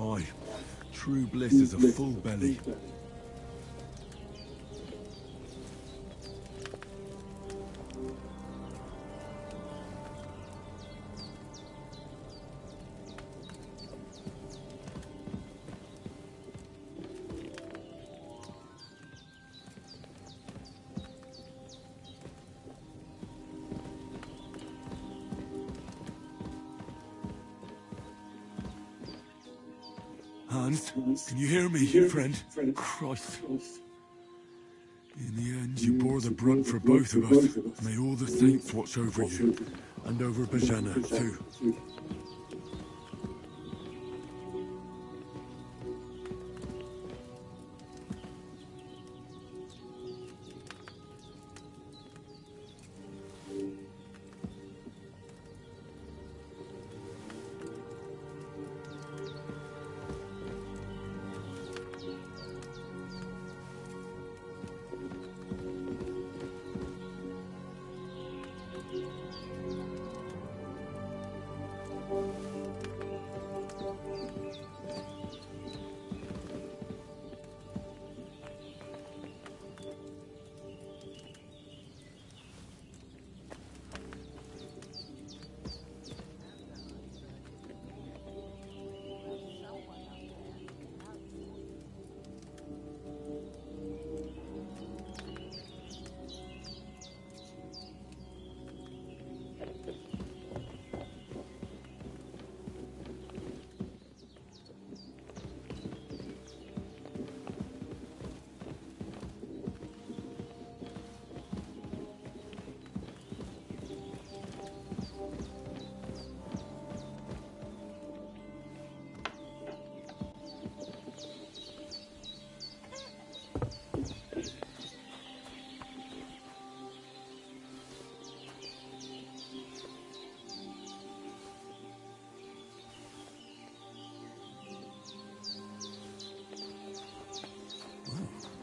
Aye, true bliss is a full belly. Hans, can you hear me, friend? Christ. In the end, you bore the brunt for both of us. May all the saints watch over you, and over Bajana, too.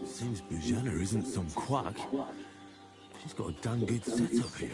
Seems Bujana isn't some quack. She's got a damn good setup here.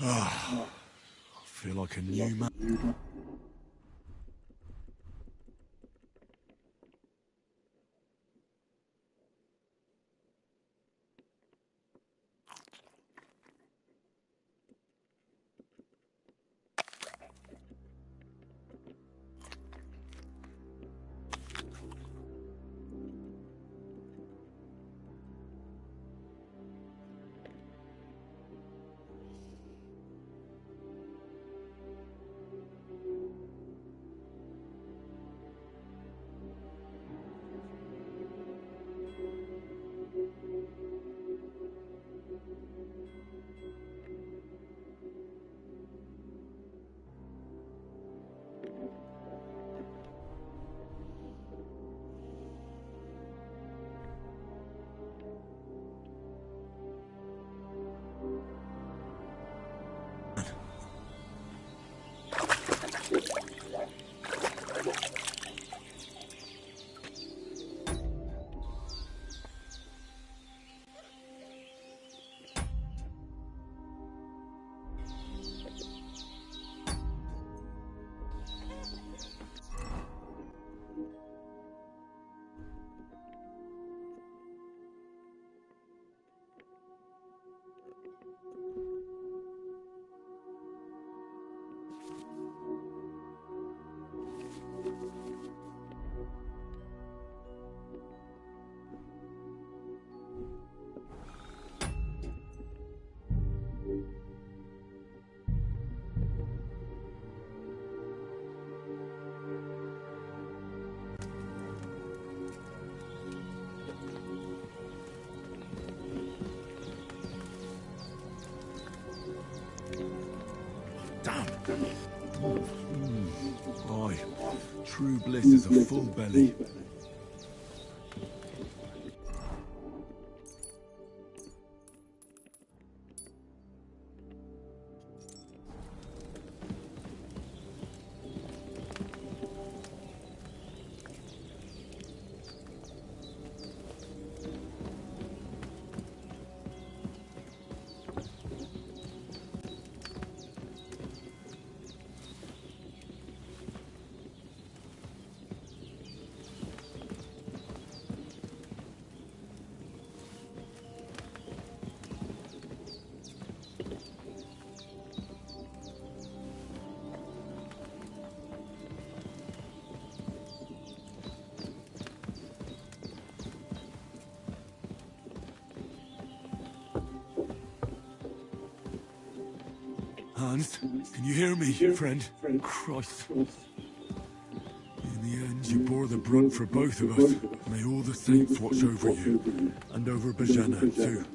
I feel like a new man. Damn. Aye, true bliss is a full belly. Hans, can you hear me, friend? Christ. In the end, you bore the brunt for both of us. May all the saints watch over you, and over Bajana, too.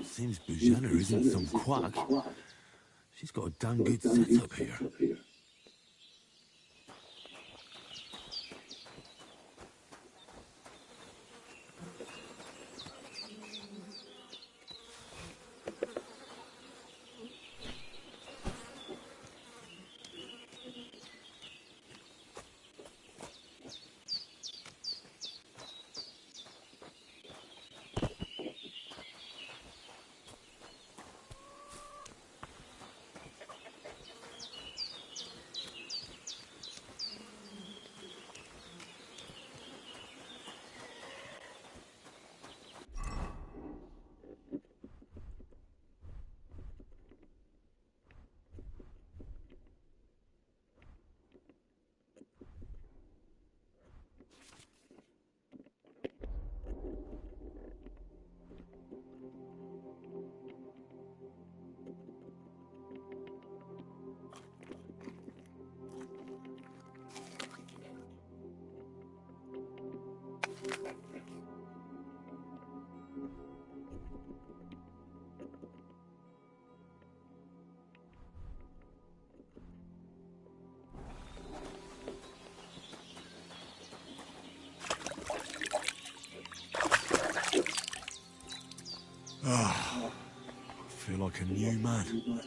Seems Bujana isn't some quack. She's got a damn good setup here. feel like a new man.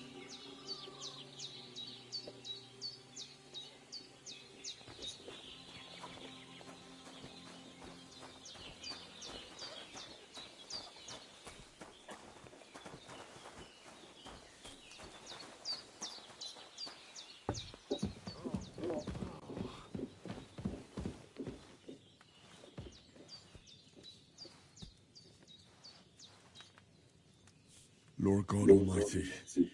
Lord God Almighty,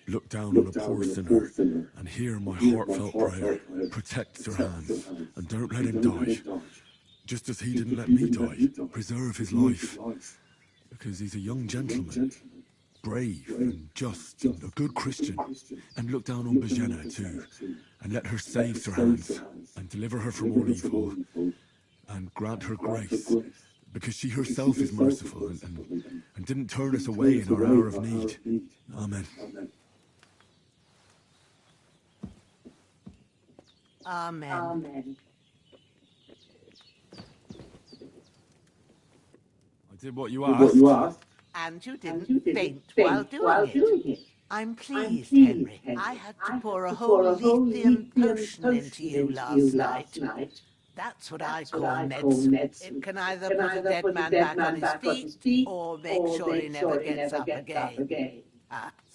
look down on a poor sinner and hear my heartfelt prayer. Protect Sir Hans and don't let him die. Just as he didn't let me die, preserve his life. Because he's a young gentleman, brave and just and a good Christian. And look down on Bajena too, and let her save Sir Hans and deliver her from all evil. And grant her grace, because she herself is merciful and didn't turn us away in our hour of need. Amen. Amen. I did what you asked. And you didn't faint while doing it. I'm pleased, Henry. I had to pour a whole lithium potion into you last night. That's what I call medicine. It can either put a dead man back on his feet or make sure he never gets up again.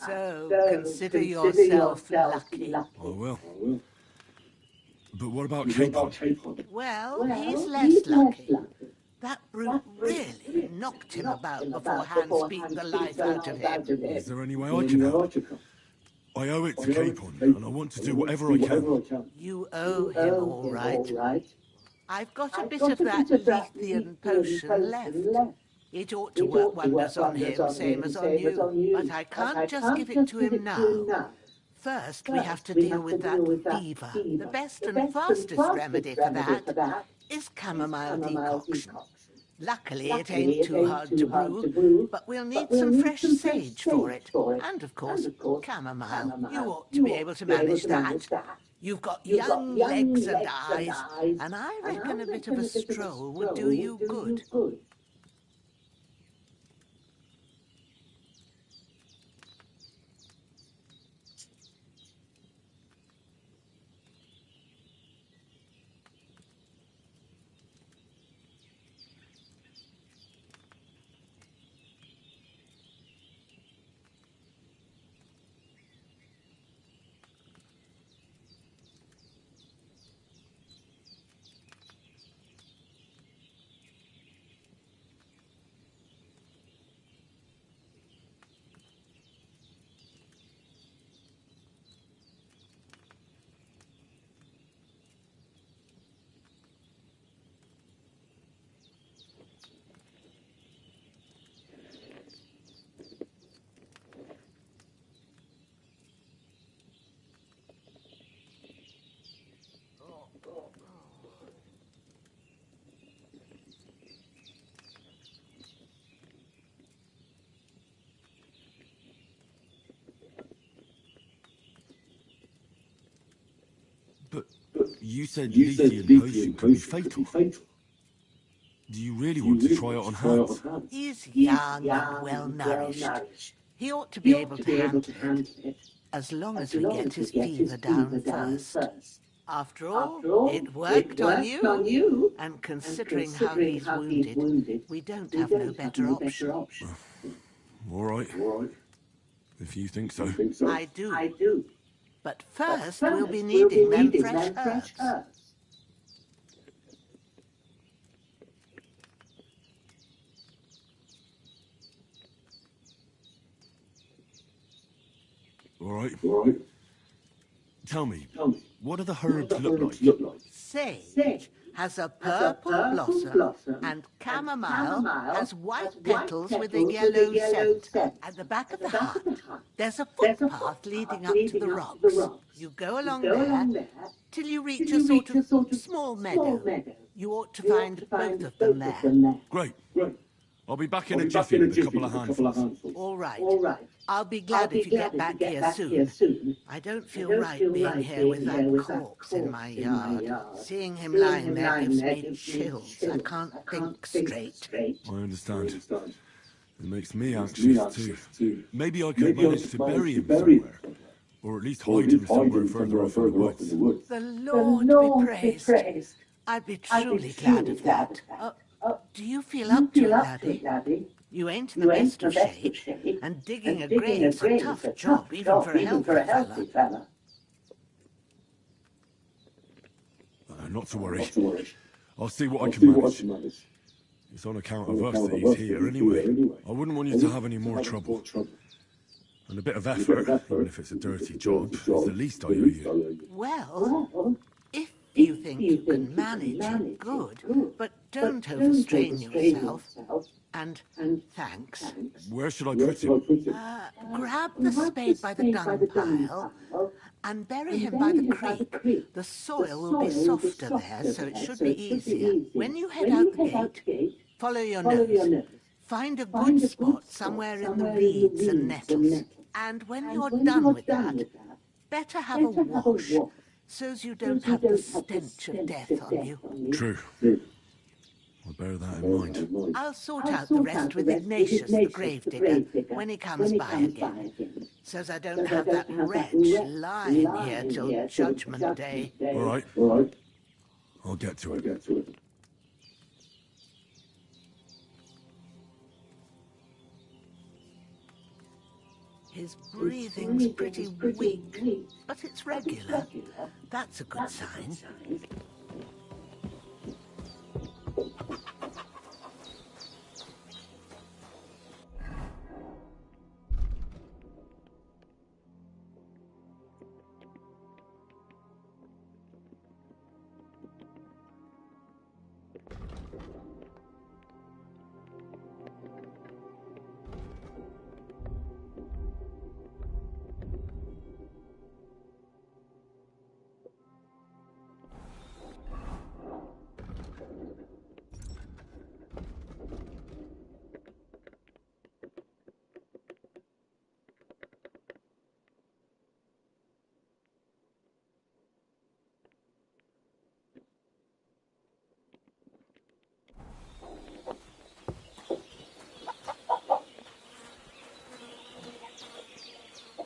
So consider yourself lucky. I will. But what about Capon? Well, he's less lucky. That brute really knocked him about before Hans beat the life out of him. Is there any way I can help? I owe it to Capon, and I want to do whatever I can. You owe him all right. I've got a bit of that lithium potion left. It ought to work wonders on him, same as on you, but I can't just give it to him now. First, we have to deal with that fever. The best and fastest remedy for that is chamomile decoction. Luckily, it ain't too hard to brew, but we'll need some fresh sage for it. And, of course, chamomile. You ought to be able to manage that. You've got young legs and eyes, and I reckon a bit of a stroll would do you good. But you said lithium potion could be fatal. Do you really want to try it on Hans? He's young and well-nourished. He ought to be able to handle it, as long as we get his fever down first. After all, it worked on you, and considering how he's wounded, we don't have no better option. All right. If you think so. I do. But first, we'll be needing them fresh herbs. All right. Tell me, what do the herbs look like? Sage has a purple blossom, and chamomile has white petals with a yellow scent. At the back of the hut, there's a footpath leading up to the rocks. You go along there till you reach a sort of small meadow. You ought to find both of them there. Great. I'll be back in a jiffy with a couple of handfuls. All right. I'll be glad if you get back here soon. I don't feel right being here with that corpse in my yard. Seeing him lying there gives me chills. I can't think straight. I understand. It makes me anxious too. Maybe I could manage to bury him somewhere. Or at least hide him somewhere further off in the woods. The Lord be praised. I'd be truly glad of that. Do you feel up to it, laddie? You ain't in the best of shape, and digging a grave's a tough job, even for a healthy fella. Not to worry. I'll see what I can manage. It's on account of us that he's here anyway. I wouldn't want you to have any more trouble. And a bit of effort, even if it's a dirty job, is the least I owe you. Well, if you think you can manage it, good. But don't overstrain yourself. And thanks. Where should I put him? Grab the spade by the dung pile and bury him by the creek. The soil will be softer there, so it should be easier. When you head out the gate, follow your nose. Find a good spot somewhere in the reeds and nettles. And when you're done with that, better have a wash, so's you don't have the stench of death on you. True. I'll bear that in mind. I'll sort out the rest with Ignatius, the gravedigger, when he comes by again, so's I don't have that wretch lying here till Judgment Day. All right. I'll get to it. His breathing's pretty weak, but it's regular. That's a good sign.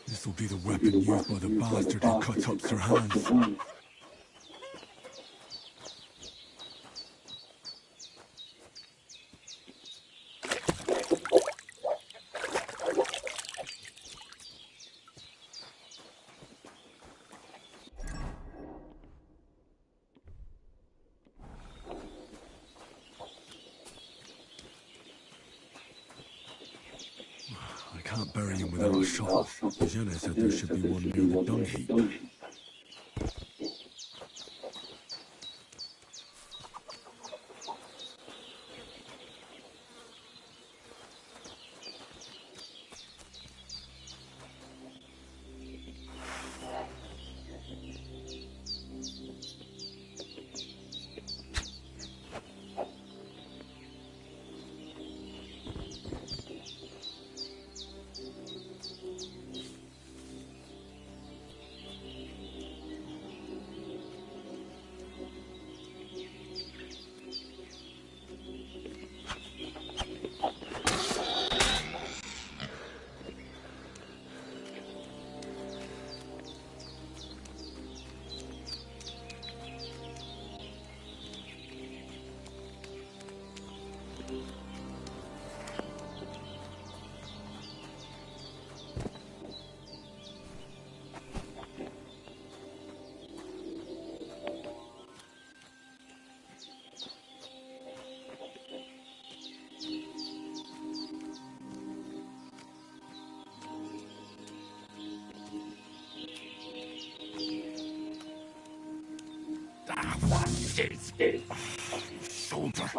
This'll be the weapon used by the bastard who cut up Sir Hans. I can't bury him without a shovel. Jenna said there should be one near the dung heap. Shoulder.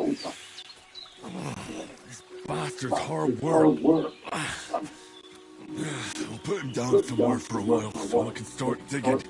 This bastard's hard work. I'll put him down somewhere for a while so I can start digging.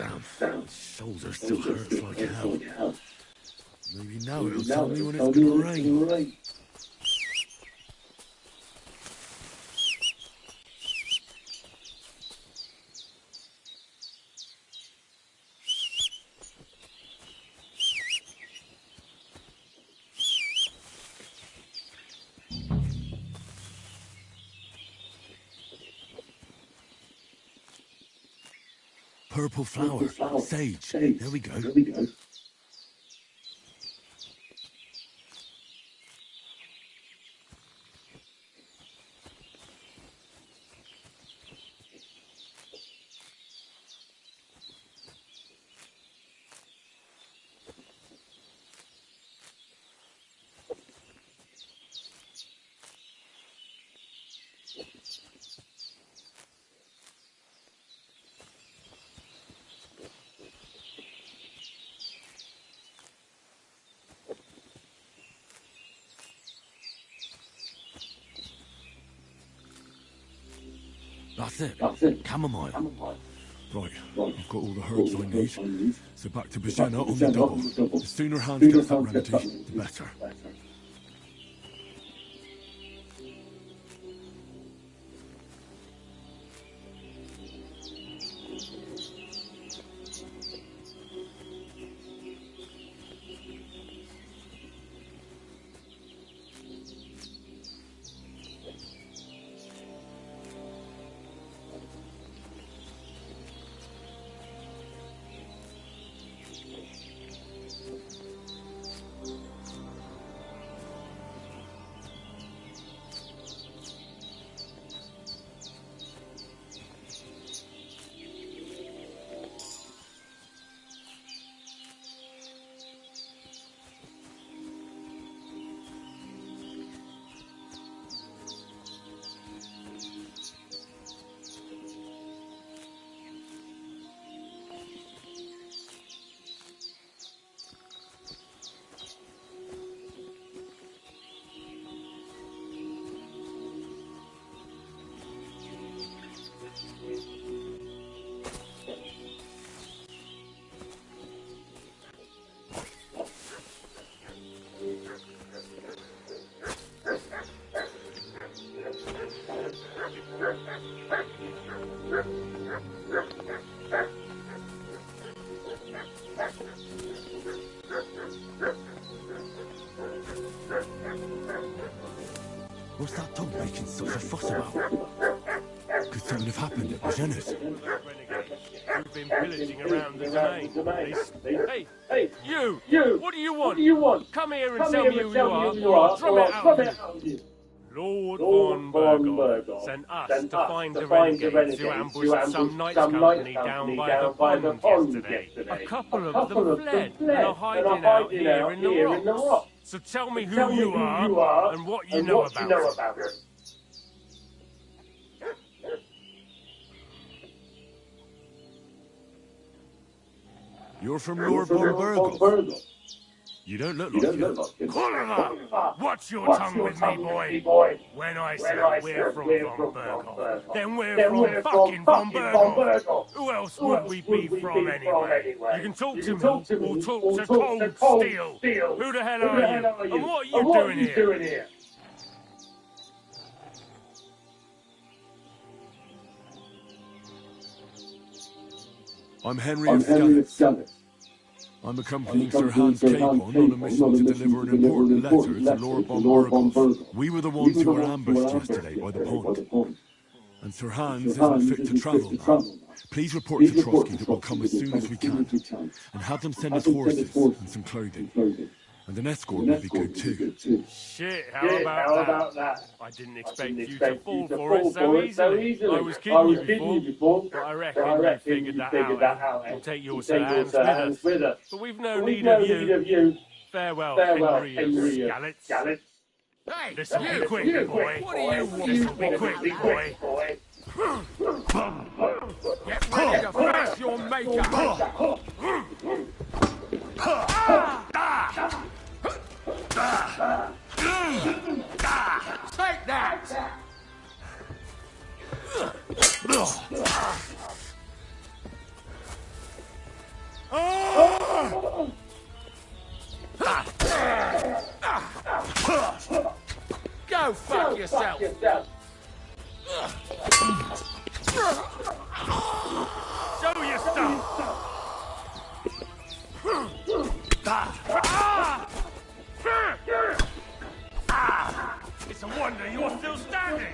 Damn, shoulder still hurts like hell. Maybe now it'll tell me when it's gonna rain. Purple flower. Sage. There we go. That's it. Chamomile. Right, I've got all the herbs I need. So back to Bajena on the double. The sooner Hans gets that remedy, the better. What's that dog making such a fuss about? Could something have happened at Bajena's? You've been pillaging around the domain. Hey, you! What do you want? Come here and tell me who you are, or I'll drum it out of you. Lord von Burgos sent us to find the renegades who ambushed some knights company down by the pond yesterday. A couple of them fled and are hiding out here in the rocks. So tell me who you are and what you know about it. You're from Lord von Burgos. You don't look like it. Oliver, watch your tongue with me, boy. When I say we're from von Burgos, then we're from fucking von Burgos. Who else would we be from anyway? You can talk to me or talk to Cold Steel. Who the hell are you? And what are you doing here? I'm Henry of Skellig. I'm accompanying Sir Hans Capon on a mission to deliver an important letter to Lord von Burgos. We were the ones who were ambushed yesterday by the pond. And Sir Hans isn't fit to travel now. Please report to Trotsky that we'll come as soon as we can. And have them send us horses and some clothing. And an escort would be good too. Shit, how about that? I didn't expect you to fall for it so easily. I was kidding you before, but I reckon you figured that out. We'll take your Sir Hans with us. But we've no need of you. Farewell, Henry of Skallets. Hey, This'll be quick, boy. What do you want? This'll be quick, boy. get ready to face your maker. Take that! Go fuck yourself! Show your stuff! It's a wonder you're still standing!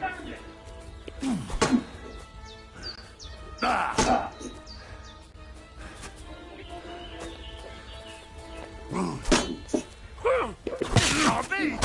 Not me!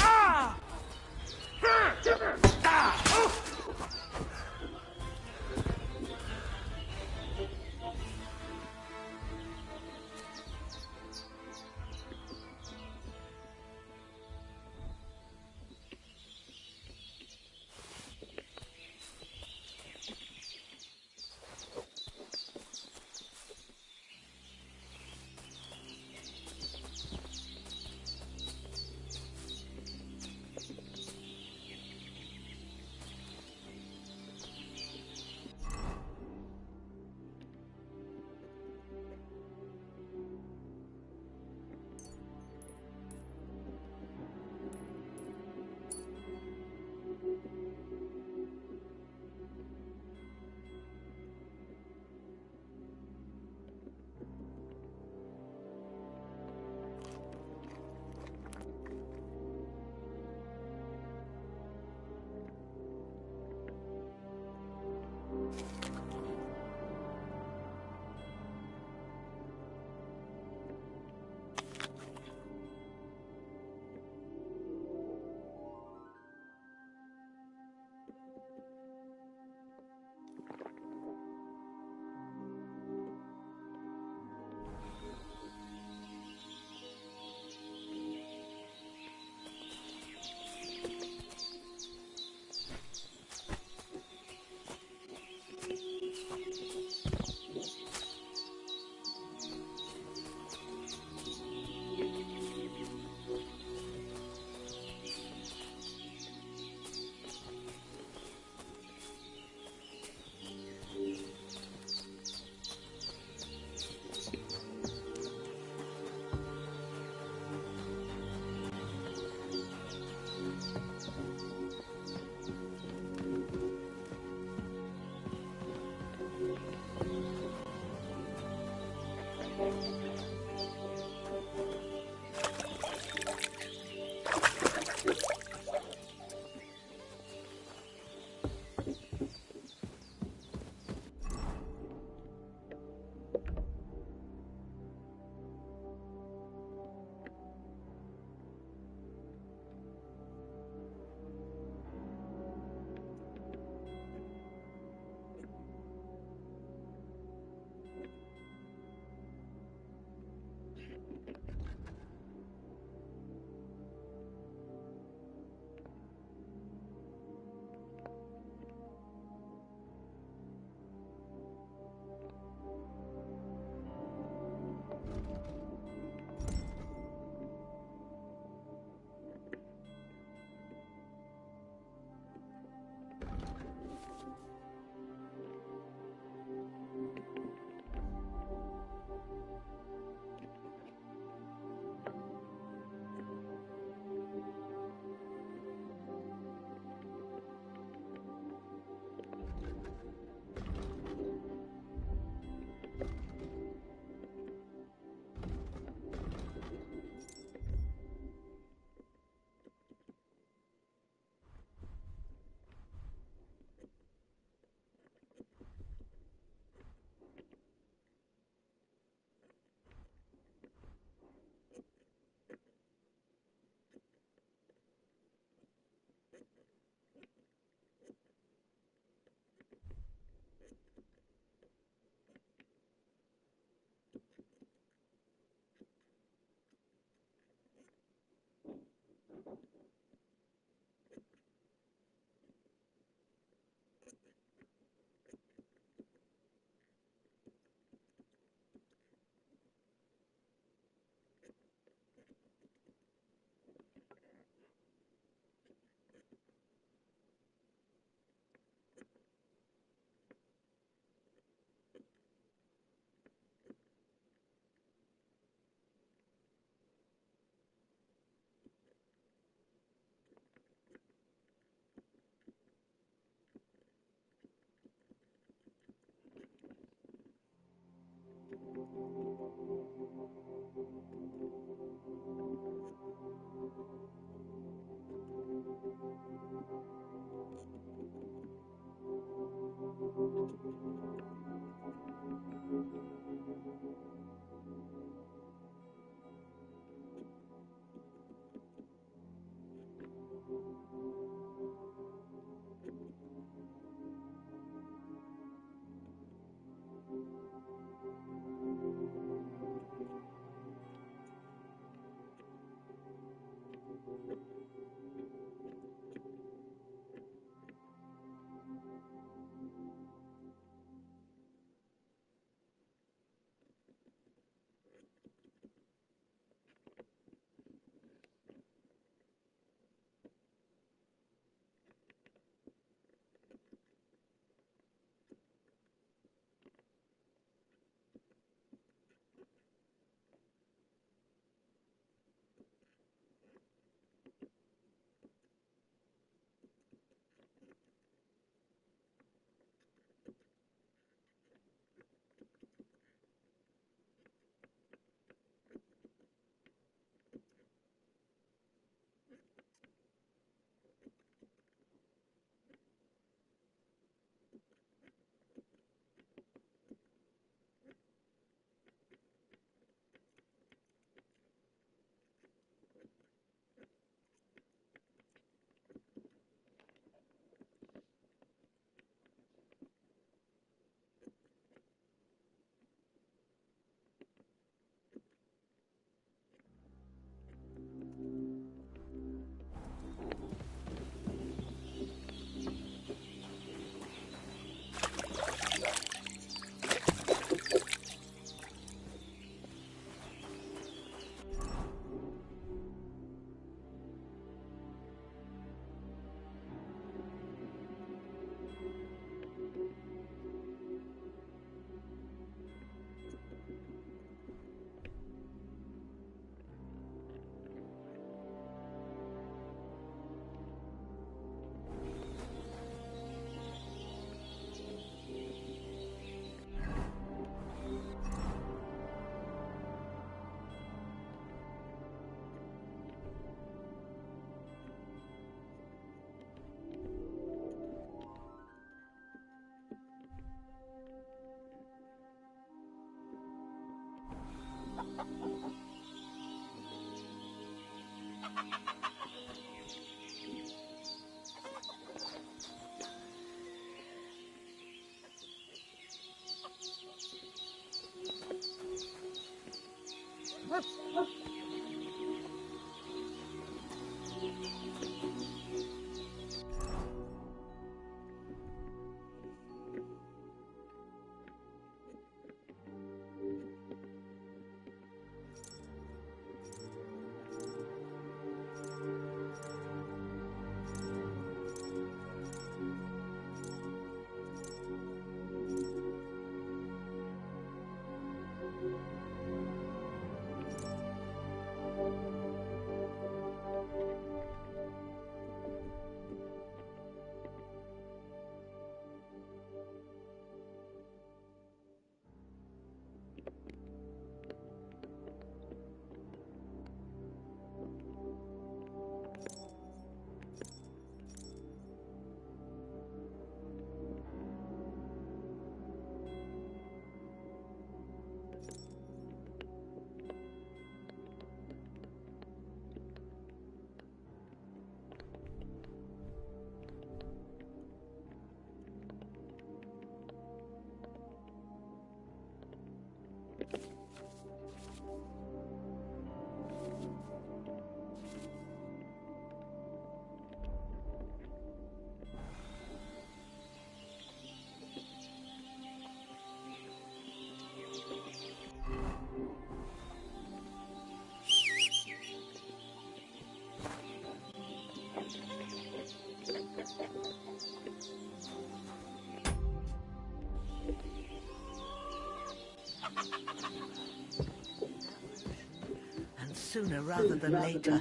And sooner rather than later.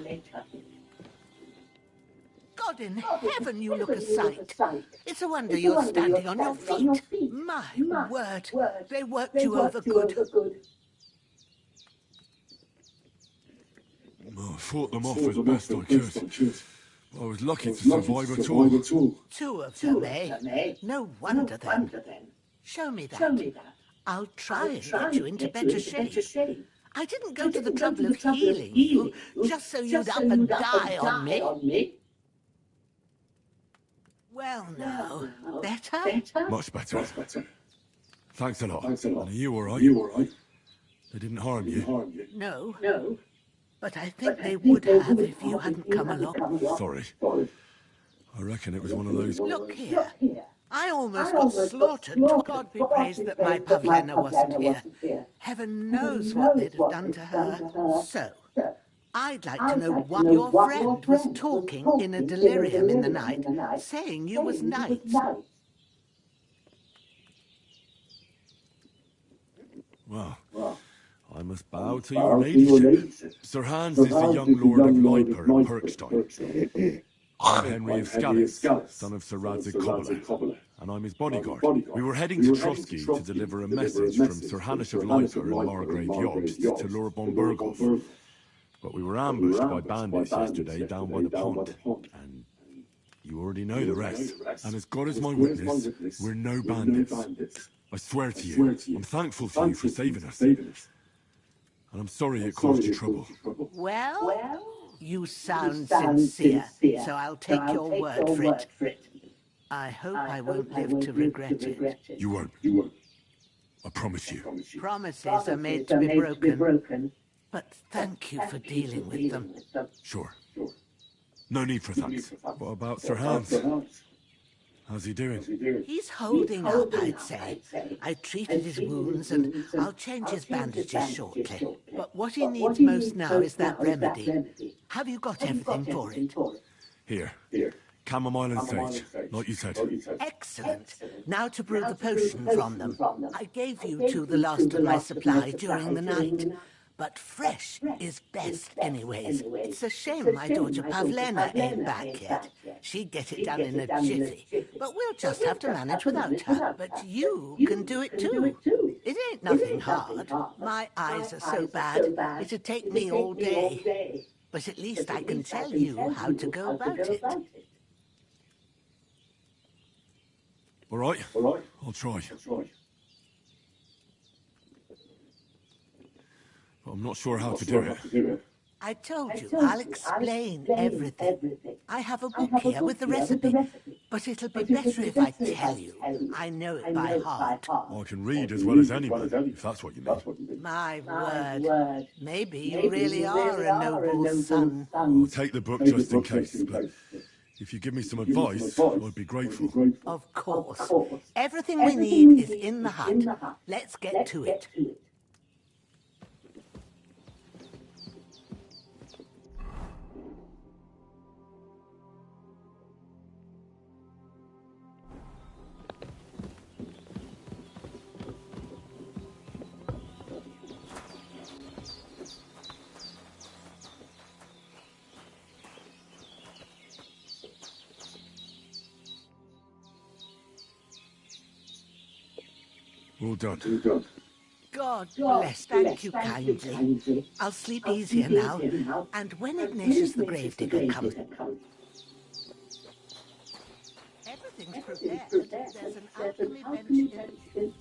God in heaven, you look a sight. It's a wonder you're standing on your feet. My word, they worked you over good. I fought them off as best I could. I was lucky to survive at all. Two of them, eh? No wonder then. Show me that. I'll try and get you into better shape. I didn't go to the trouble of healing you just so you'd up and die on me. Well, now, better? Much better. Thanks a lot. And are you all right? They didn't harm you? No. But I think they would have if you hadn't come along. Sorry. I reckon it was one of those... Look here. I almost got slaughtered. God be praised that my Pavlena wasn't here. Heaven knows what they'd have done to her. So, I'd like to know why your friend was talking in a delirium in the night, saying you was knights. Well, I must bow to your ladyship. Sir Hans is the young lord of Leiper in Perkstein. I'm Henry of Scalitz, son of Sir Radzig Kobyla, and I'm his bodyguard. We were heading to Trotsky to deliver a message from Sir Hanish of Leiper and Margrave Jobst to Lord von Burghoff. But we were ambushed by bandits yesterday down by the pond, and you already know the rest. And as God is my witness, we're no bandits. I swear to you, I'm thankful to you for saving us. And I'm sorry it caused you trouble. Well, you sound sincere, so I'll take your word for it. I hope I won't live to regret it. You won't. I promise you. Promises are made to be broken. But thank you for dealing with them. Sure. No need for thanks. What about Sir Hans? How's he doing? He's holding up, I'd say. I treated his wounds and I'll change his bandages shortly. But what he needs most now is that remedy. Have you got everything for it? Here. Chamomile and sage, like you said. Excellent. Now to brew the potion from them. I gave you two the last of my supply during the night. But fresh is best anyways. It's a shame my daughter Pavlena ain't back yet. She'd get it done in a jiffy. But we'll just have to manage without her. But you can do it too. It ain't nothing hard. My eyes are so bad, it'd take me all day. But at least I can tell you how to go about it. All right, I'll try. But I'm not sure how to do it. I told you, I'll explain everything. I have a book here with the recipe, but it'll be better if I tell you. I know it by heart. I can read as well as anyone, if that's what you mean. My word. Maybe you really are a noble son. I'll take the book just in case, but if you give me some advice, I'd be grateful. Of course. Everything we need is in the hut. Let's get to it. All done. God bless, thank you kindly. I'll sleep easier now, and when Ignatius the Gravedigger comes... Everything's prepared. There's an alchemy bench in...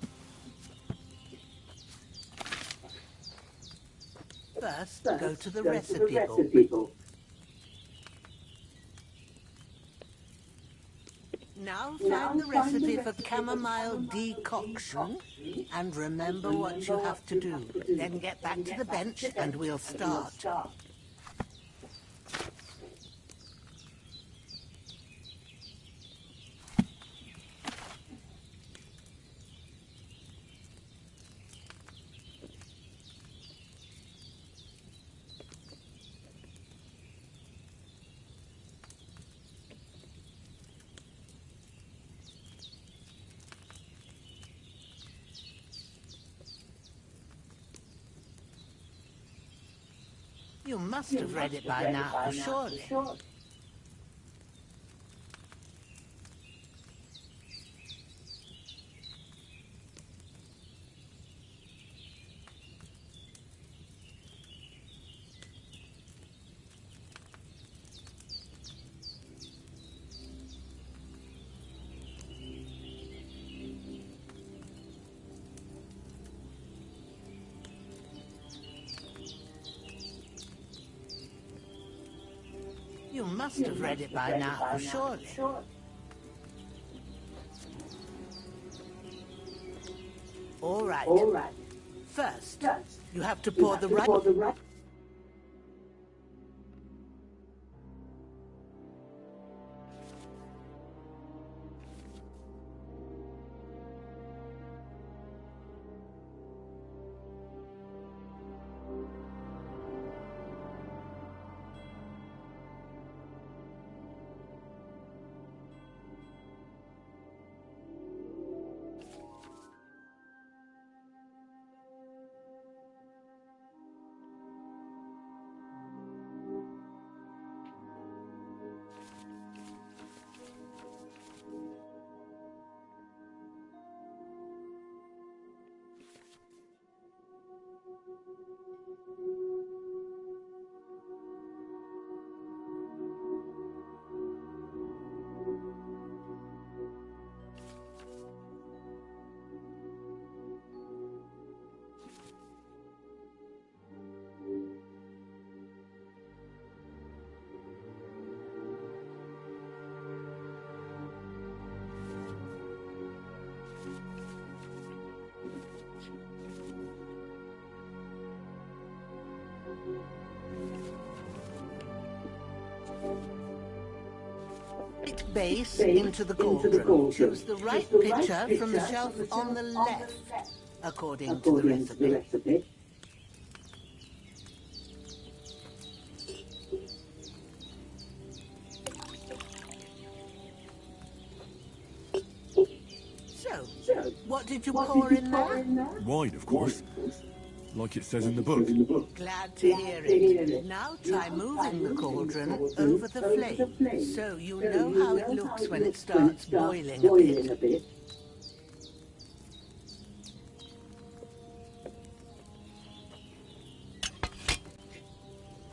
First, go to the recipe book. Now find the recipe for chamomile decoction and remember what you have to do. Then get back to the bench and we'll start. You must have read it by now, surely. You must have read it by now, surely. All right. First, you have to pour the right... base into the cauldron. Choose the right pitcher from the shelf on the left, according to the recipe. So, what did you pour in there? Wine, of course. Like it says in the book. Glad to hear it. Now try moving the cauldron over the flame, so you know how it looks when it starts boiling a bit.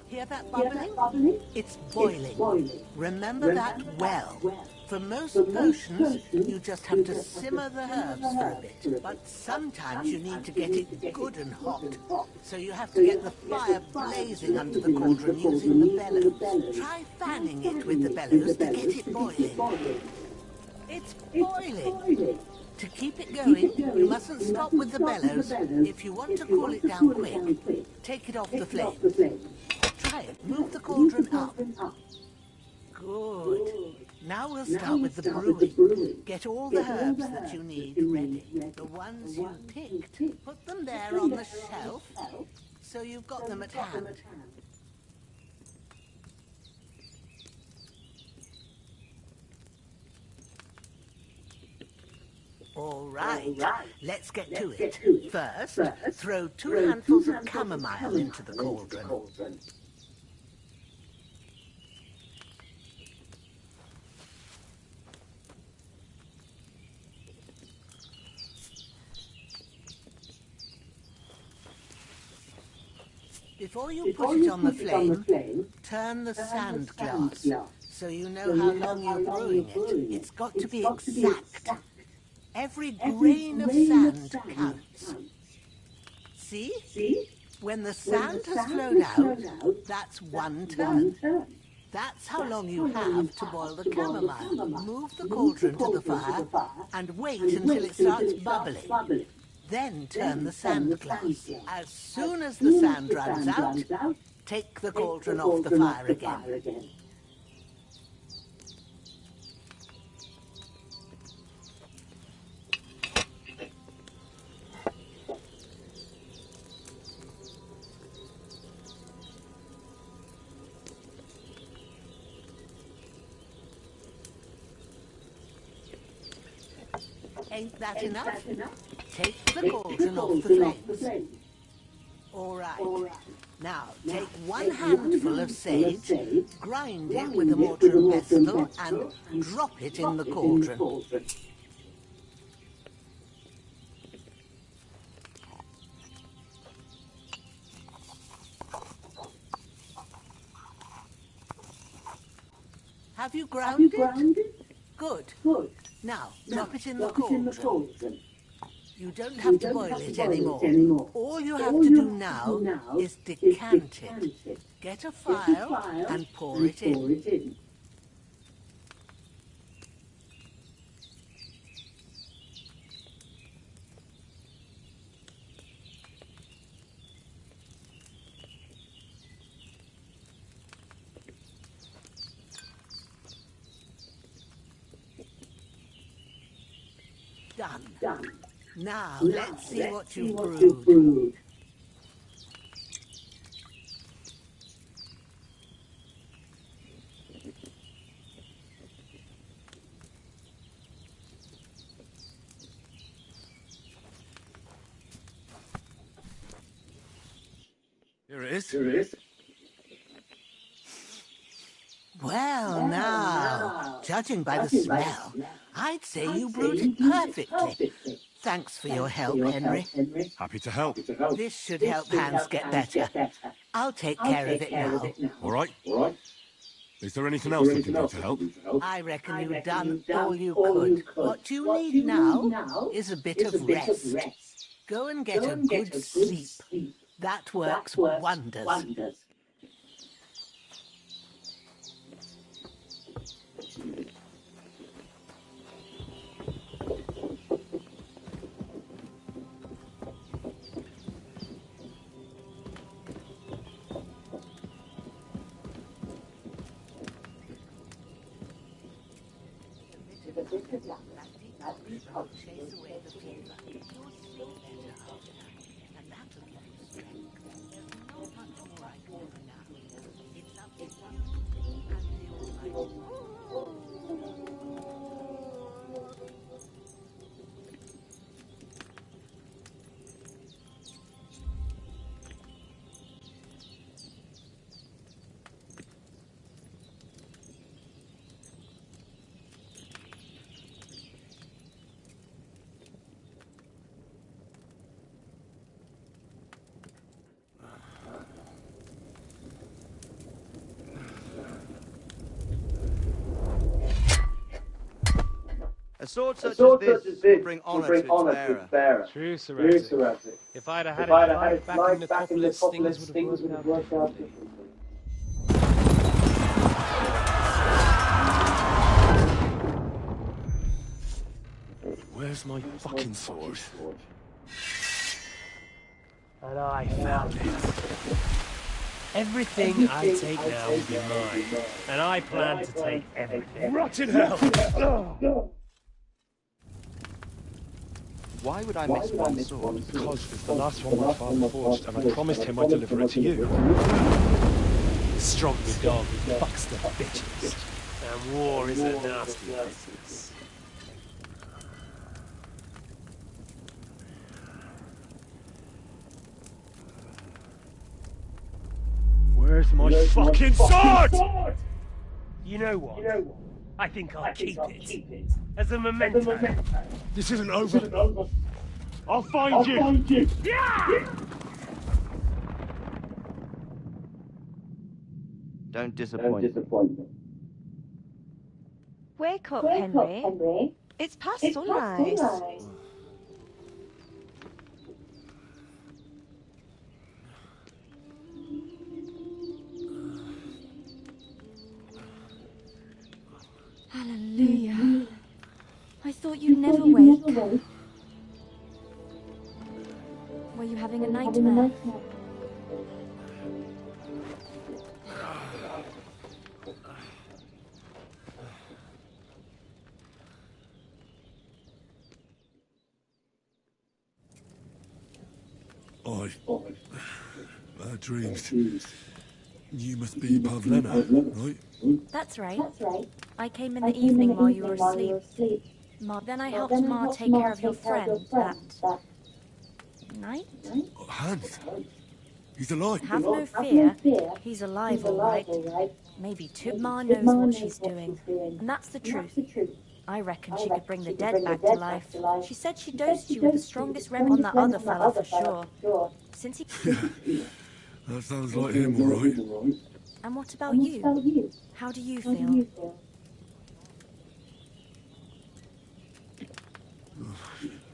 Hear that bubbling? It's boiling. Remember that well. For most potions, you just have to simmer the herbs for a bit. But sometimes you need to get it good and hot. So you have to get the fire blazing under the cauldron using the bellows. Try fanning it with the bellows to get it boiling. It's boiling. To keep it going, you mustn't stop with the bellows. If you want to cool it down quick, take it off the flame. Try it. Move the cauldron up. Good. Now we'll start with the brewing. Get all the herbs that you need ready. The ones you picked. Put them there on the shelf, so you've got them at hand. All right, let's get to it. First, throw 2 handfuls of chamomile into the cauldron. Before you put it on the flame, turn the sand glass, so you know how long you're brewing it. It's got to be exact. Every grain of sand counts. See? When the sand has flowed out, that's 1 turn. That's how long you have to boil the chamomile. Move the cauldron to the fire and wait until it starts bubbling. Then turn the sand glass. As soon as the sand runs out, take the cauldron off the fire again. Ain't that enough? Take the cauldron off the flames. All right. Now, take 1 handful of sage, grind it with a mortar and pestle, and drop it in the cauldron. Have you ground it? Good. Now, drop it in the cauldron. You don't have to boil it anymore. All you have to do now is decant it. Get a phial and pour it in. Done. Now, let's see what you've brewed. Here it is. Well, now, judging by the smell, I'd say you brewed it perfectly. Thanks for your help, Henry. Happy to help. This should help Hans get better. I'll take care of it now. All right. Is there anything else I can do to help? I reckon you've done all you could. What you need now is a bit of rest. Go and get a good sleep. That works wonders. Chase away the fever. You'll sleep better after that, and that'll give you strength. There's not much more I can do for now. It's up to you and the Almighty. A sword such as this will bring honour to its bearer. True, Sir Isaac. If I'd have had it back in the Necropolis, things would have worked out differently. Where's my fucking sword? And I found it. Everything I take now will be mine, and I plan to take everything. Rotten hell! Why would I miss one sword? Because it's the last one my father forged, and I promised him I'd deliver it to you. Strong the dog who fucks the bitches. And war is a nasty business. Where's my fucking sword? You know what? I think I'll keep it. As a memento. This isn't over. I'll find you. Yeah! Don't disappoint me. Wake up, Henry. It's past sunrise. Hallelujah. I thought you'd never wake. Were you having a nightmare? Bad dreams. You must be Pavlena, right? That's right. I came in the evening while you were asleep. Then I helped Ma take care of your friend that night. Hans. He's alive. Have no fear. He's alive, all right. Maybe too. Ma knows what she's doing. And that's the truth. I reckon she could bring the dead back to life. She said she dosed you with the strongest rep on that other fella for sure. Since he... That sounds like him, all right. And what about you? How do you feel?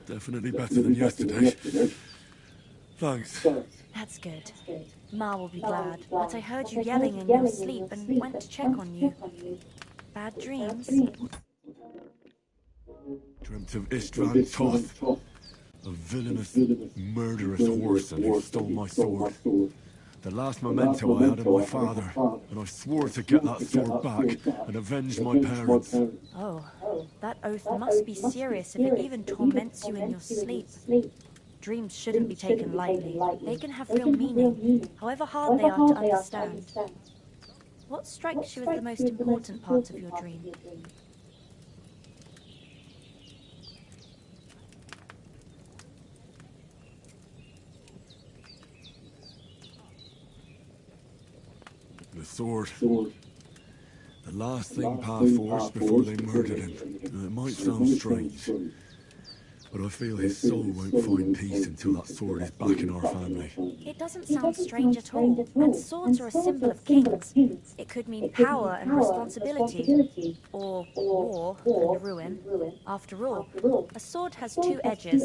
Definitely better than yesterday. Thanks. That's good. Ma will be glad, but I heard you yelling in your sleep and went to check on you. Bad dreams? Dreamt of Istvan Toth, a villainous, murderous whoreson who stole my sword. The last memento I had of my father, and I swore to get that sword back and avenge my parents. Oh, that oath must be serious if it even torments you in your sleep. Dreams shouldn't be taken lightly. They can have real meaning, however hard they are to understand. What strikes you as the most important part of your dream? The sword. The last thing Pa forced before they murdered him. It might sound strange, but I feel his soul won't find peace until that sword is back in our family. It doesn't sound strange at all, and swords are a symbol of kings. It could mean power and responsibility, or war and ruin. After all, a sword has two edges,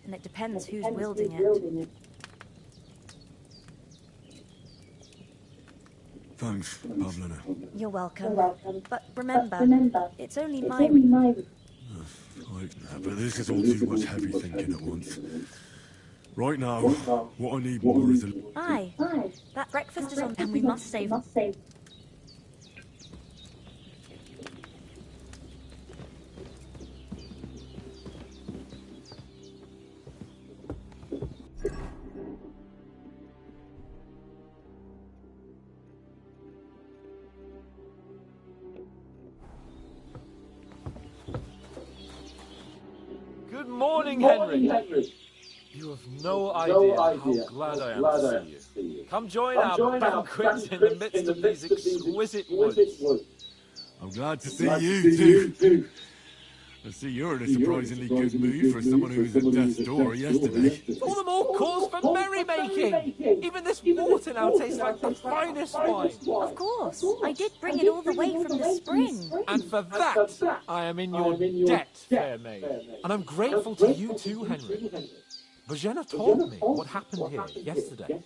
and it depends who's wielding it. Thanks, Pavlina. You're welcome. But remember, it's only my... But this is all too much heavy thinking at once. Right now, what I need more is a... Aye, that breakfast is on and we must save... Good morning, Henry. You have no idea how glad I am to see you. Come join our banquet in the midst of these exquisite woods. I'm glad to see you too. I see you're in a surprisingly good mood for someone who was at death's door yesterday. All the more cause for merrymaking! Even this water now tastes like the finest wine. Of course, I did bring it all the way from the spring. And for that, I am in your debt, fair maid. And I'm grateful to you too, Henry. Bojena told me what happened here yesterday.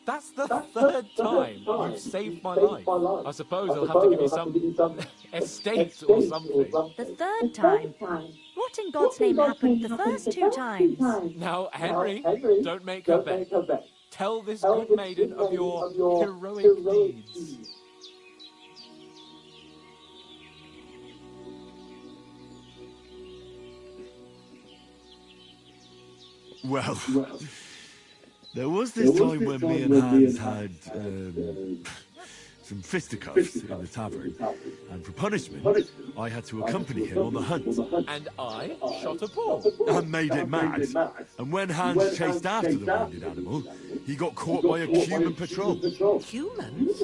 That's the third time you've saved my life. I suppose I'll have to give you some estate or something. The third time? What in God's name happened the first two times? Now, Henry, don't make her bet. Tell this good maiden of your heroic deeds. Well, there was this time when me and Hans had some fisticuffs in the tavern, and for punishment, I had to accompany him on the hunt. And I shot a bull. And made it mad. And when Hans chased after the wounded animal, he got caught by a human patrol. Humans?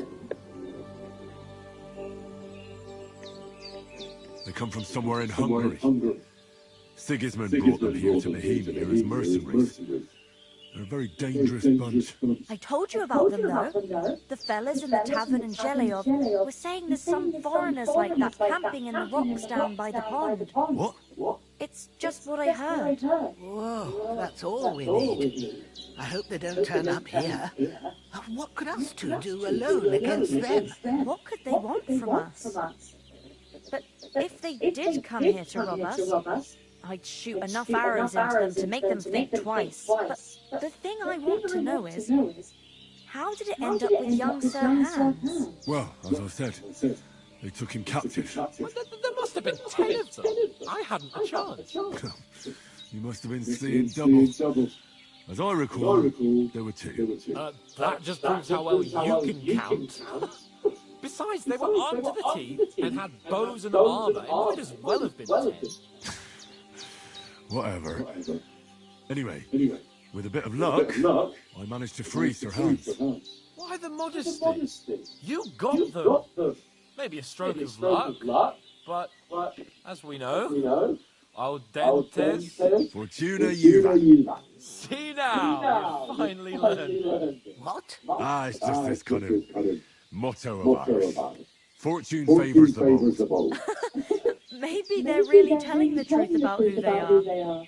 They come from somewhere in Hungary. Sigismund brought them here to Bohemia as mercenaries. They're a very dangerous bunch. I told you about them, though. The fellas in the tavern in Zhelyov were saying there's some foreigners like that camping in the rocks down by the pond. What? It's just what I heard. Whoa, that's all we need. I hope they don't turn up here. What could us two do alone against them? What could they want from us? But if they did come here to rob us, I'd shoot enough arrows into them to make them think twice. But the thing I want to know is, how did it end up with young Sir Hans? Well, as I said, they took him captive. Well, there must have been 10 of them. I hadn't a chance. You must have been seeing double. As I recall, there were two. That just proves how well you can count. Besides, they were armed to the teeth and had bows and armour. It might as well have been 10. Whatever. Anyway, with a bit of luck, I managed to free Sir Hans. Why the modesty? You got them. Maybe a stroke of luck, but as we know, audentes Fortuna Juva. See now, you finally learned. What? It's just this kind of motto of ours. Fortune favours the bold. Maybe they're really telling the truth about who they are.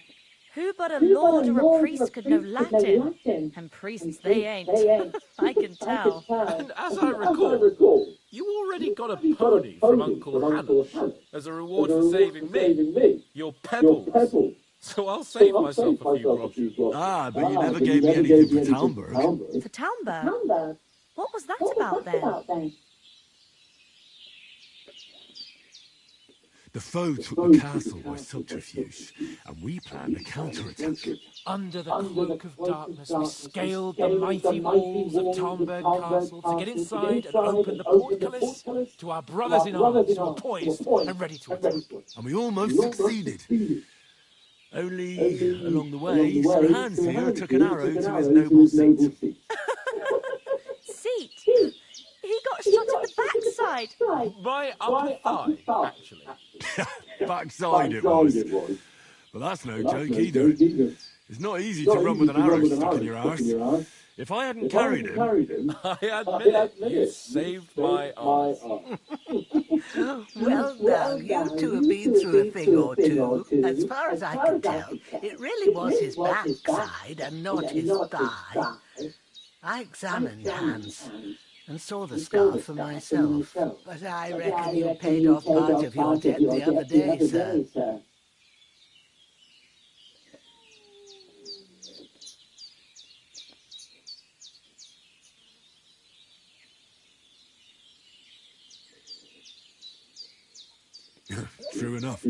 Who but a lord or a priest could know Latin? And priests, they ain't. I can tell. And as I recall, you already got a pony from Uncle Hannah as a reward for saving me. Your pebbles. So I'll save myself a few groschen. Ah, but you never gave me anything for Talmberg. For Talmberg? What was that about then? The foe took the castle by subterfuge, and we planned a counterattack. Under the cloak of darkness, we scaled the mighty walls of Talmberg Castle to get inside and open the portcullis to our brothers in arms who were poised and ready to attack. And we almost succeeded. Only, along the way, Sir Hans here took an arrow to his noble seat. Seat? He got shot in the backside. My upper thigh, actually. Backside it was. But that's no joke either. It's not easy to run with an arrow stuck in your arse. If I hadn't carried him... I admit it, you saved my arse. Well, now, you two have been through a thing or two. As far as I can tell, it really was his backside and not his thigh. I examined Hans and saw the scar for myself, but I reckon you paid off part of your debt the other day, sir. True enough.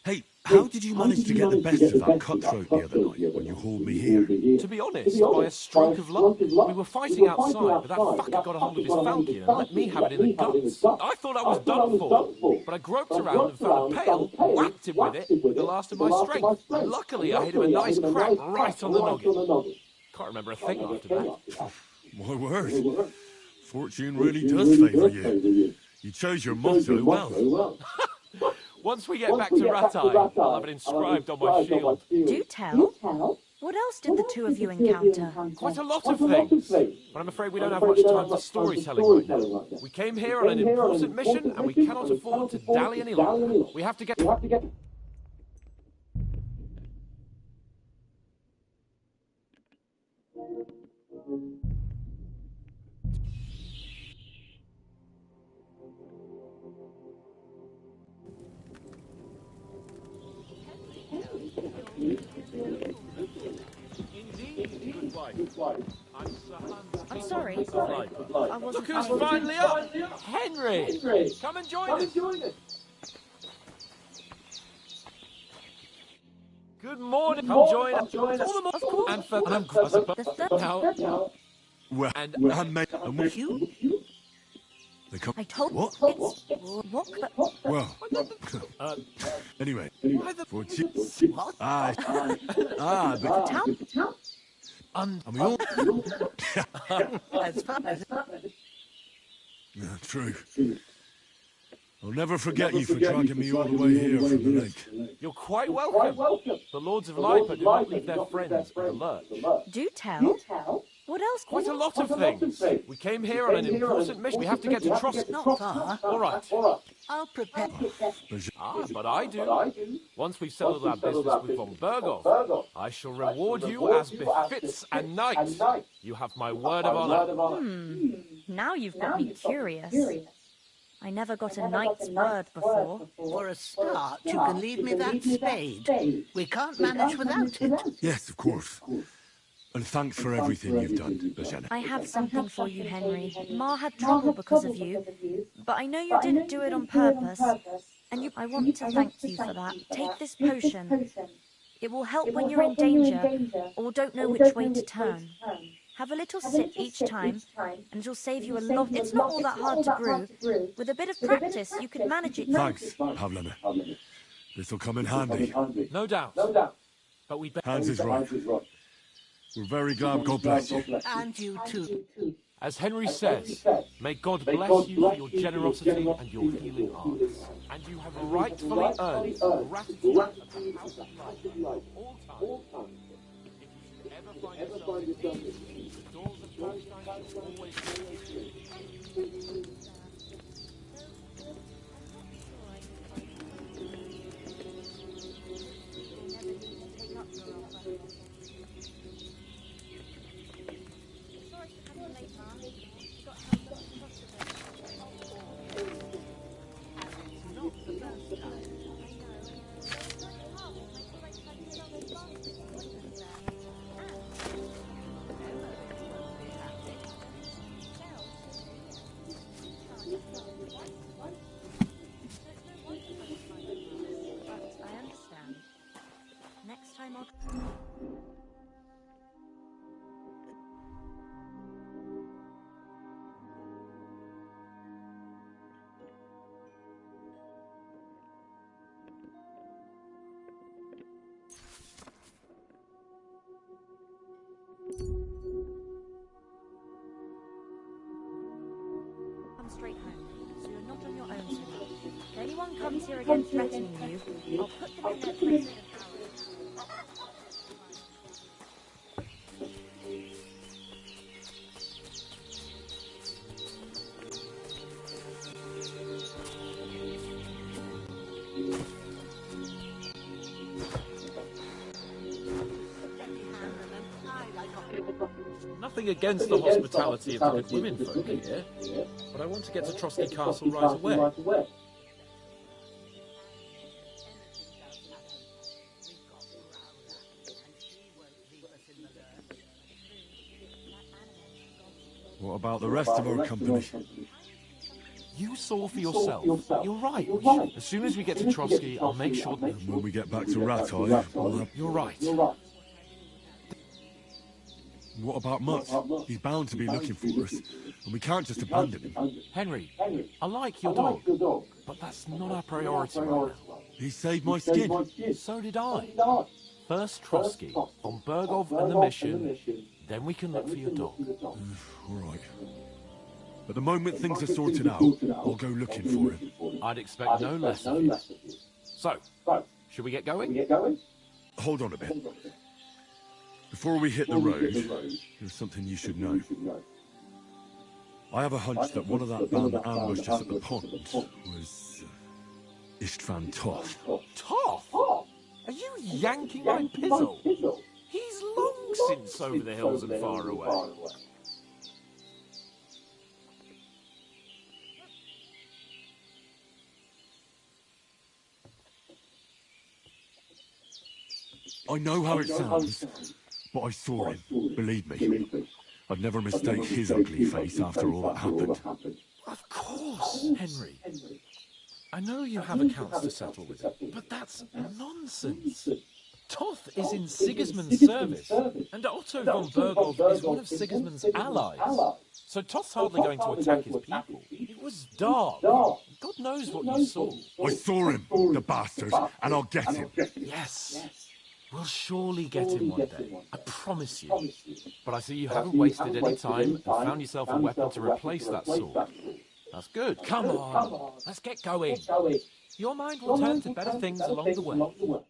Hey, how did you manage to get the best of that cutthroat the other night when you hauled me here? To be honest, by a stroke of luck, we were fighting outside, but that fucker got a hold of his falcon and let me have it in the guts. I thought I was done for, but I groped around and found a pail, whacked him with it with the last of my strength. Luckily, I hit him a nice crack right on the noggin. Can't remember a thing after that. My word. Fortune really does favour you. You chose your motto well. Once we get back to Rattay, I'll have it inscribed on my shield. Do tell. What else did the two of you encounter? Quite a lot of things, but I'm afraid we don't have much time for storytelling right now. We came here on an important mission, and we cannot afford to dally any longer. We have to get... I'm sorry. I wasn't... Look who's finally up! Henry! Come and join us! Good morning! Come join us! Of course. And for... Now... Well, And... and with You? They come... I told... What? It's... What? Well, anyway, for What? but Town? and we all... As far as... Yeah, true. I'll never forget you for dragging me all the way here from the lake. You're quite welcome. The Lords of Lipa do not leave their friends in the lurch. Do tell. What else? Quite a lot of things. We came here on an important mission. We have to get to Trosk. Not far. All right. I'll prepare. But I do. Once we've settled our business with von Berghoff, I shall reward you as befits a knight. You have my word of honor. Now you've got me curious. I never got a knight's word before. For a start, you can leave me that spade. We can't manage without it. Yes, of course. And thanks for everything you've done, Lieutenant. I have something for you, Henry. Ma had trouble because of you, but I know you didn't do it on purpose. And I want to thank you for that. Take this potion. It will help when you're in danger or don't know which way to turn. Have a little sip each time, and it'll save you a lot. It's not all that hard to brew. With a bit of practice, you could manage it. Thanks, Pavlena. This'll come in handy. No doubt. But we better... Hans is right. We're very glad. God bless you. And you too. As Henry says, may God bless you for your generosity and your healing arts. And you have rightfully earned gratitude at the house of life all time. If you should ever find yourself in need, the doors of Palestine shall always be open. anyone comes here again threatening you, I'll put them in their place with the power. Nothing against the hospitality of the good women folk here, but I want to get to Trotsky Castle right away. What about the rest of our company? You saw for yourself. You're right. As soon as we get to Trotsky, I'll make sure that... And when we get back to Ratai, we'll have... You're right. What about Mutt? He's bound to be looking for us, and we can't just abandon him. Henry, I like your dog, but that's not our priority right now. He saved my skin. So did I. First Trotsky, on Bergov and the mission, then we can look for your dog. All right. But the moment things are sorted out, I'll go looking for him. I'd expect no less of you. So, should we get going? Hold on a bit. Before we hit the road, there's something you should know. I have a hunch that one of that band that ambushed us at the pond was Istvan Toth. Toth? Are you yanking my pizzle? He's long since over the hills and far away. I know how it sounds, but I saw him, believe me. I'd never mistake his ugly face after all that happened. Of course, Henry. I know you have accounts to settle with him, but that's nonsense. Toth is in Sigismund's service, and Otto von Bergov is one of Sigismund's allies. So Toth's hardly going to attack his people. It was dark. God knows what you saw. I saw him, the bastard, and I'll get him. Yes. We'll surely get him one day. I promise you. But I see you haven't wasted any time and found yourself a weapon to replace that sword. That's good. Come on. Let's get going. Your mind will turn to better things along the way.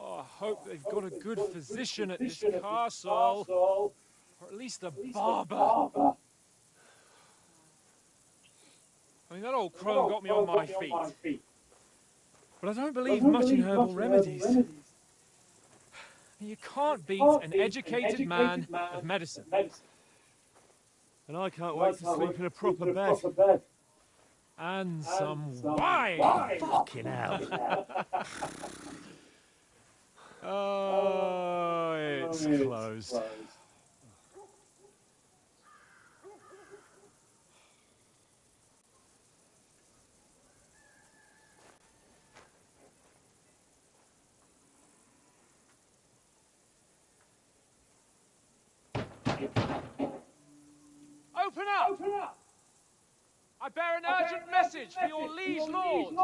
Oh, I hope they've got a good physician at this castle. Or at least a barber. I mean, that old crone got me on my feet. But I don't believe much in herbal remedies. You can't beat an educated man of medicine. And I can't wait to sleep in a proper bed. And some wine! Fucking hell. Oh, it's closed. Open up! Open up! I bear an urgent message for your liege lord.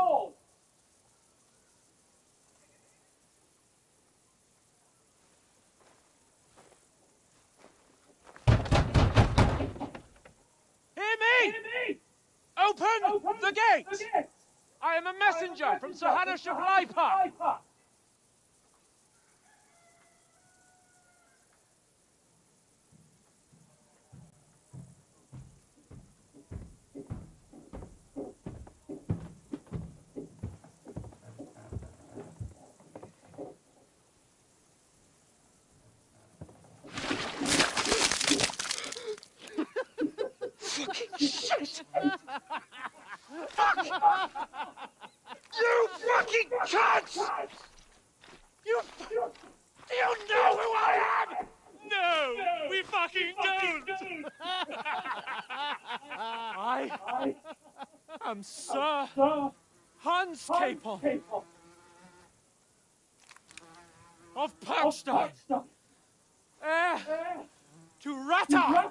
Hear me! Open the gate! I am a messenger from Sir Hanish of Leipa. Shit! Fuck! You fucking cunts! You know who I am? No, we fucking don't! I am Sir Hans Capon of Perkstein, heir to Rata!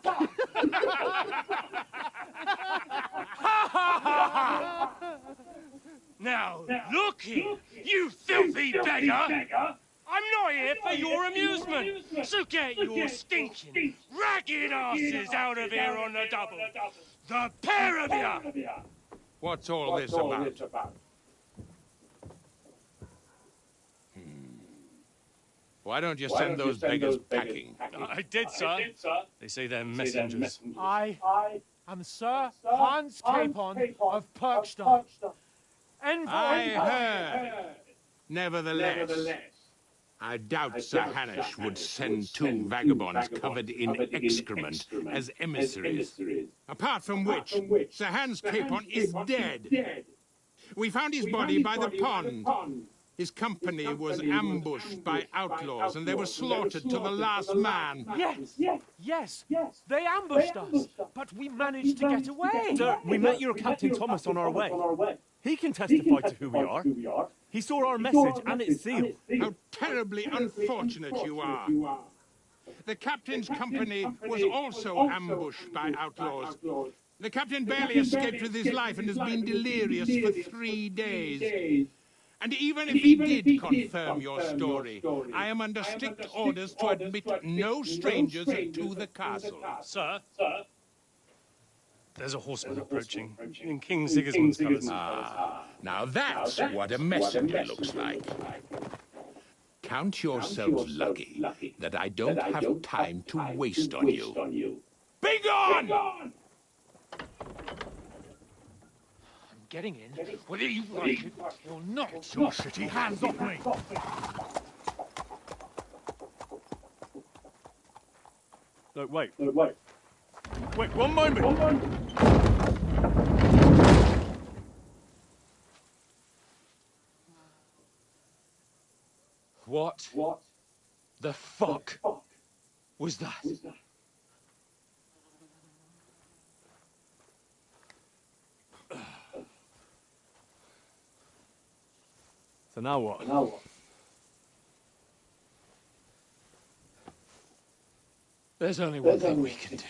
Now, look here, you filthy beggar! I'm not here for your amusement, so get your stinking, ragged asses out of here on the double! The pair of you! What's all this about? Why don't you send those beggars packing? I did, sir. They say they're messengers. I am Sir Hans Capon of Perkstein. I heard. Nevertheless, I doubt Sir Hanish would send two vagabonds covered in excrement as emissaries. Apart from which, Sir Hans Capon is dead. We found his body by the pond. His company was ambushed by outlaws, and they were slaughtered to the last man. Yes, they ambushed us, but we managed to get away. Sir, we met your Captain Thomas on our way. He can testify to who we are. He saw our message and it's sealed. How terribly unfortunate you are. The captain's company was also ambushed by outlaws. The captain barely escaped with his life and has been delirious for 3 days. And even if he did confirm your story, I am under strict orders to admit no strangers to the castle. Sir, there's a horseman approaching in King Sigismund's colours. Now that's what a messenger looks like. Count yourselves lucky that I don't have time to waste on you. Be gone! Getting in, whether you like it or not. Your shitty hands off me! No, wait, one moment! What the fuck was that? So now what? There's only one thing we can do.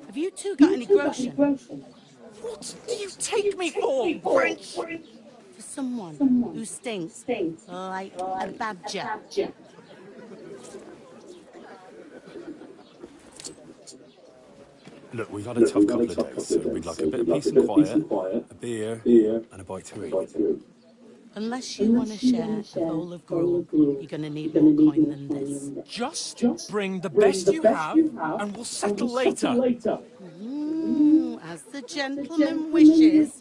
Have you two got any groschen? What do you take me for, French? For someone who stinks like a badger. Look, we've had a tough couple of days, so we'd like a bit of peace and quiet, a beer, and a bite to eat. Unless you want to share a bowl of gruel, you're going to need more coin than this. Just bring the best you have, and we'll settle later. As the gentleman wishes.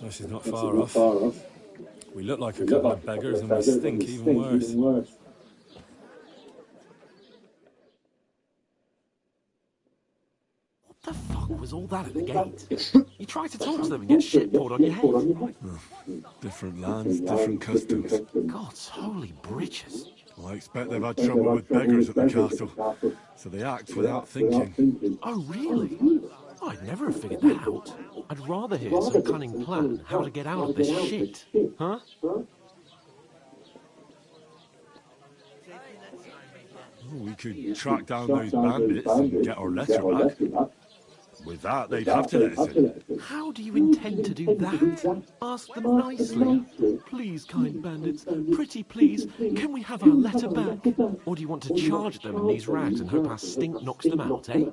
This is not far off. We look like a couple of beggars and we stink even worse. What the fuck was all that at the gate? You try to talk to them and get shit poured on your head. Different lands, different customs. God's holy britches. I expect they've had trouble with beggars at the castle, so they act without thinking. Oh, really? I'd never have figured that out. I'd rather hear some cunning plan how to get out of this shit. Huh? We could track down those bandits and get our letter back. With that, they'd have to let us in. How do you intend to do that? Ask them nicely. Please, kind bandits, pretty please, can we have our letter back? Or do you want to charge them in these rags and hope our stink knocks them out, eh?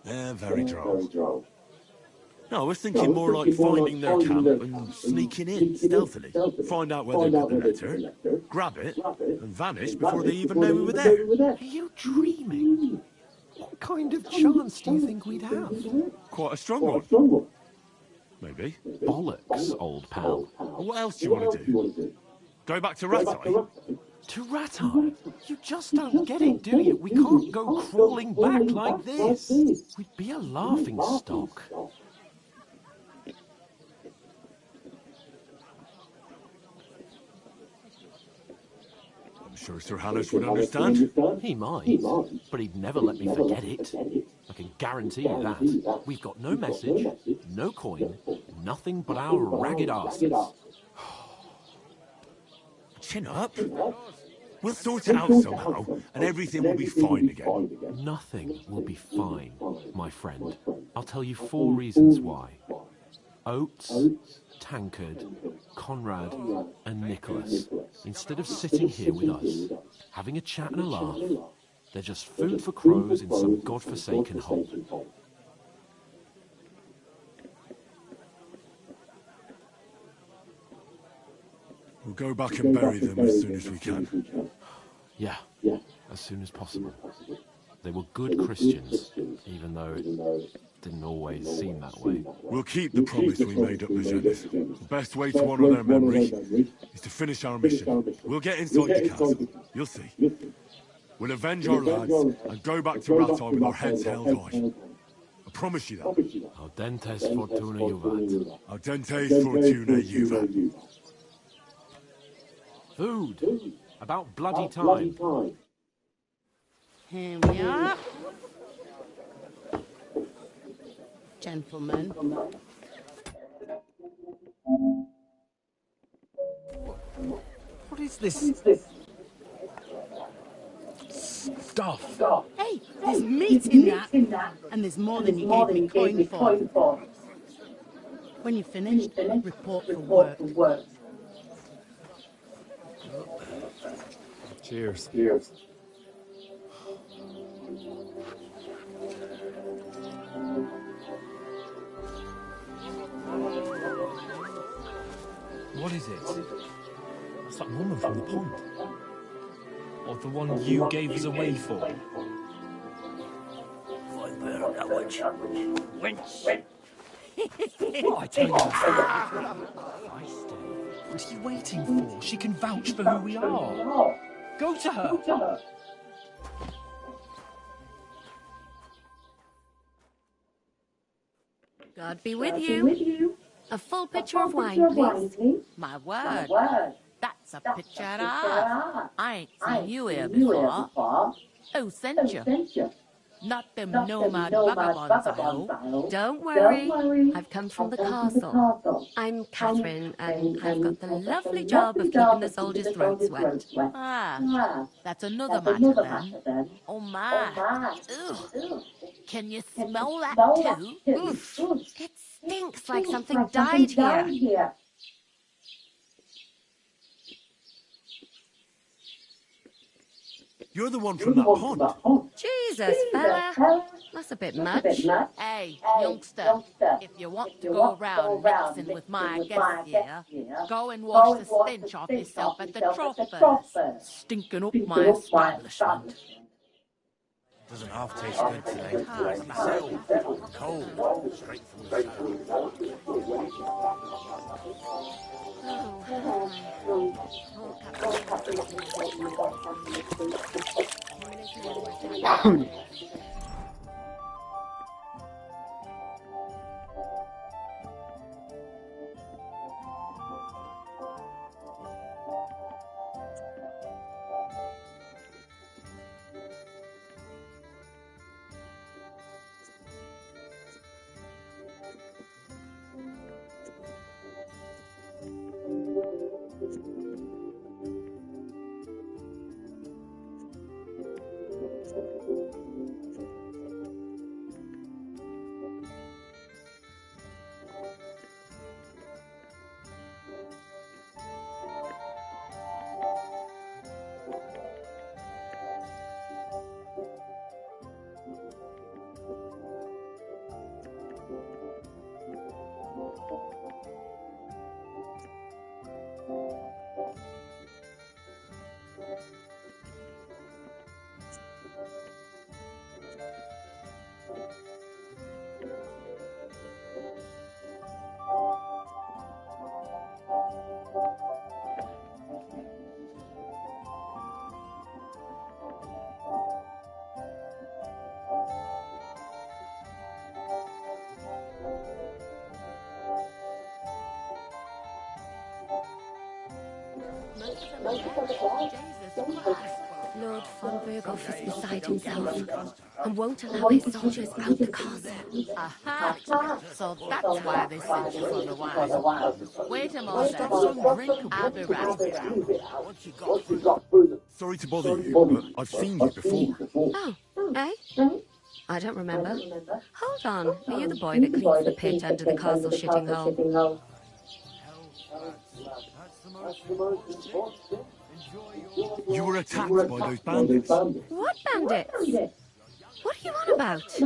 They're very droll. No, I was thinking more like finding their camp and sneaking in stealthily. Find out where they got the letter, grab it, and vanish before they even know we were there. Are you dreaming? What kind of chance do you think we'd have? Quite a strong one. Maybe. Bollocks, old pal. What else do you want to do? Go back to Ratai? To Ratai? You just don't get it, do you? We can't go crawling back like this. We'd be a laughing stock. I'm sure Sir Hannes would understand. He might, but he'd never let me forget it. I can guarantee you that. We've got no message, no coin, nothing but our ragged asses. Chin up. We'll sort it out somehow, and everything will be fine again. Nothing will be fine, my friend. I'll tell you 4 reasons why. Oates, Tankard, Conrad, and Nicholas, instead of sitting here with us, having a chat and a laugh, they're just food for crows in some godforsaken hole. We'll go back and bury them as soon as we can. Yeah, as soon as possible. They were good Christians, even though it didn't always seem that way. We'll keep the promise we made up Magennis. The best way to honour their memory is to finish our mission. We'll get inside the castle. You'll see. We'll avenge our lads and go back to Ratai with our heads held high. I promise you that. Audentes fortuna juvat. Audentes fortuna juvat. Food. About bloody time. Here we are. Gentlemen. What is this stuff? Hey, there's meat in that. And there's more than you gave me coin for. When you're finished, report for work. Cheers. What is it? That's that woman from the pond. Or the one you gave us away for. Wench. Oh, I tell you, feisty. What are you waiting for? She can vouch for who we are. Go to her. God be with you. A full pitcher of wine, please. My word. That's a picture of art. I ain't seen you here before. Who sent you? Not them nomad vagabonds, I hope. Don't worry. I've come from the castle. I'm Catherine, and I've got the lovely job of keeping the soldiers' throats wet. Ah, that's another matter then. Oh my. Ugh. Can you smell that too? Oof. It stinks like something died here. You're the one from that pond. Jesus, fella. That's a bit much. Hey, youngster, if you want to go around mixing with my guests here, go and wash the stench off yourself at the trough first. Stinking up my establishment. Doesn't half taste good today. Like myself. Cold. Straight from the Oh. Lord von Berghoff is beside himself and won't allow his soldiers out the castle. Aha! So that's why they sent you for the wine. Wait a moment. I'll be right here. Sorry to bother you, but I've seen you before. Oh, eh? I don't remember. Hold on. Are you the boy that cleans the pit under the castle shitting hole? You were attacked by those bandits. What bandits? What are you on about?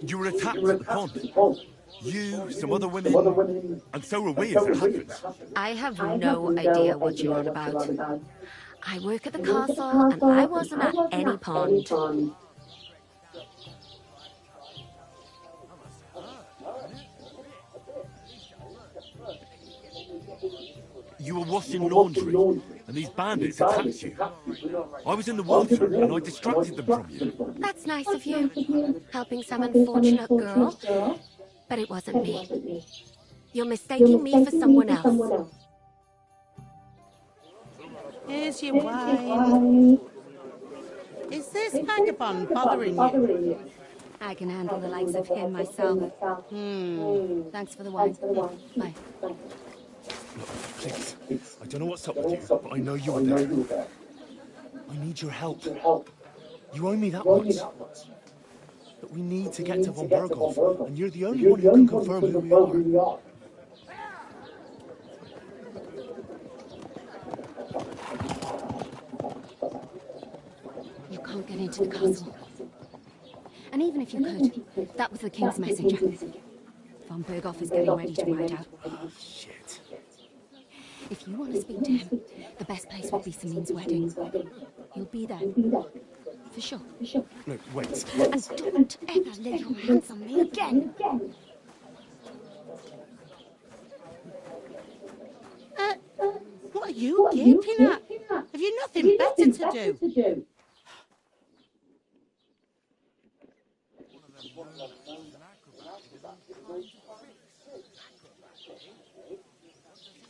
You were attacked at the pond. You, some other women, and so were we as attackers. I have no idea what you're on about. I work at the castle, and I wasn't at any pond. You were washing laundry, and these bandits attacked you. I was in the water, and I distracted them from you. That's nice of you, helping some unfortunate girl. But it wasn't me. You're mistaking me for someone else. Here's your wine. Is this vagabond bothering you? I can handle the likes of him myself. Thanks for the wine. Bye. Look, please. I don't know what's up with you, but I know you were there. I need your help. You owe me that much. But we need to get to von Berghoff, and you're the only one who can confirm who we are. You can't get into the castle. And even if you could, that was the king's messenger. Von Berghoff is getting ready to ride out. Shit. If you want to speak to him, the best place would be Samin's wedding. He'll be there. For sure. Look, wait. And don't ever lay your hands on me again. What are you gaping at? Have you nothing better to do?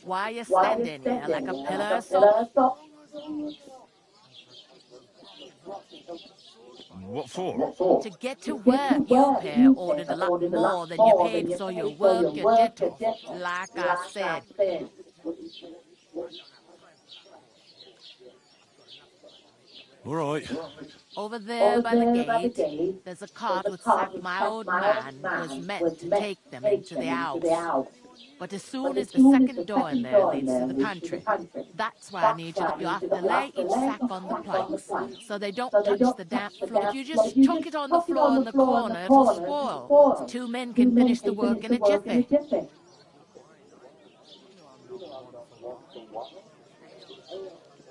Why are you standing here like a pillar of salt? What for? To get to work, you pair ordered a lot more than you paid, so you work your jet off, like I said. All right. Over there by the gate, there's a cart with sack my old man was meant to take them into the house. But as soon as the second door in there leads to the pantry, that's why I need you. You have to lay each sack on the planks, so they don't touch the damp floor. If you just chuck it on the floor in the corner, it'll spoil. 2 men can finish the work in a jiffy.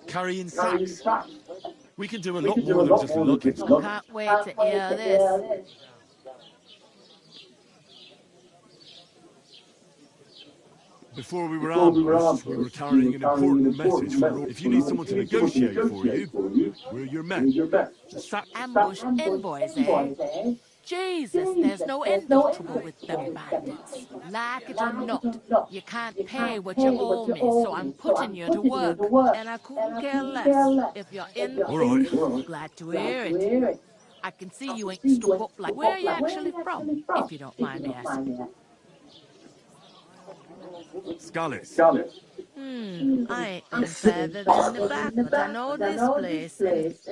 Carrying sacks. We can do a lot more than just lugging. I can't wait to hear this. Before we were ambushed, we were carrying an important message for all. If you need someone to negotiate for you, we're your men. Ambush envoys, eh? Jesus, there's no end of trouble with them bandits. Like it or not, you can't pay what you owe me, so I'm putting you to work. And I couldn't care less if you're in. All right. Glad to hear it. I can see you ain't stuck up like. Where are you actually from, if you don't mind me asking? Scallis. I ain't been further than the back, but I know this place.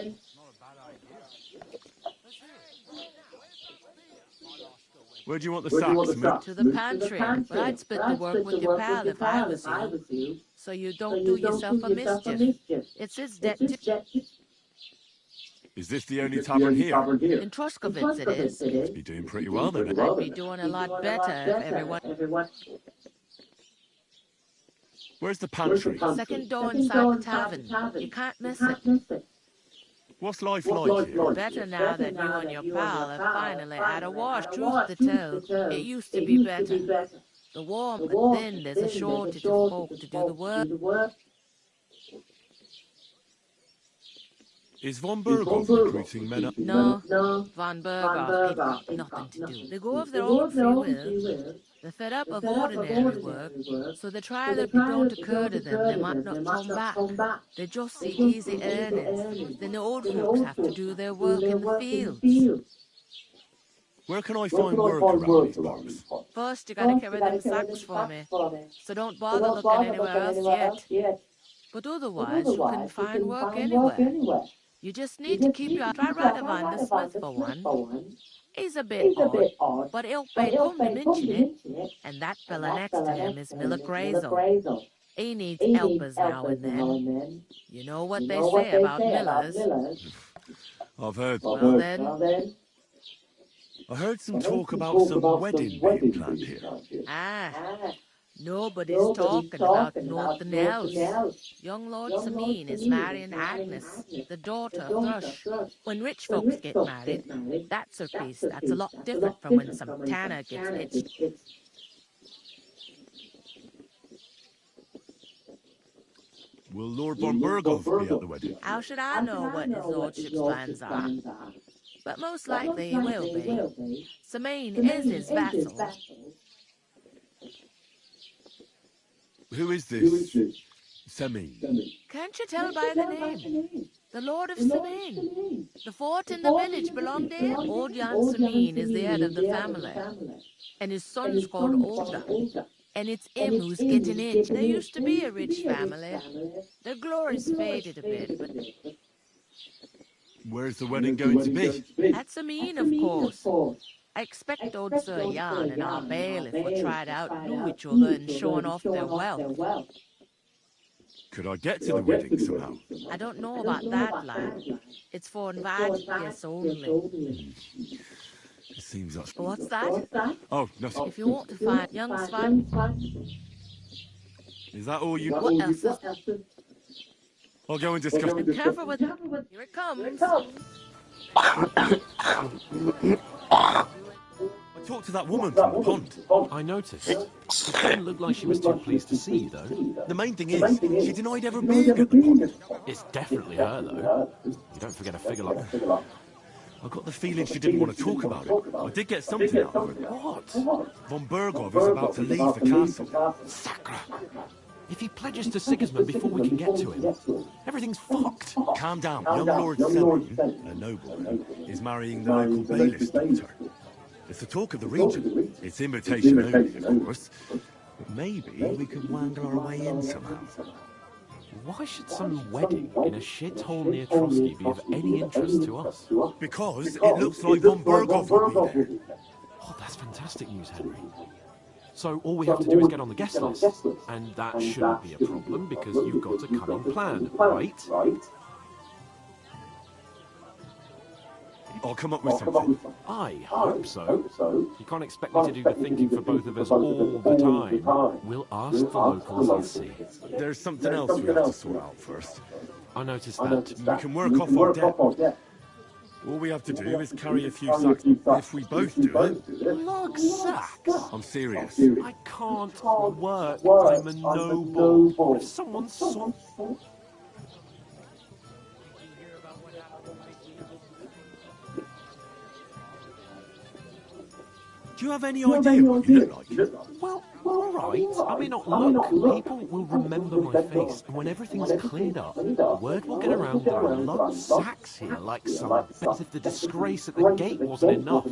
Where do you want the sacks? To the pantry, but I'd split the work with your pal if I was you. So you don't do yourself a mischief. It's his debt to... Is this the only tavern here? In Troskovitz it is. Must be doing pretty well then. I'd be doing a lot better if everyone... Where's the pantry? Second door inside the tavern. You can't miss it. What's life like here? Better now that you and your pal have finally had a wash. Truth to tell, it used to be better. The war, but then there's a shortage of folk to do the work. Is von Berghoff recruiting men up? No, von Berghoff ain't got nothing to do. They go of their own free will. They're fed up of ordinary work, so they try that it don't occur to them they might not come back. They just see easy earnings. Then the old folks have to do their work in the fields. Where can I find work around these parts? First, you gotta carry them sacks for me, so don't bother looking anywhere else yet. But otherwise, you can find work anywhere. You just need to keep your eye right around the smith for one. He's a bit odd, but he'll pay come to mention it. And that fella next to him is Miller Grazel. He needs helpers now and then. You know what they say about Millers? I've heard. Well then... I heard some talk about some wedding being planned here. Nobody's talking about nothing else. Young Lord Samin is marrying Agnes, the daughter of Thrush. When rich folks get married, that's a piece. That's a lot different from when some tanner gets hitched. Will Lord von Berghoff be at the wedding? How should I know what his lordship's plans are? But most likely he will be. Samin is his vassal. Who is this? Samin. Can't you tell by the name? The Lord of Samin. The fort in the village belonged to him. Old Jan Samin is the head of the family. And his son's called Olda. And it's him who's getting it. There used to be a rich family. Their glory's faded a bit, but... Where's the wedding going to be? At Samin, of course. I expect old Sir Jan and our bailiff will try to outdo each other in showing off their wealth. Could I get to the wedding somehow? I don't know about that, lad. It's for invited guests only. It seems that's... What's that? Oh, nothing. If you want to find young swine, Is that all you... what else is... I'll go and discuss... And careful with... Here it comes. I talked to that woman from the pond. I noticed. She didn't look like she was too pleased to see you, though. The main thing is, she denied ever being at the pond. It's definitely her, though. You don't forget a figure like that. I got the feeling she didn't want to talk about it. I did get something out of her. What? Von Bergov is about to leave the castle. Sacre! If he pledges to Sigismund before we can get to him, everything's fucked. Calm down. Young Lord Selwyn, a nobleman, is marrying the local bailiff's daughter. It's the talk of the region. It's invitation only, of course. But maybe we could wangle our way in somehow. Why should some wedding in a shithole near Trotsky be of any interest to us? Because it looks like Von Bergov will be there. Oh, that's fantastic news, Henry. So all we have to do is get on the guest list, and that shouldn't be a problem because you've got a coming plan, right? I'll come up with something. I hope so. You can't expect me to do the thinking for both of us all the time. We'll ask the locals and see. There's something else we have to sort out first. I noticed that. We can work off our debt. All we have to do is carry a few sacks. If we both do it... Lug sacks? I'm serious. I can't work. I'm a noble. If someone saw... Do you have any idea what you look like? Well, all right. I may not look. People will remember my face, and when everything's cleared up, word will get around that I lug sacks here like some... as if the disgrace at the gate wasn't enough.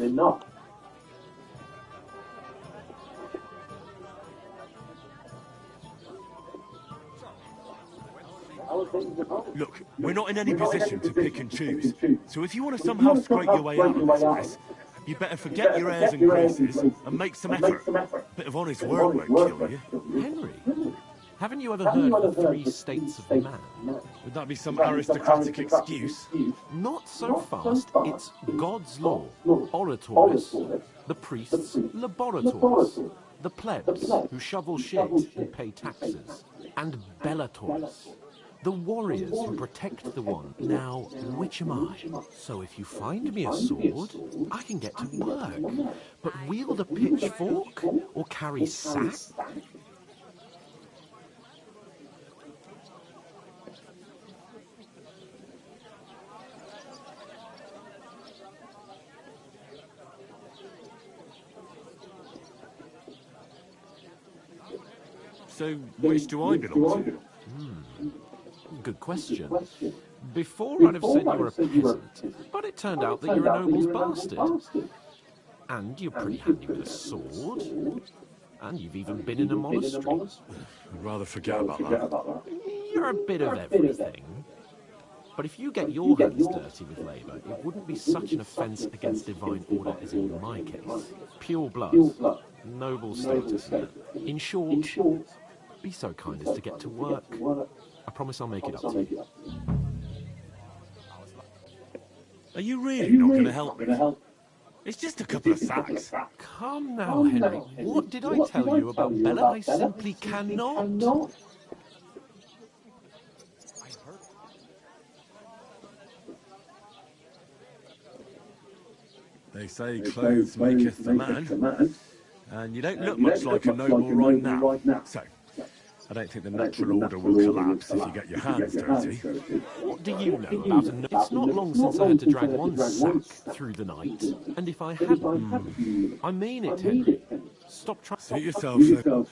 Look, we're not in any position to pick and choose. So if you want to somehow scrape your way out of this mess, you better forget your airs and graces and make some effort. Bit of honest work won't kill you. Henry, haven't you ever heard of the 3 states of man? Would that be some aristocratic excuse? Not so fast. It's God's law, orators, the priests, laborators, the plebs, who shovel shit and pay taxes, and bellators, the warriors who protect the one. Now, which am I? So if you find me a sword, I can get to work. But wield a pitchfork or carry sack? So, which do I belong to? Good question. Before I'd have said you were a peasant, but it turned out that you're a noble's bastard. And you're pretty handy with a sword. And you've even been in a monastery. I'd rather forget about that. You're a bit of everything. But if you get your hands dirty with labour, it wouldn't be such an offence against divine order as in my case. Pure blood. Noble status. In short, be so kind as to get to work. I promise I'll make it up to you. Are you really not going to help me? It's just a couple of sacks. Come now, Henry. What did I tell you about Bella? I simply cannot. They say clothes maketh the man, and you don't look much like a noble right now. So, I don't think the natural order will collapse if you get your hands dirty. What do you know about a... It's not long since I had to drag one sack through the night, and if I hadn't... I mean it, Henry. Stop trying... Suit yourself, sir.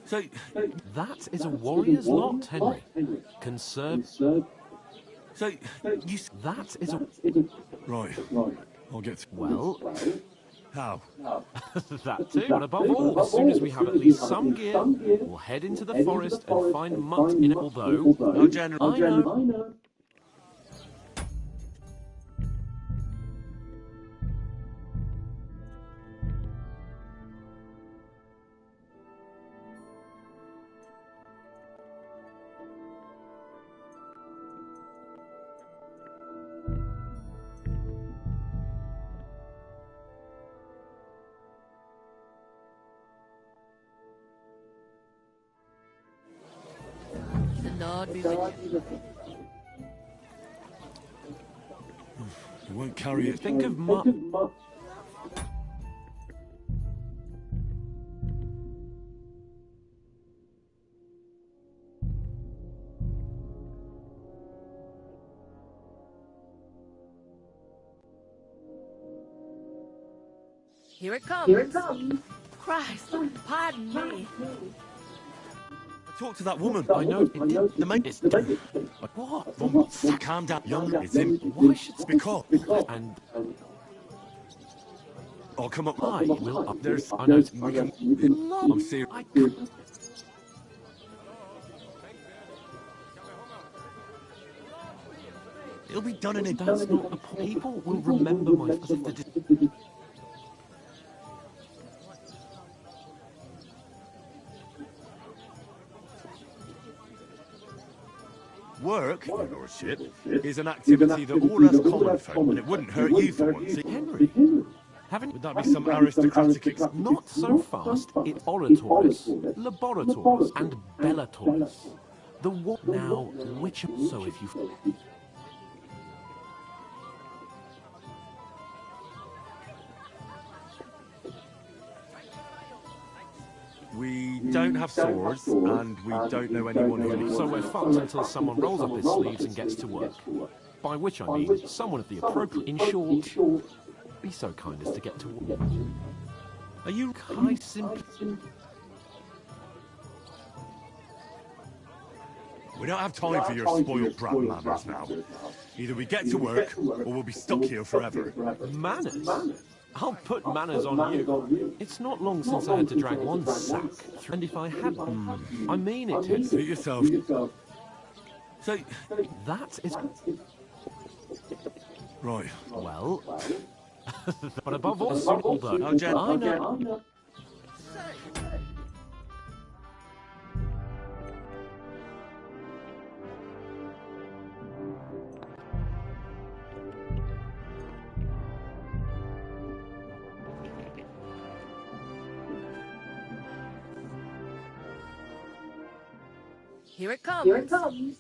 So... That is a warrior's lot, Henry. Conserve... So, you... That is a... Right. I'll get to... Well... How? That too, and above all, as soon as we have at least some gear, we'll head into the forest and find mutt in it, although... No, General. I know. Lord be with you. You won't carry it. Think of Here it comes. Christ, pardon me. Talk to that woman. I know it did. The mate is dead. What? Calm down. Young, it's him. Why should Because. And I'll come up. I will up. There's. I know. I'm serious. I can't. It'll be done in a That's not the point. People will remember my as if they did. Work, your lordship, is an activity that all us common folk, and it wouldn't hurt you for once. Henry, Would that be some aristocratic not so fast. It's orators, laborators, and bellators. The what now? Which so if you. We don't have swords, and we don't know anyone who... So we're fucked until someone rolls up his sleeves and gets to work. By which I mean someone of the appropriate... In short, be so kind as to get to work. Are you kind simply... We don't have time for your spoiled brat manners now. Either we get to work, or we'll be stuck here forever. Manners? I'll put manners on you. It's not long since I had to drag one sack through, and if I had... I mean it, Henry. Suit yourself. So... That is... Right. Well... but above all, although... I know... Here it comes. Here it comes.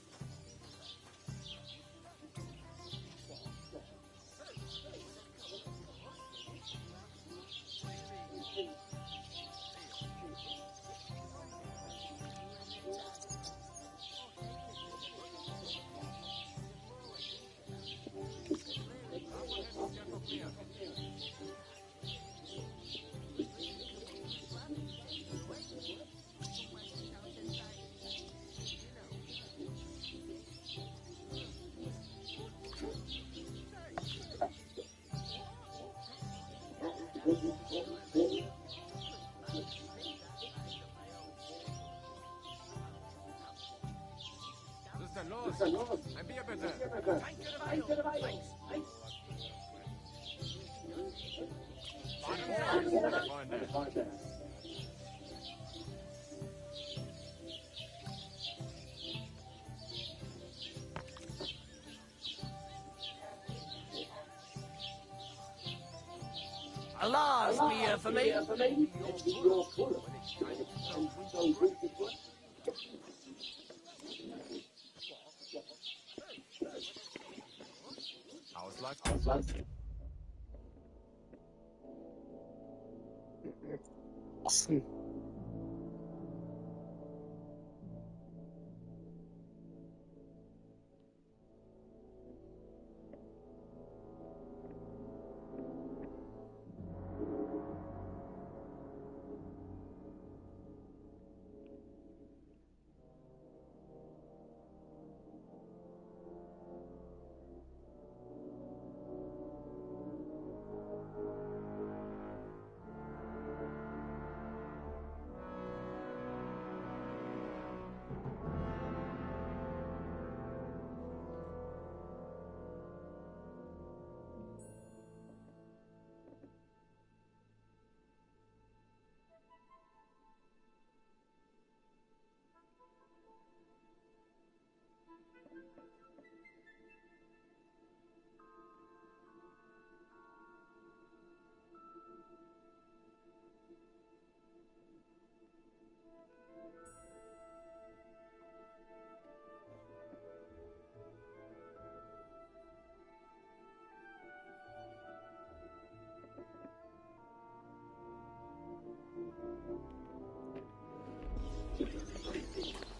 Ein Bier bitte. Freunde. A last beer for me. Awesome.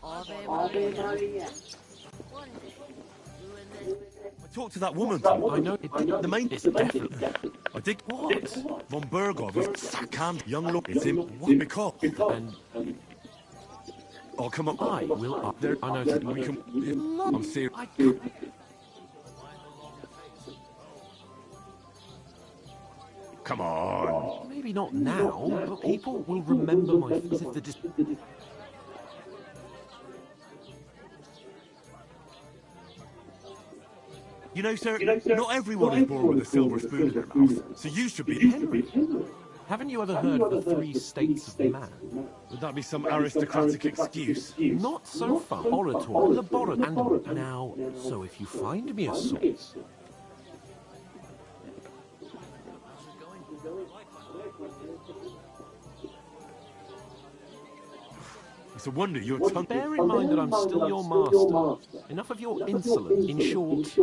Ave Maria. I talked to that woman. I know the main is definitely. I did. What? Von Bergov is sackhand. Young look. It's him. What? Because. And I'll come up. I will up there. I know that We can. I'm serious. I can't. Come on. Maybe not now, but people will remember my face if the You know, sir, not everyone is born with a silver spoon in their mouth, so you should be Henry. Haven't you ever heard of the three states of man? Would that be some aristocratic excuse? Not so far. Orator, laboratory, and now. So if you find me a source, It's a wonder your tongue. bear in mind that I'm still your master. Enough of your insolence. In short,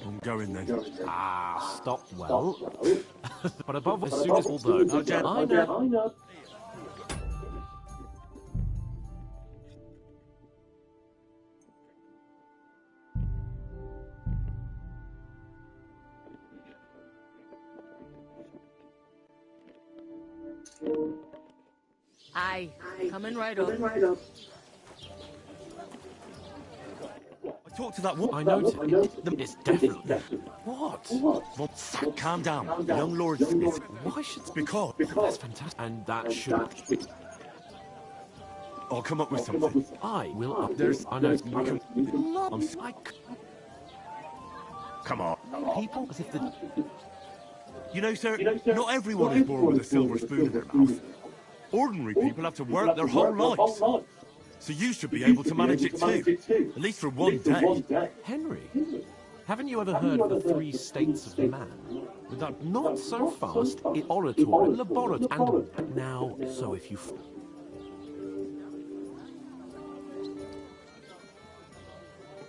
I'm going then. stop well. But above, as soon as although I know. Aye, coming right up. I talked to that woman. I know it's definitely. What? Well, calm down. Young Lord Smith. Why should Because. that's fantastic? And that should. I'll come up with something. I will up. There's. I know. We can. I Come on. people as if the. You know, sir, not everyone is born with a silver spoon in their mouth. Ordinary people have to work their whole lives. So you should be able to manage it too. At least for one day. Henry, haven't you ever heard of the three states of man? Would that Not so fast. It orator, laboratory, and now. So if you.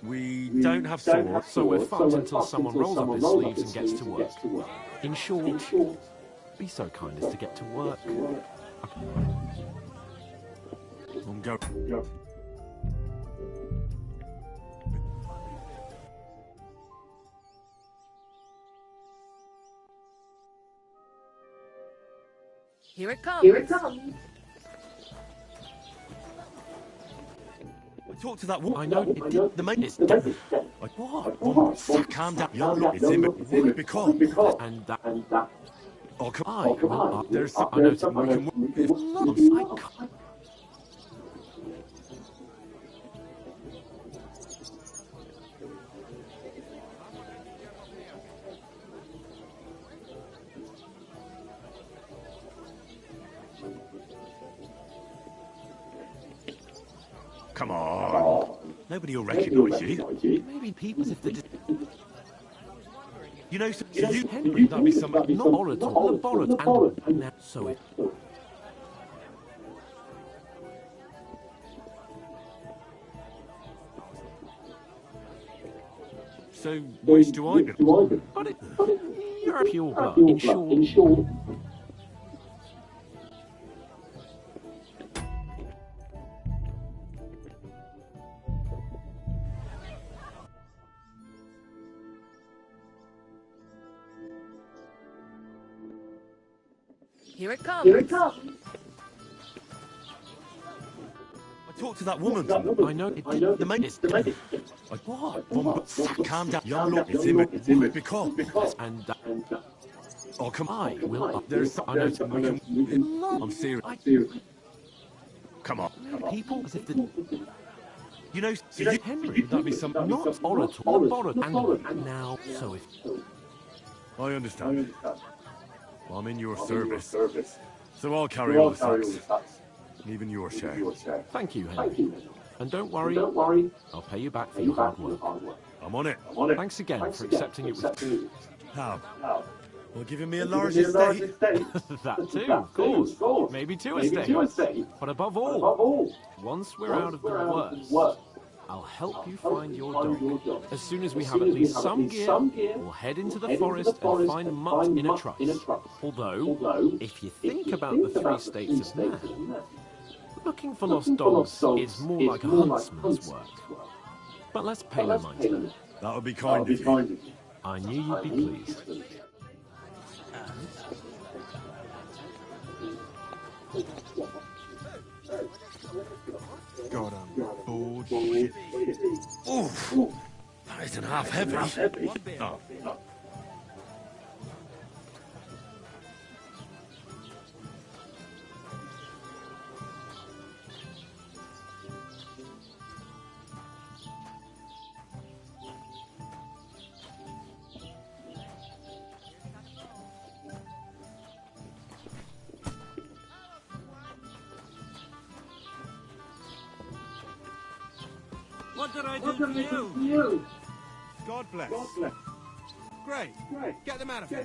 We don't have swords. So we're fucked until someone rolls up his sleeves and gets to work. In short, be so kind as to get to work. I'm going. Here it comes. I talked to that woman. I know the main is what? What? Calm down. Young Lord, it's him. What? Because. And that. I'll come. I will up. There's. I know. We can. I can't. Come on. Nobody will recognise you. Maybe people as if they. You know, so you. Henry, That'd be some. not orator, laboratory, and now. So it. So, which do I do? But you're a pure blood. In short. Here it comes. I talked to that woman. I know the main is. What? Calm down. Young Lord, it's him. Because. And that. I'll come. I will up. There's. I know. We can. I'm serious. Come on. People as if the. You know, so you. Henry, That'd be some. not orator, laboratory, and now. So if. I understand. Well, I'm in your service. So I'll carry all the sacks. Even your share. Thank you, Henry. And don't worry, I'll pay you back for your hard work. I'm on it. Thanks again for accepting it with. How? Well, giving me a large estate. That too, of course. Maybe two estates. But above all, once we're out of the worst, I'll help you find your dog. As soon as we have at least some gear, we'll head into the forest and find Mutt in a truss. Although, if you think about the three states of man, Looking for lost dogs is more like a huntsman's work. But let's pay no mind to that. That would be kind of you. I knew you'd be pleased. God, I'm bored shit. Oof. That isn't half heavy. Oh. What did I do for you? God bless. Great. Get them out of here.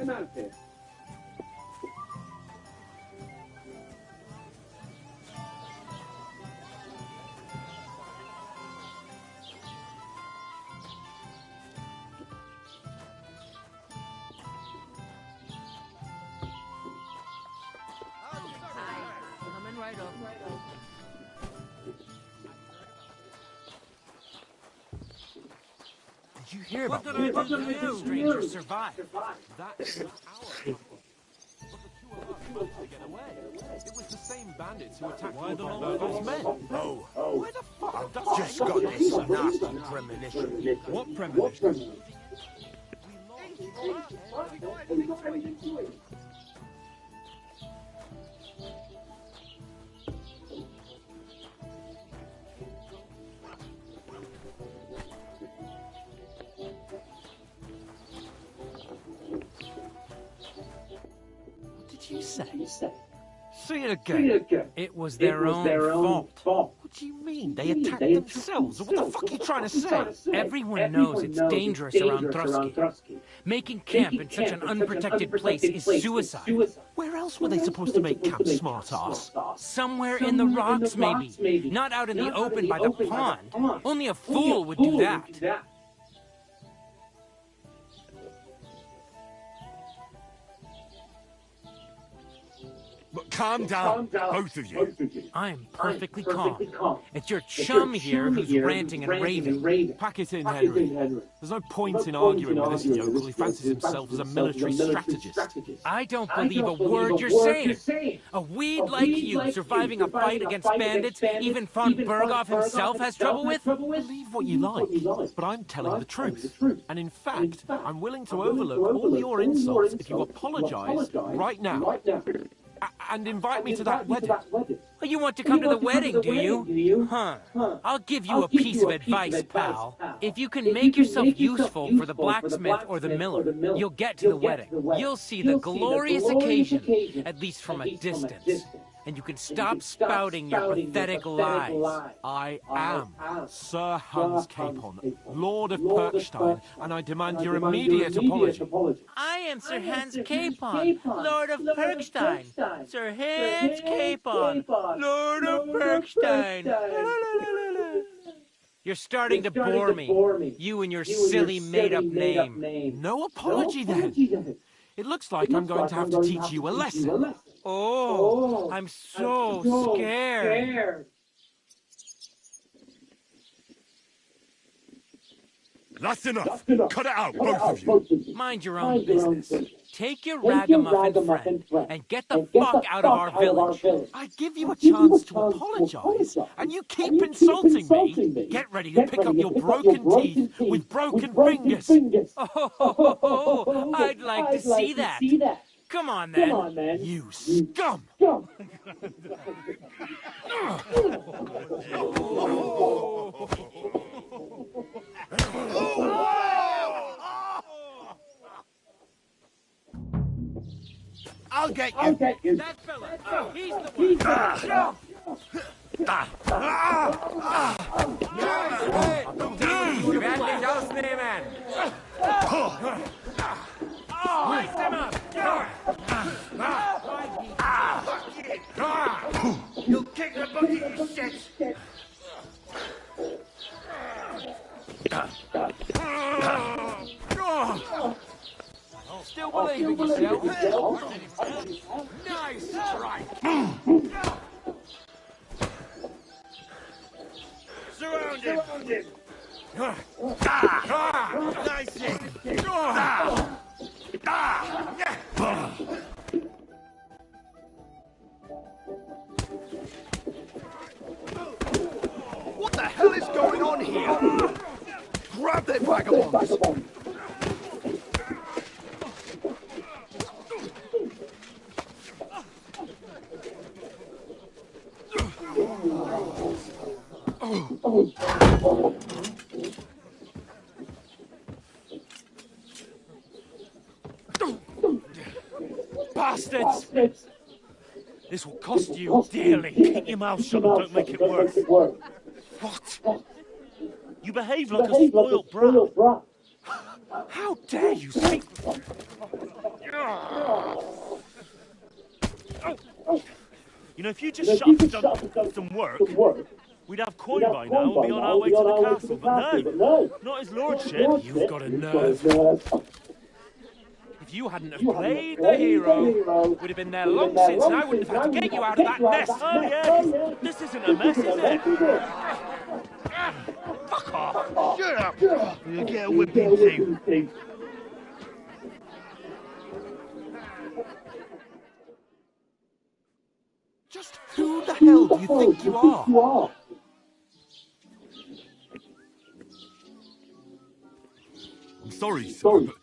Coming right up. Did you hear about What did I do to you? stranger survived? That is our fault. But the two of us managed to get away. It was the same bandits who attacked all the long men. Oh, Where the fuck? I've just got this nasty premonition. What premonition? What did you say? Say it again. It was their own fault. What do you mean? They attacked themselves? What the fuck are you trying to say? Everyone knows it's dangerous around Trotsky. Making camp in such an unprotected place is suicide. Where else were they supposed to make camp, smart-ass? Somewhere in the rocks, maybe. Not out in the open by the pond. Only a fool would do that. But calm down, both of you. I'm perfectly calm. It's your chum here who's ranting and raving. Pack it in, Henry. There's no point in arguing with this yokel. He fancies himself as a military strategist. I don't believe a word you're saying. A weed like you surviving a fight against bandits even von Berghoff himself has trouble with? Believe what you like, but I'm telling the truth. And in fact, I'm willing to overlook all your insults if you apologize right now. And invite me to that wedding. Oh, you want to come to the wedding, do you? Huh. I'll give you a piece of advice, pal. If you can make yourself useful for the blacksmith or the miller, you'll get to the wedding. You'll see the glorious occasion, at least from a distance. And you can stop spouting your pathetic lies. I am Sir Hans Capon, Lord of Perkstein, and I demand your immediate apology. I am Sir Hans Capon, Lord of Perkstein. Sir Hans Capon, Lord of Perkstein. You're starting to bore me. You and your silly made-up name. No apology, then. It looks like I'm going to have to teach you a lesson. Oh, I'm so scared. That's enough. Cut it out, both of you. Mind your own business. Take your ragamuffin friend and get the fuck out of our village. I give you a chance to apologize, and you keep insulting me. Get ready to pick up your broken teeth with broken fingers. Oh, I'd like to see that. Come on, then. You scum! I'll get you. That fella, he's the one. Wir werden dich ausnehmen. Reiß ihm ab. You'll kick the bucket, you shit. Still believe in yourself? Nice strike. Nice hit. What the hell is going on here? Grab them vagabonds! Bastards! This will cost you dearly. Keep your mouth shut and don't make it worse. What? You behave like a spoiled brat. How dare you speak? You know, if you just shut up and done some work, we'd have coin by now and be on our way to the castle. But no, not his lordship. You've got a nerve. If you hadn't have played the hero, we'd have been there long since, and I wouldn't have had to get you out of that mess. Oh yeah, this isn't a mess, is it? Fuck off! Shut up! You'll get a whipping too. Just who the hell do you think you are? I'm sorry, sir, but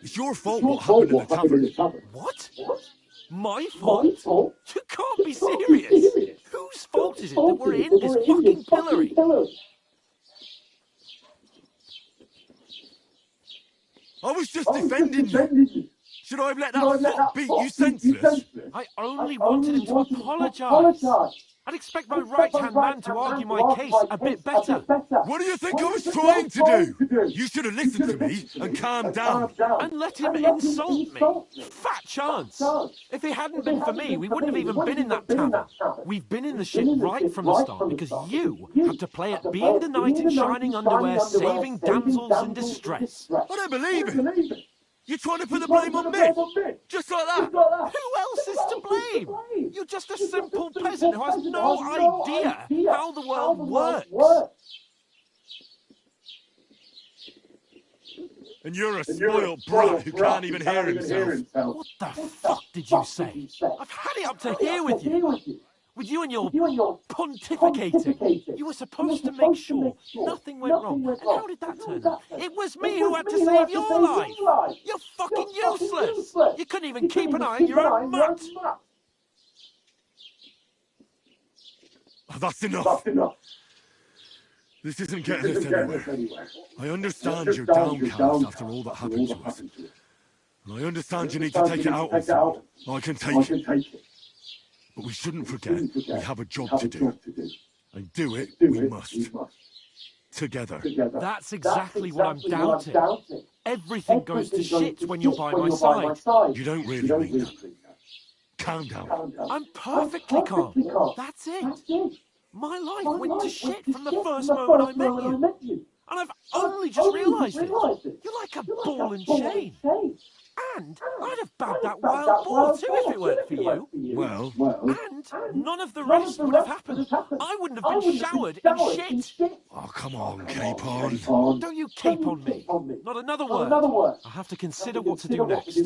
it's your fault what happened in the tavern. What? My fault? You can't be serious. Whose fault is it that we're in this fucking pillory? I was just defending you. Should I have let that fuck beat you senseless? I only wanted him to apologise. I'd expect my right-hand man to argue my case a bit better. What do you think I was trying to do? You should have listened to me and calmed down. And let him insult me. Fat chance. If it hadn't been for me, we wouldn't have even been in that tavern. We've been in the shit right from the start because you had to play at being the knight in shining underwear, saving damsels in distress. I don't believe it. You're trying to put the blame on me? Just like that? Who else is to blame? You're just a simple peasant who has no idea how the world works. And you're a spoiled brat who can't even hear himself. What the fuck did you say? I've had it up to here with you. With you and your pontificating. You were supposed to make sure nothing went wrong. And how did that turn out? It was me who had to save your life. You're fucking useless. You couldn't even keep an eye on your own mutt. Oh, that's enough. This isn't getting us anywhere. I understand you're downcast after all that happened to us. And I understand you need to take it out on someone. I can take it. But we shouldn't forget we have a job to do. And do it we must. Together. That's exactly what I'm doubting. Everything goes to shit when you're by my side. You don't really mean that. Calm down. I'm perfectly calm. That's it. My life went to shit from the first moment I met you. And I've only just realised it. You're like a ball and chain. And I'd have bagged that wild boar too if it weren't for you. Well. And none of the rest would have happened. I wouldn't have been showered in shit. Oh, come on, capon. Don't you cape on me. Not another word. I'll have to consider what to do next.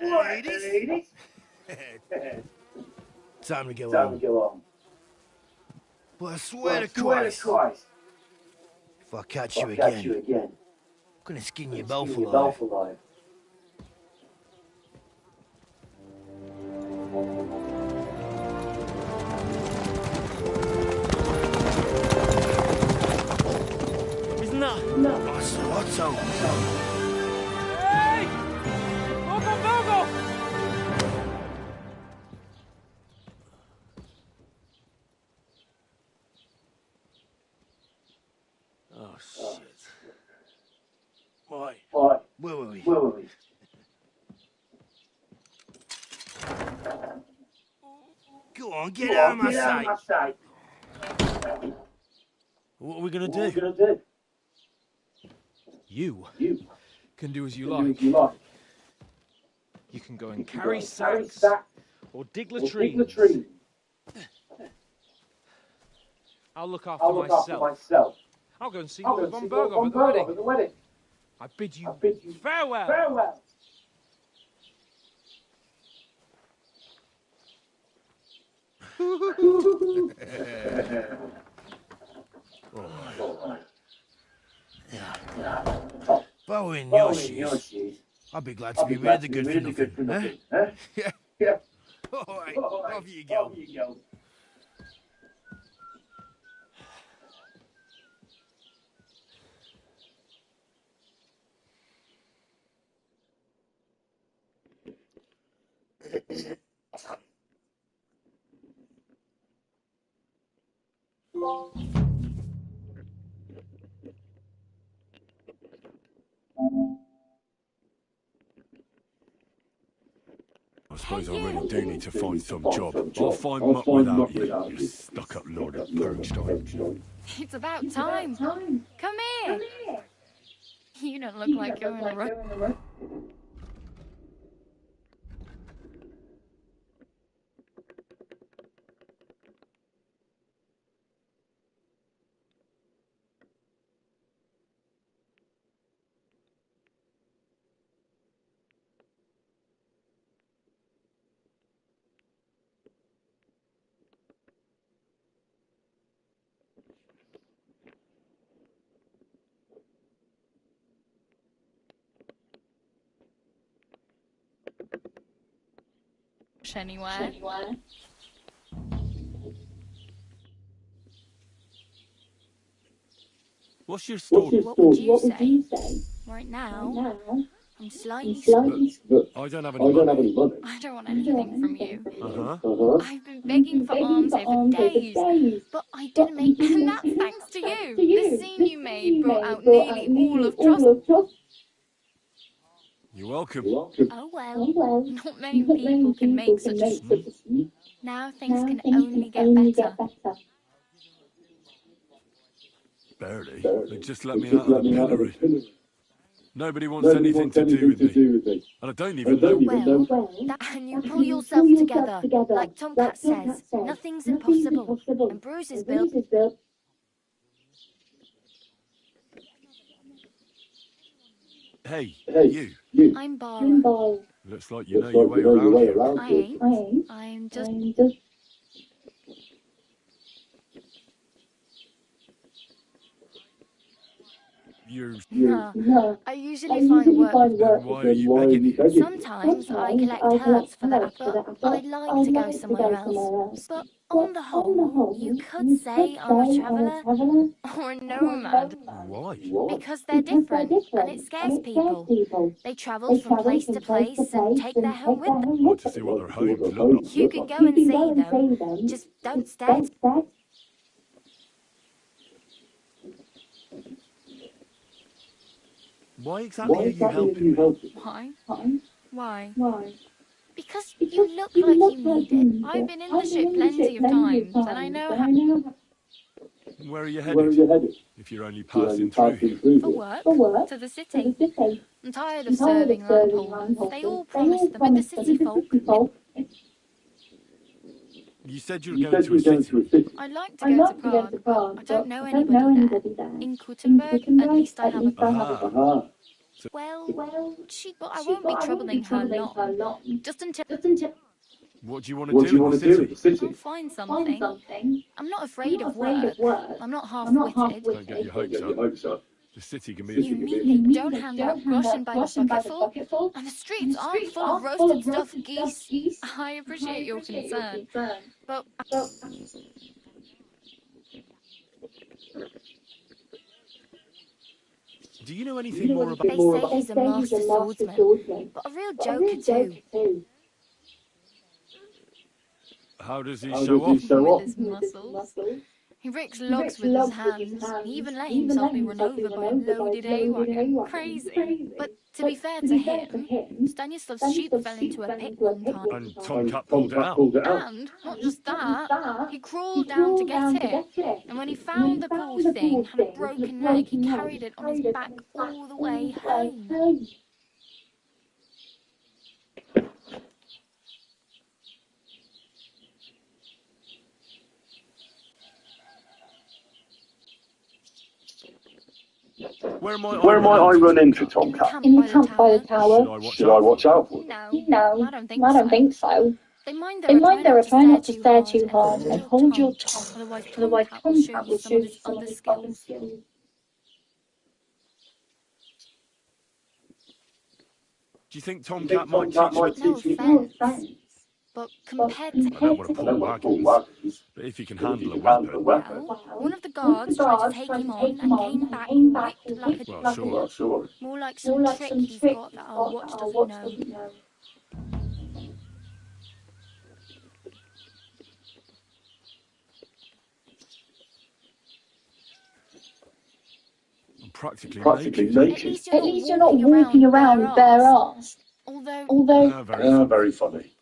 Ladies? Time to go home. But I swear to Christ, if I catch you again, I'm gonna skin you both alive. Isn't that? Otto. Hey! Bogo! Go on, get out of my sight. What are we going to do? You can do as you like. You can go and carry sacks or dig latrines. I'll look after myself. I'll go and see Lord von Berghoff at the wedding. I bid you farewell. If I were in your shoes, I'd be glad to be rid of the good for nothing. Huh? Yeah. All right, off you go. I suppose I really do need to find some job. I'll find muck without you, you stuck-up Lord of Purgestone. It's about time. Come here. You don't look like you're in a rush. Anywhere. What's your story? What would you say? Right now, I'm slightly... I don't have any money. I don't want anything from you. I've been begging for alms over days, but I didn't make... And that's thanks to you. The scene you made brought out nearly all of Trust. You're welcome. Oh well, not many people can make such a scene. Now things can only get better. Barely. They just let me out of the pillory. Nobody wants anything to do with me. And I don't even know... Well, and you pull yourself together. Like Tomcat says, nothing's impossible. And Bruce is built... Hey, you. I'm Bara. Looks like you know your way around here. I ain't. I'm just... No, I usually find work. Then why are you begging here? Sometimes I collect herbs for that, but I'd like to go somewhere else. But on the whole, you could say I'm a traveller or a nomad. Why? Because they're different, and it scares people. They travel from place to place and take their home with them. I'd like to see what their homes look like. You can go and see them, just don't stay. Why exactly are you helping me? Why? Because you look like you need it. I've been in the ship plenty of times, and I know how... Where are you headed? If you're only passing through. For work, to the city. I'm tired of serving landholders. They all promise them with the city folk. You said you were going to a city. I'd like to go to Prague. I don't know anybody there. In Kuttenberg, at least I have a... Well, but I won't be troubling her long. Just until... What do you want to do in the city? I'll find something. I'm not afraid of work. I'm not half-witted. Don't get your hopes up. The city can be a... You mean they don't hand out groschen by the bucketful? And the streets aren't full of roasted stuffed geese? I appreciate your concern, but... Do you know anything more about... They say he's a master swordsman, but a real joker too. How does he show off? With his muscles. He rakes logs with his hands. He even let himself be run over by a loaded A-wagon. Crazy. But To be fair to him, Stanislav's sheep fell into a pit one time. And Tomcat pulled it out. And not just that, he crawled down to get it. And when he found the poor thing had a broken leg, he carried it on his back all the way home. Where might I run into Tomcat? In the camp by the tower. Should I watch out for them? No, I don't think so. They mind there are trying not to stare too hard and hold your tongue. Otherwise, Tomcat will show you some of his other skills. Do you think Tomcat might teach me? No offense. But compared to I don't want to pull wagons, but if you can handle a weapon... Well, one of the guards tried to take him on and came back whipped like a... Well, sure. More like some trick he's got that our watch doesn't know. I'm practically naked. At least you're not walking around bare arse. Although very funny.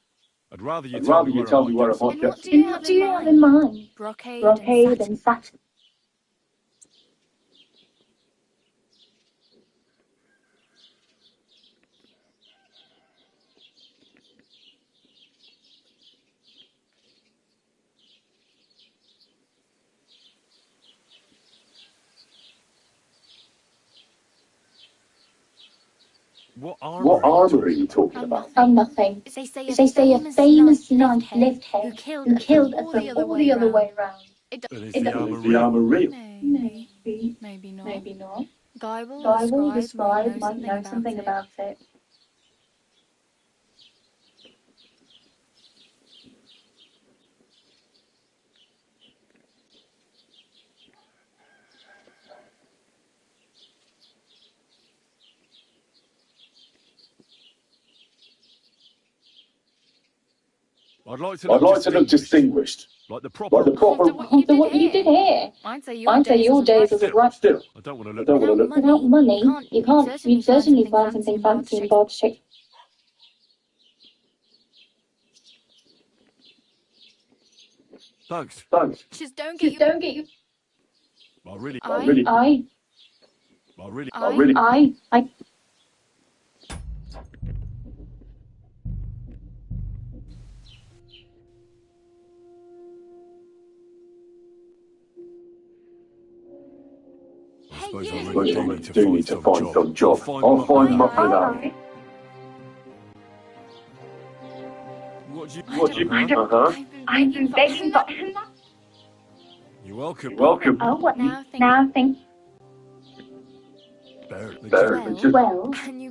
I'd rather you tell me where I might get. What do you have in mind? Brocade and satin. What armour are you talking about? Nothing. They say a famous knight lived here who killed us all the other way round. Is the armour real? Maybe not. Guy will describe might know something about it. I'd like to look distinguished. Like the proper... After what you did here. I'd say your days was right. Still, I don't want to look... Without money, you can't. You'd certainly find something fancy in Bardshick. Thanks. Just don't get you... I... I suppose I really do need to find some job. I'll find them up without me. What do you mean? I've been begging for... You're welcome. Oh, what now? Think. Well, can you...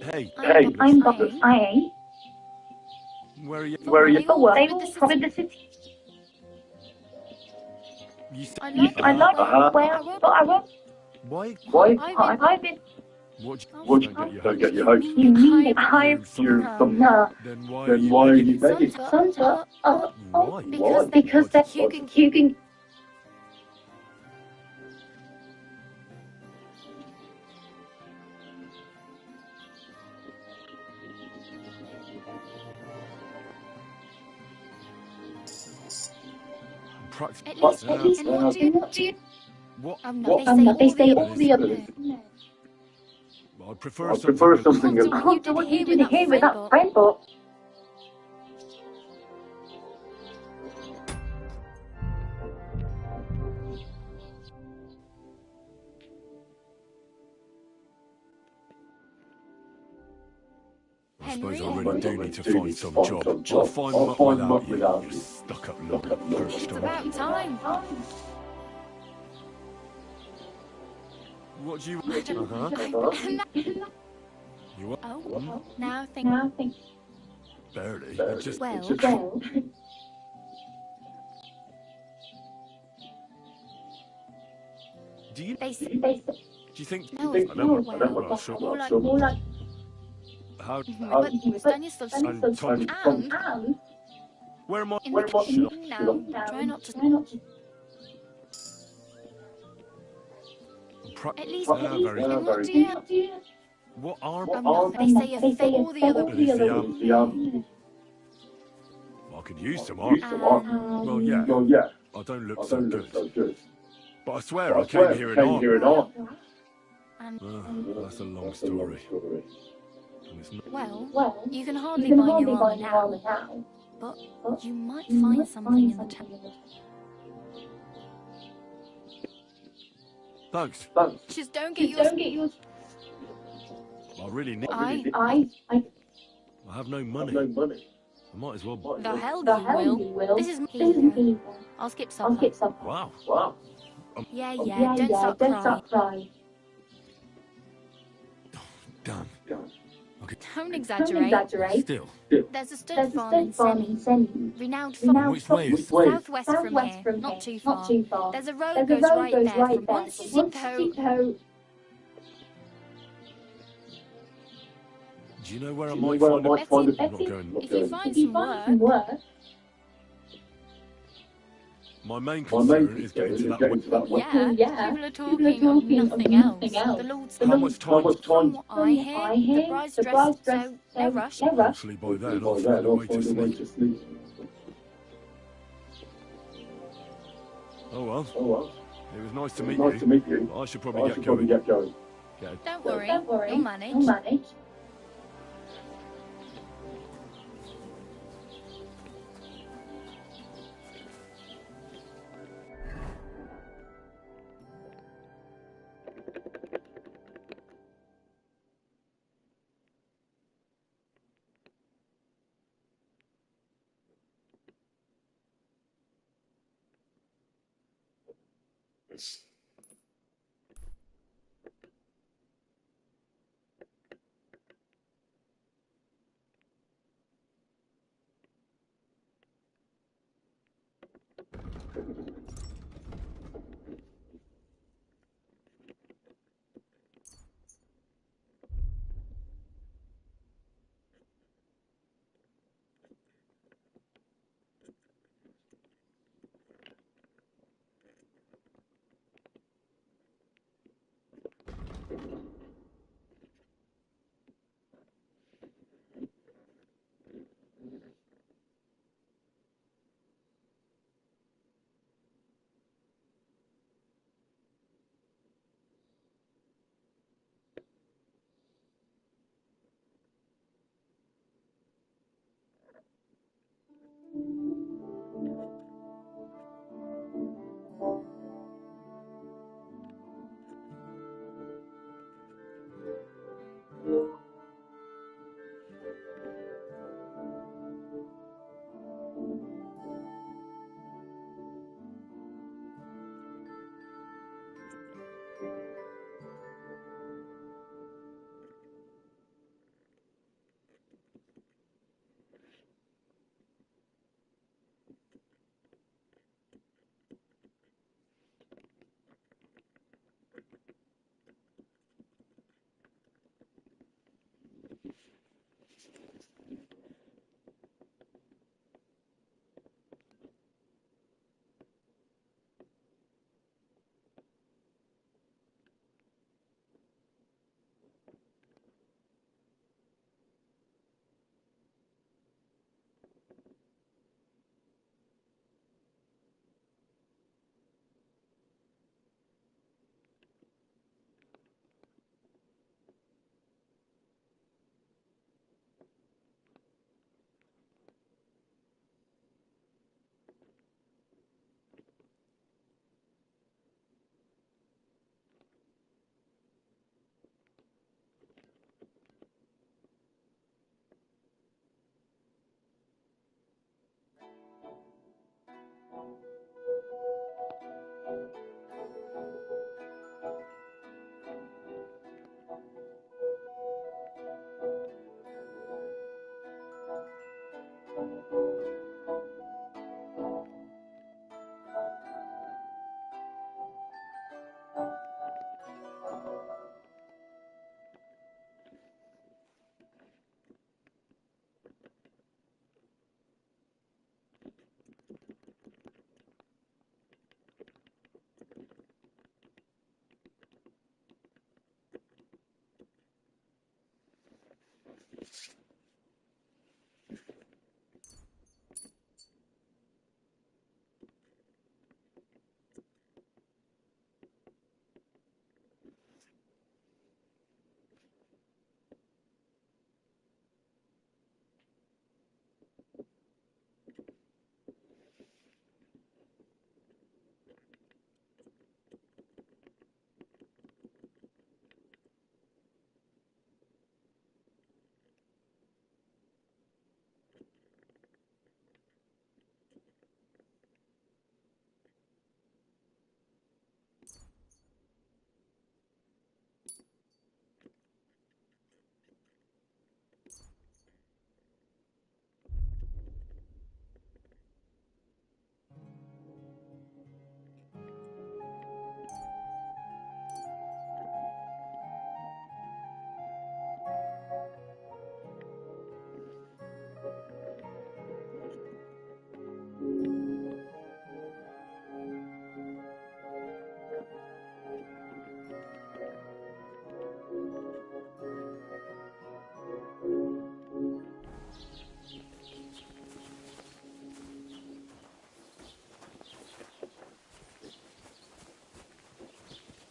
Hey. I'm Bobby. I ain't. Where are you? They will probably the city. I like well, but I won't. Why? I've been... What don't get your hopes? You mean I've... No. Then why are you begging? Santa? Why? Because that you can... At least, what do you... What? They say all the others. I'd prefer something... After what you did here with that friend book. I suppose I really do need to find some job. I'll find them up without you. Stuck-up look perched on. It's about time. What do you... You what? Oh, now think. Barely. Just... Well... Do you think... No, I don't want to show up. More like... How... But Stanislav's... And Tom... And... Where am I? In the kitchen now. Try not to... At least, very. and what do you... What are... They say a thing or the other. I could use some art. Well, yeah. I don't look so good. But I swear I came here in art. That's a long story. And it's not... Well, you can hardly buy new armor now, but you might find something in the town. Thanks. Just don't get yours... I really need... I have no money. I might as well... The hell you will. This is me. I'll skip supper. Wow. Yeah, don't start crying. Damn. Don't exaggerate. Still. There's a stud farm in Seni. Renowned farm. Which way is it? Southwest from here, not too far. There's a road goes right there from once you see Toe. Do you know where I might find it? I'm not going. If you find some work... My main concern is getting to that way. Yeah, people are talking of nothing else. The Lord's How much time? From what I hear, the bride's dressed, so no rush. Hopefully by then I'll find a way to sleep. Oh well. It was nice to meet you. I should probably get going. Don't worry, you'll manage.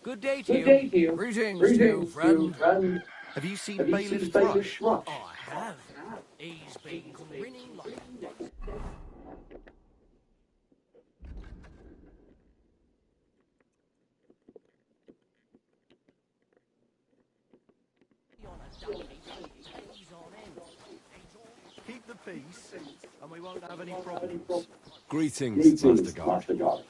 Good day to you. Greetings to you, friend. Have you seen Bailiff Thrush? Oh, I have. He's been grinning like a dead. Keep the peace, and we won't have any problems. Greetings, Master Guard.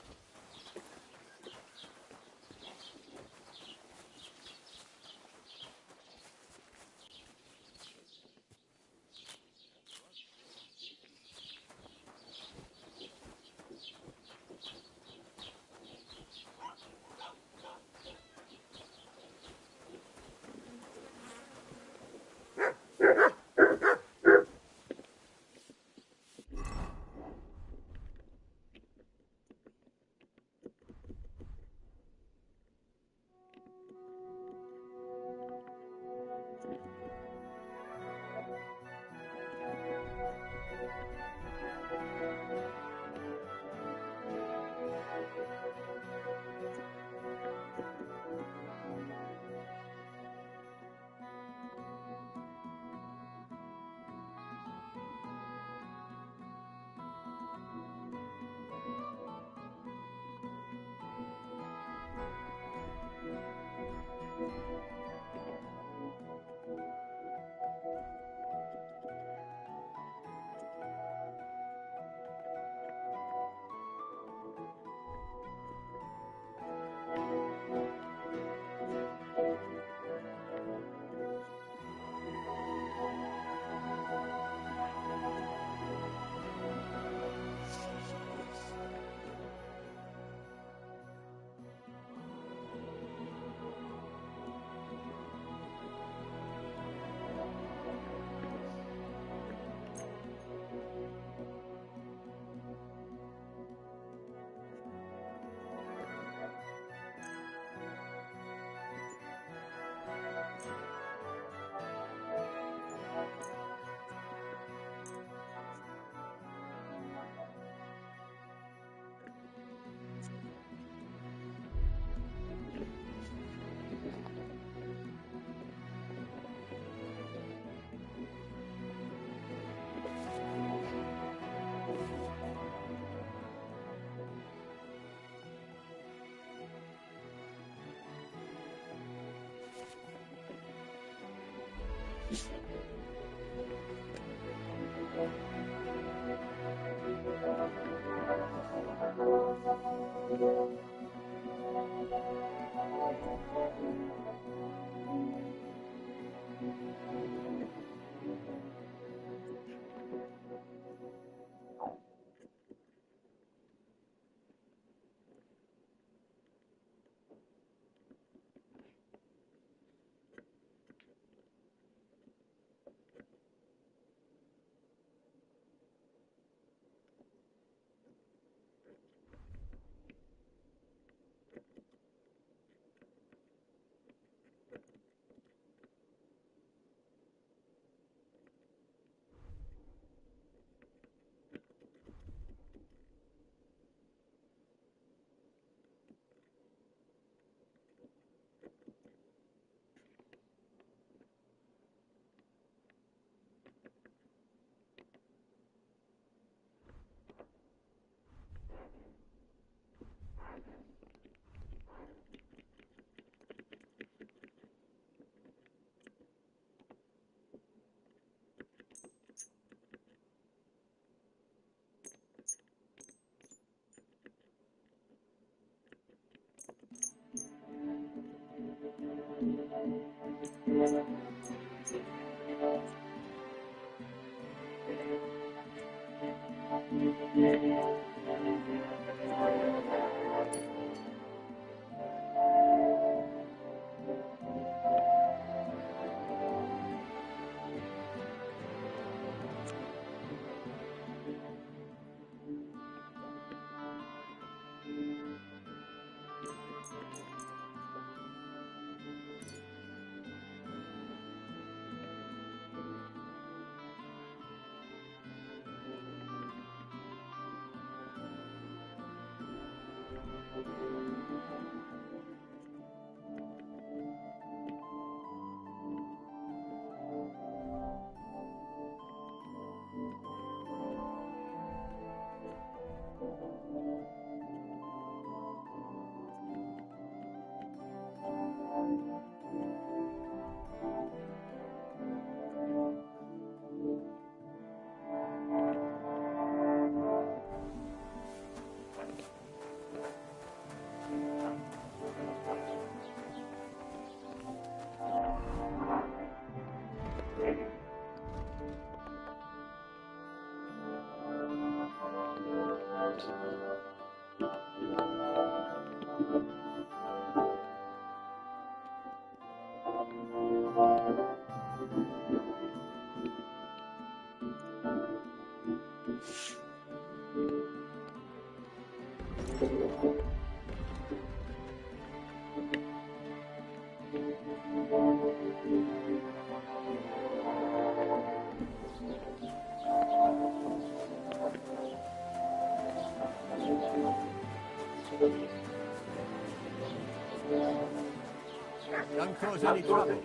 Don't cause any trouble.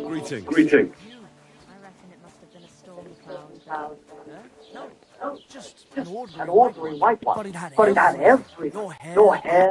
Greetings. Greetings. I reckon it must have been a storm cloud. No, just an An ordinary white one. one. But it had everything. everything. Your hair,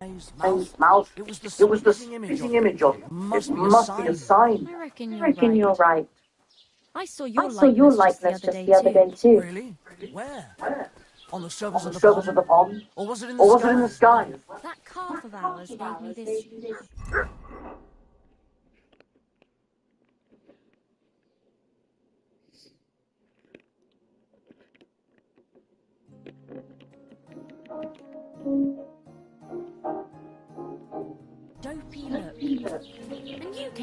His mouth. It was the speaking image of it. it. It Must be a must be a sign. sign. I reckon I you're reckon right. you're right. I saw I your saw your likeness just the other day too. Really? Where? Where? On the surface On of the the surface of pond? the pond? Or was it in the Or was it in the sky? sky? That calf of ours gave me this. Dopey look.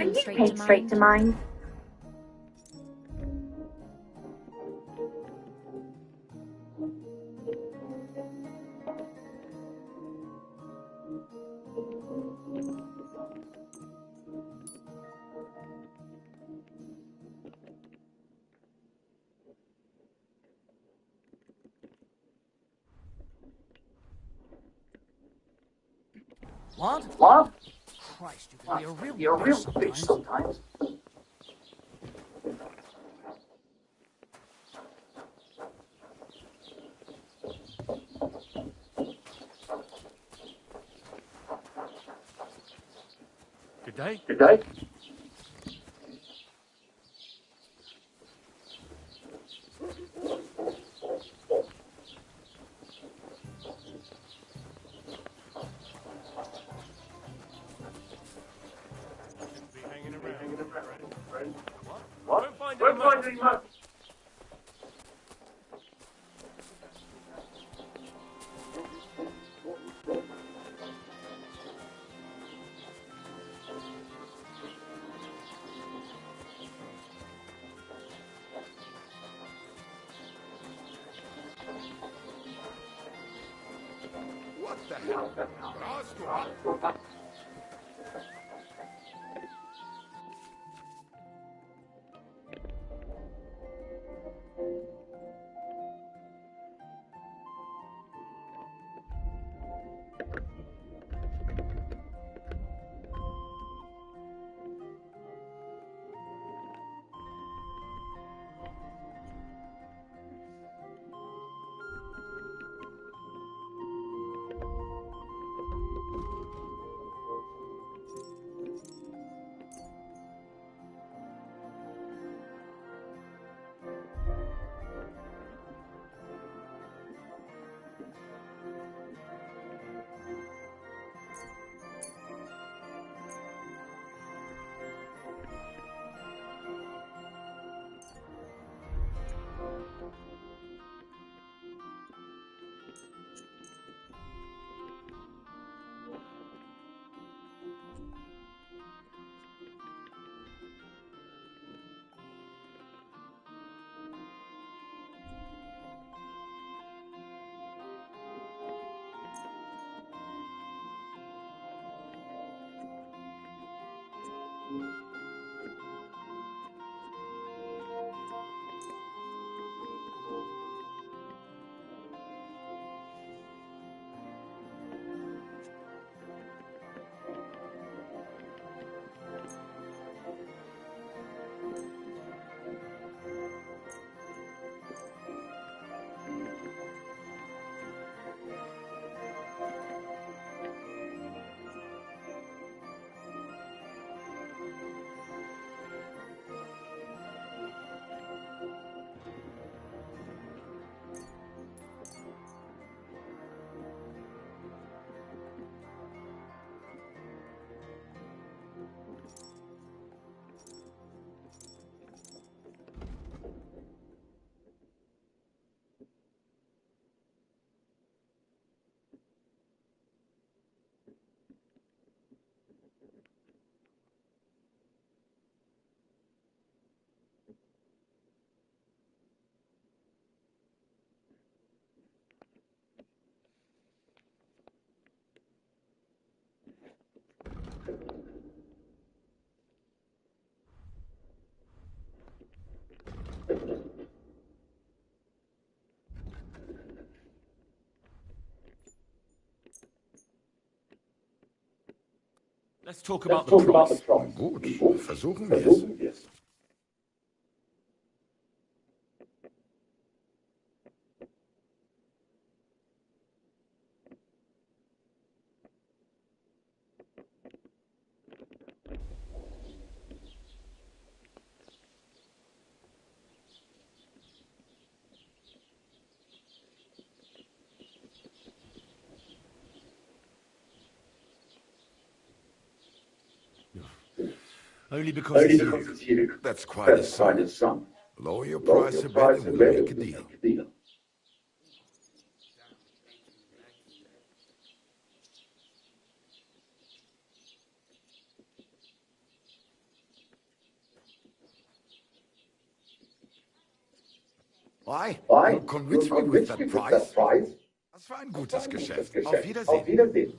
And you came straight to mind. What? What? Christ, you can be a real You're a bitch real bitch sometimes. sometimes. Good day. Good day. Be hanging around. What? Won't find Won't any find much. any much. What the hell? Last one. Let's talk about the price. Gut, versuchen wir es. Only because it's you. That's quite a sum. Lower your price a bit and we'll make a deal. Why? You'll convince me with that price? Das war ein gutes Geschäft. Auf Wiedersehen.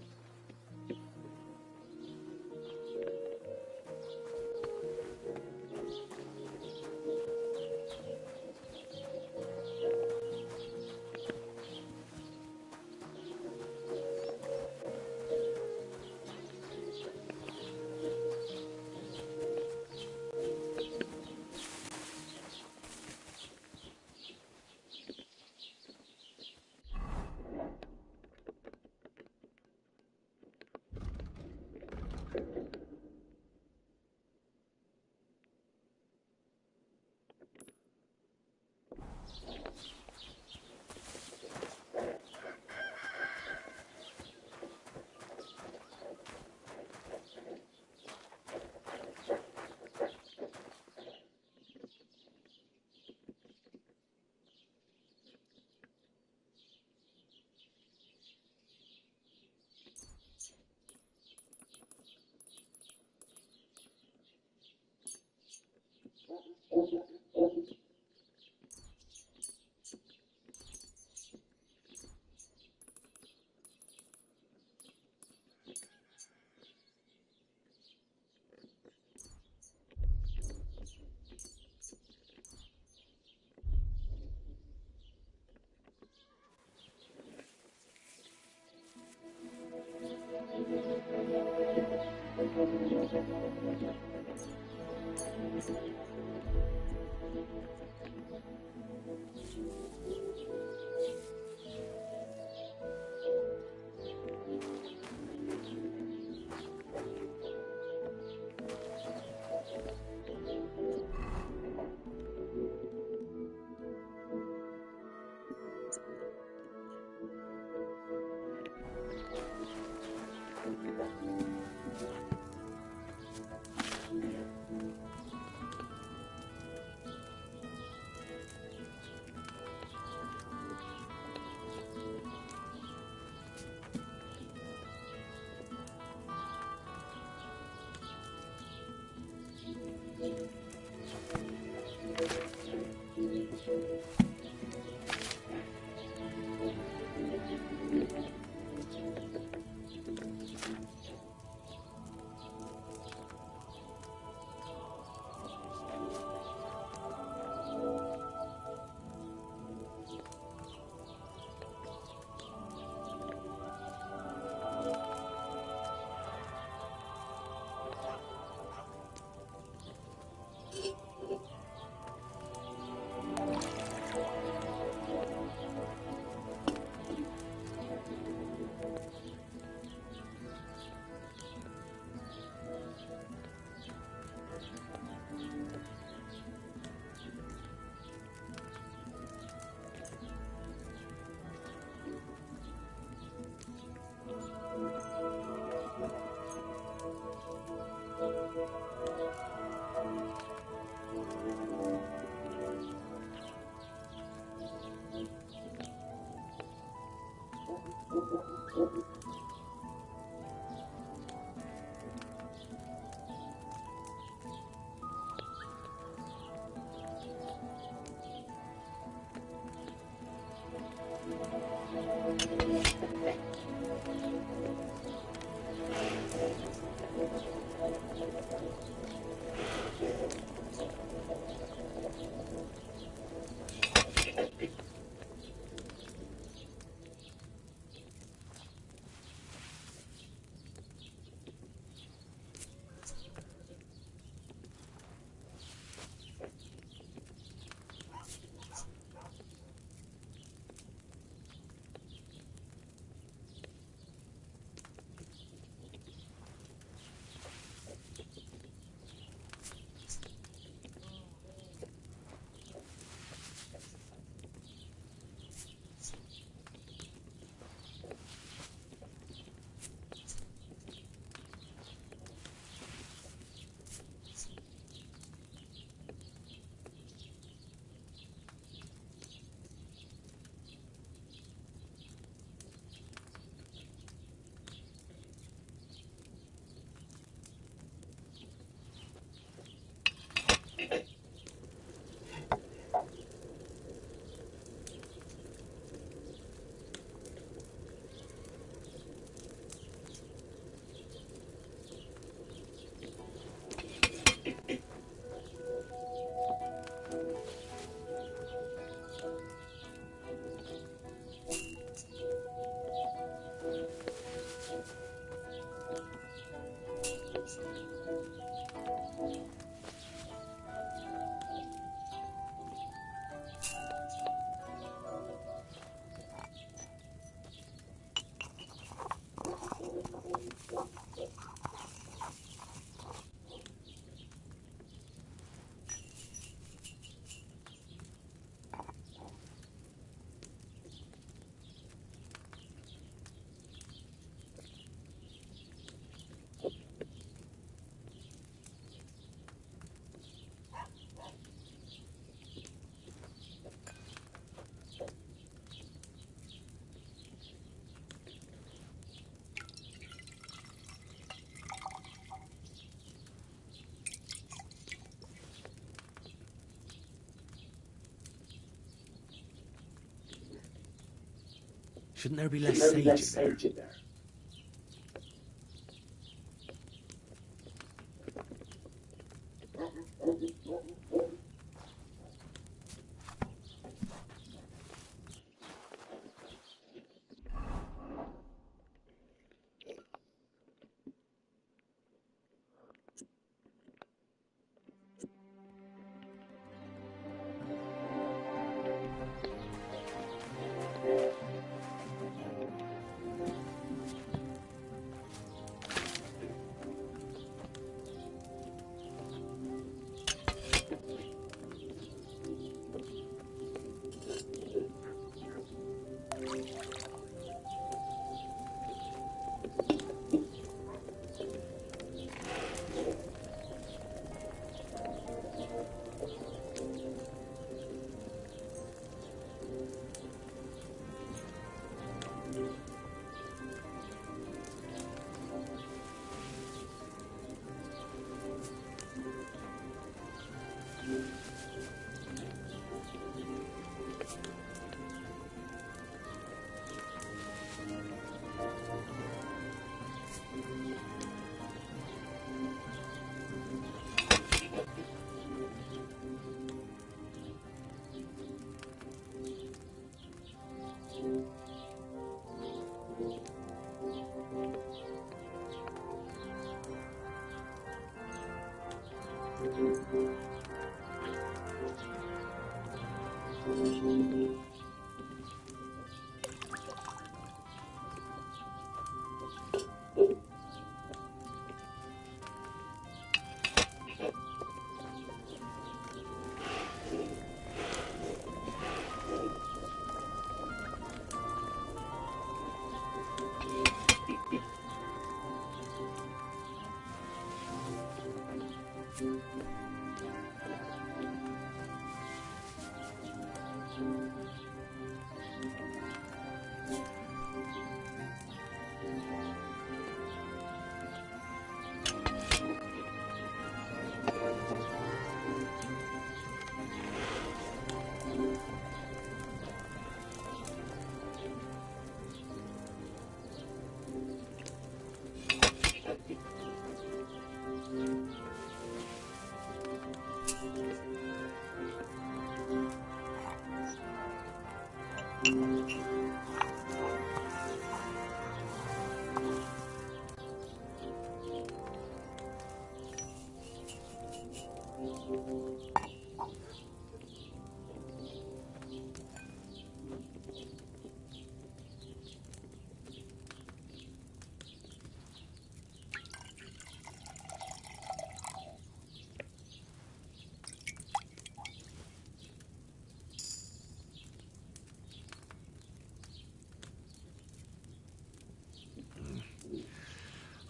Shouldn't there be less sage in there?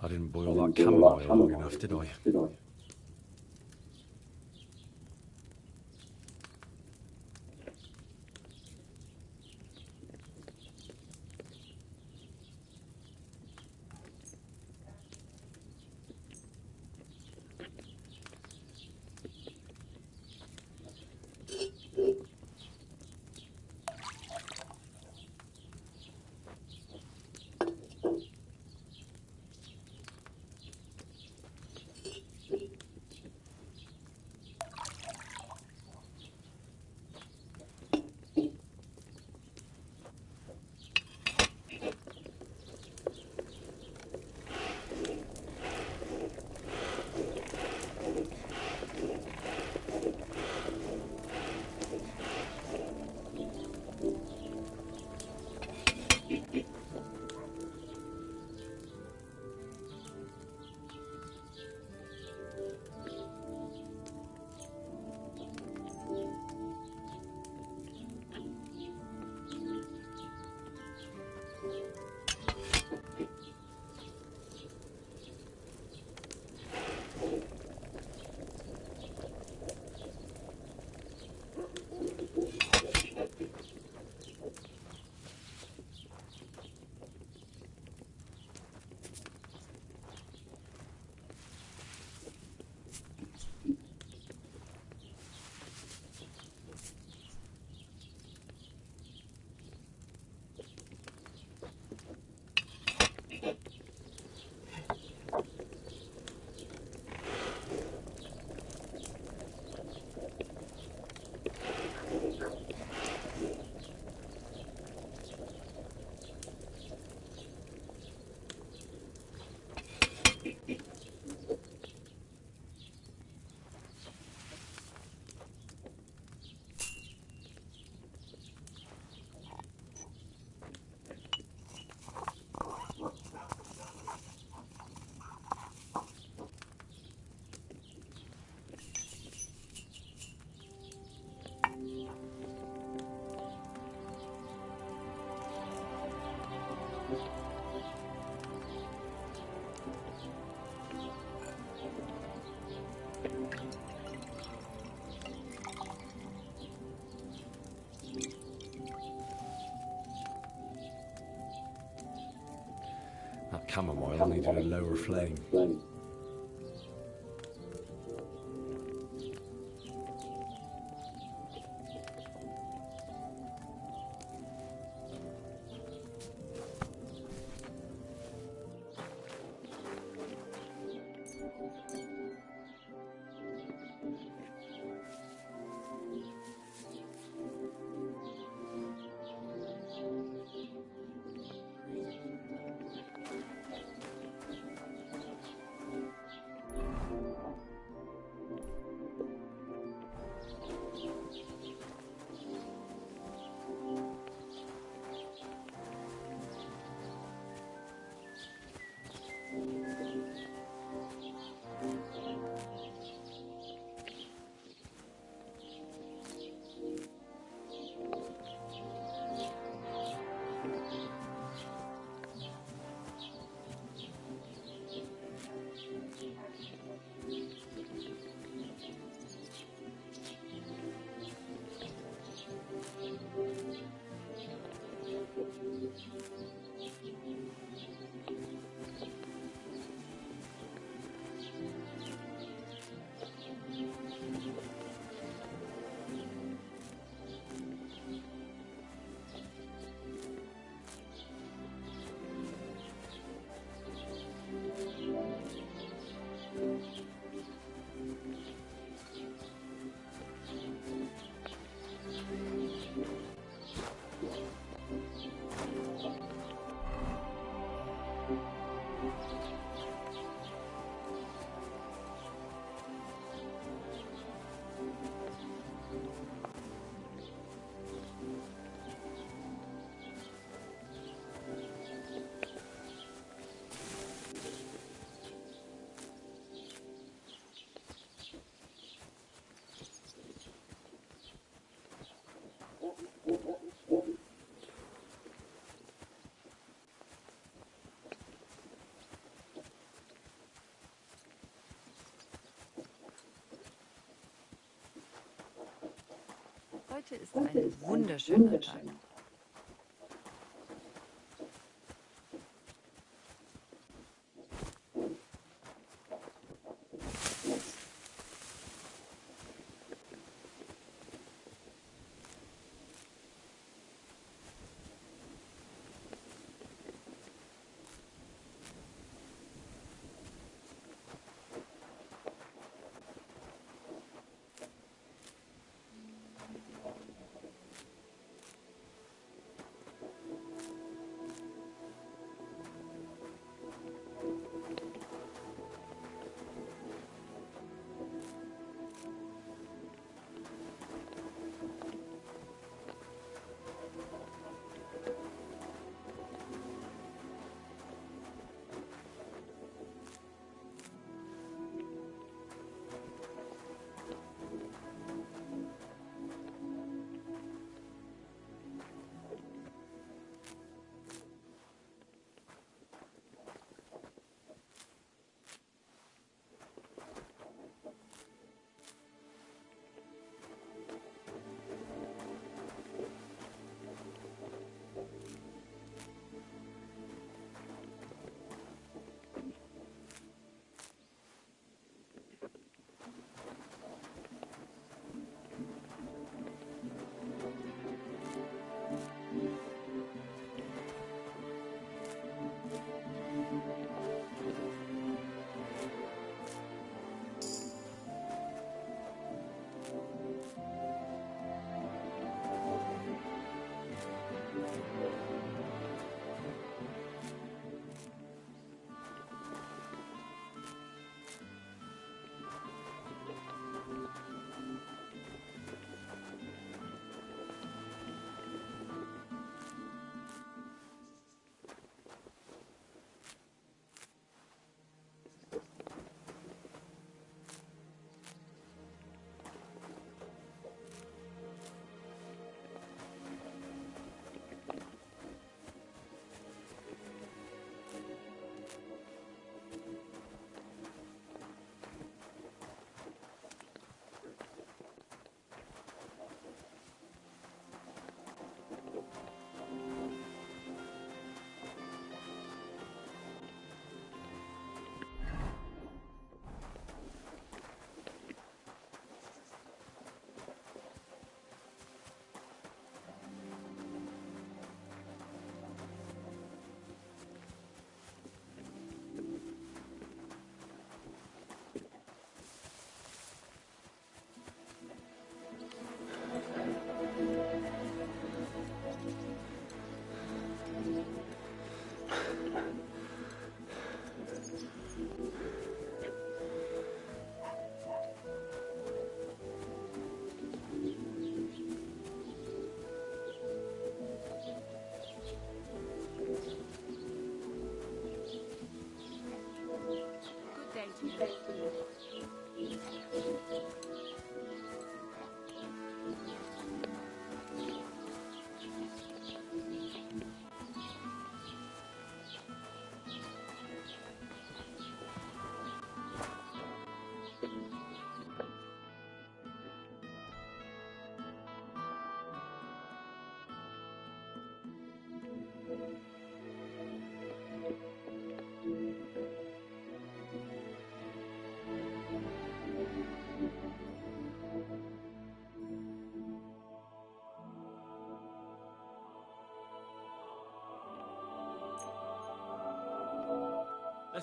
I didn't boil that chamomile long enough, did I? chamomile needed a lower flame. Heute ist ein wunderschöner Tag.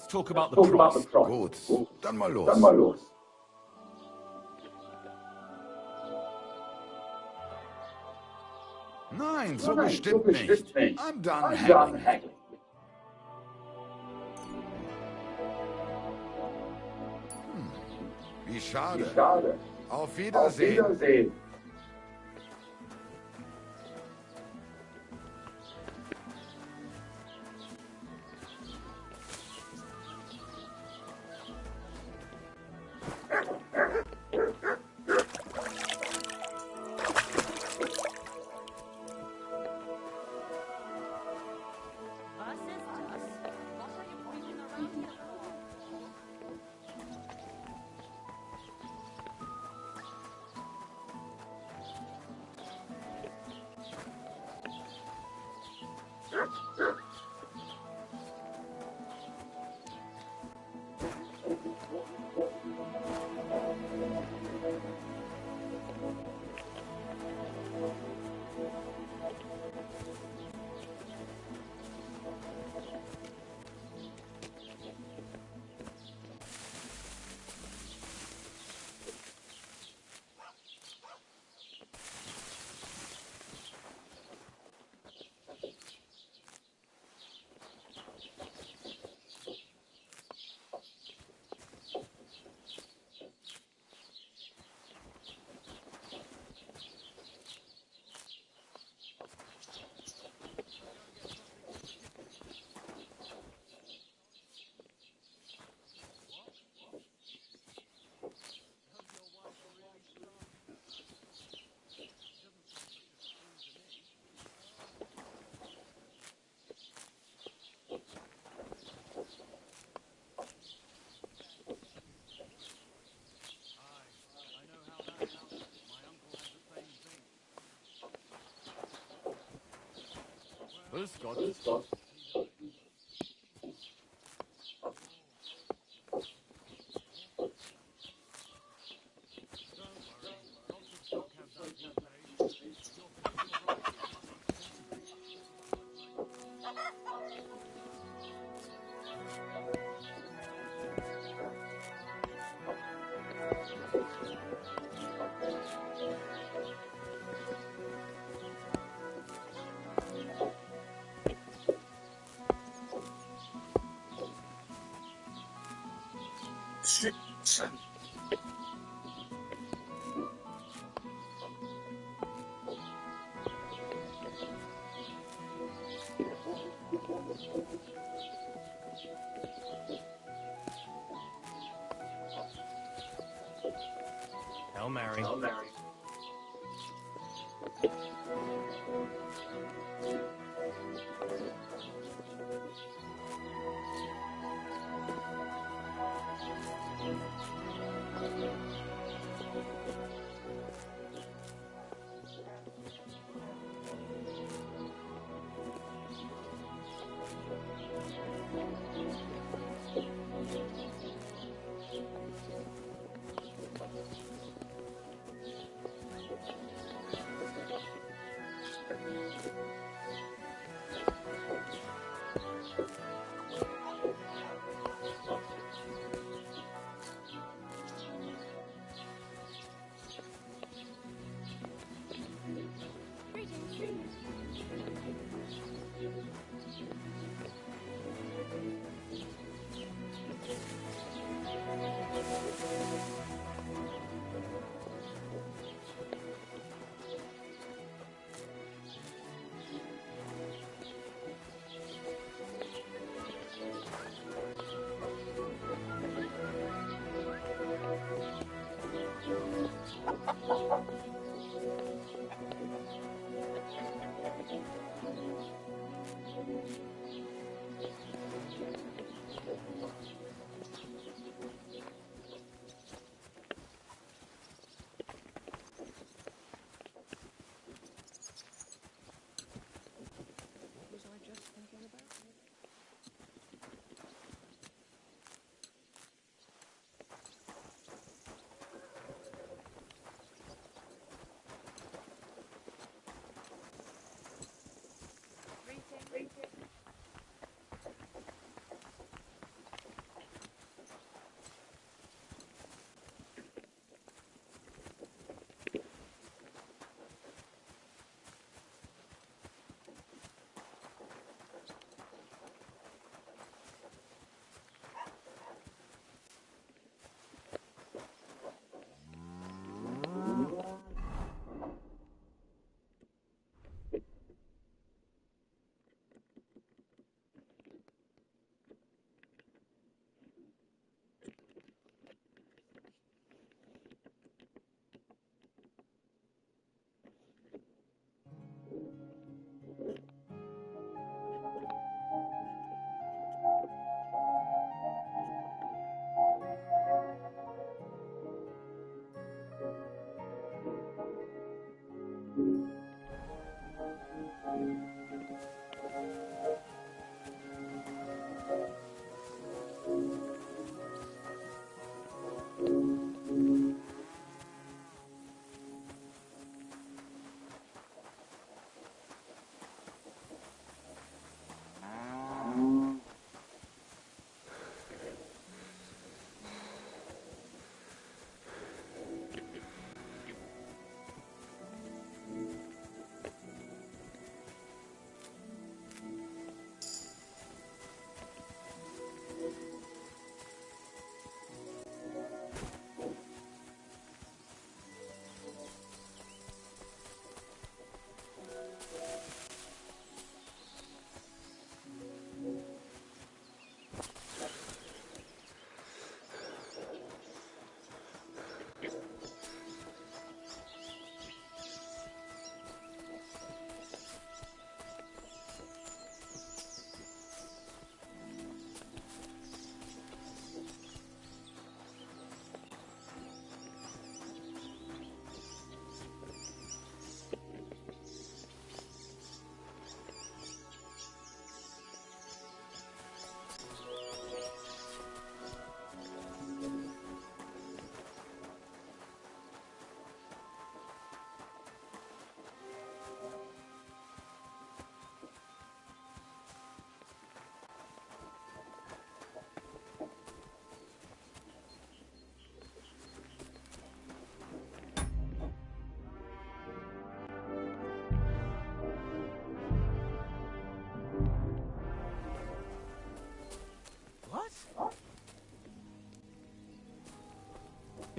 Let's talk about the price. Gut, dann mal los. Nein, so bestimmt nicht. I'm done haggling. Wie schade. Auf Wiedersehen. Grüß Gott. Hail Mary.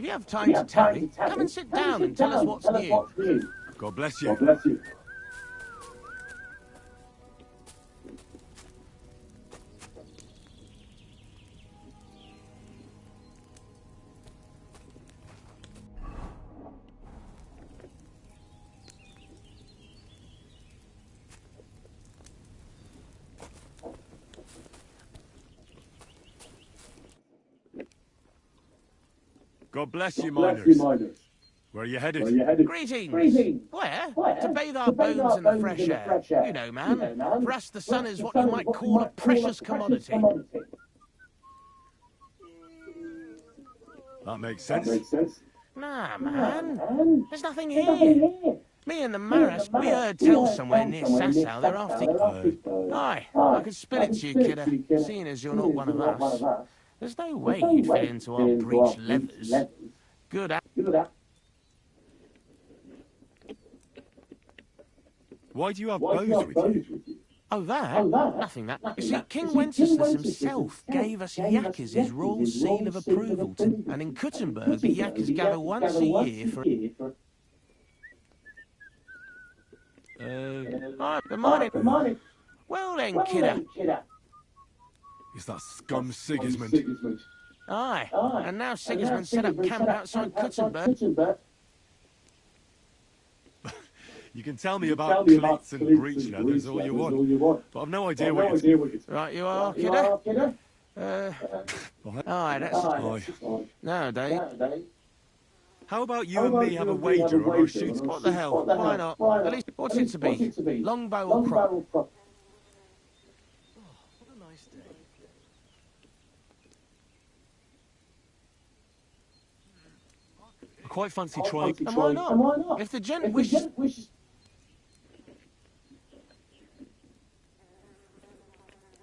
If you have time to tarry, come and sit down and tell us what's new. God bless you. God bless you, miners. Where are you headed? Greetings. Where? To bathe our bones in the fresh air. You know, man. For us, the sun is what you might call a precious commodity. That makes sense. Nah, man. There's nothing here. Me and the Maras, we heard tell somewhere near Sasau they're after... Aye, I could spill it to you, kidder, seeing as you're not one of us. There's no way you'd fit into our breech leathers. Good. Why do you have bows with you? Oh, that? Nothing that. You see, King Wenceslas himself gave us Yakkers his royal seal of approval, and in Kuttenberg the Yakkers gather once a year for... good morning. Well then, kidder. Is that scum Sigismund? Aye, and now Sigismund set up camp outside Kuttenberg. You can tell me about cleats and breech leathers all you want, but I've no idea what you're... Right you are, kidder. Aye, that's... Aye. Nowadays. How about you and me have a wager on our shooting? What the hell? Why not? At least, what's it to be? Longbow or crop? What a nice day. I quite fancy trying... And why not? If the gent wishes...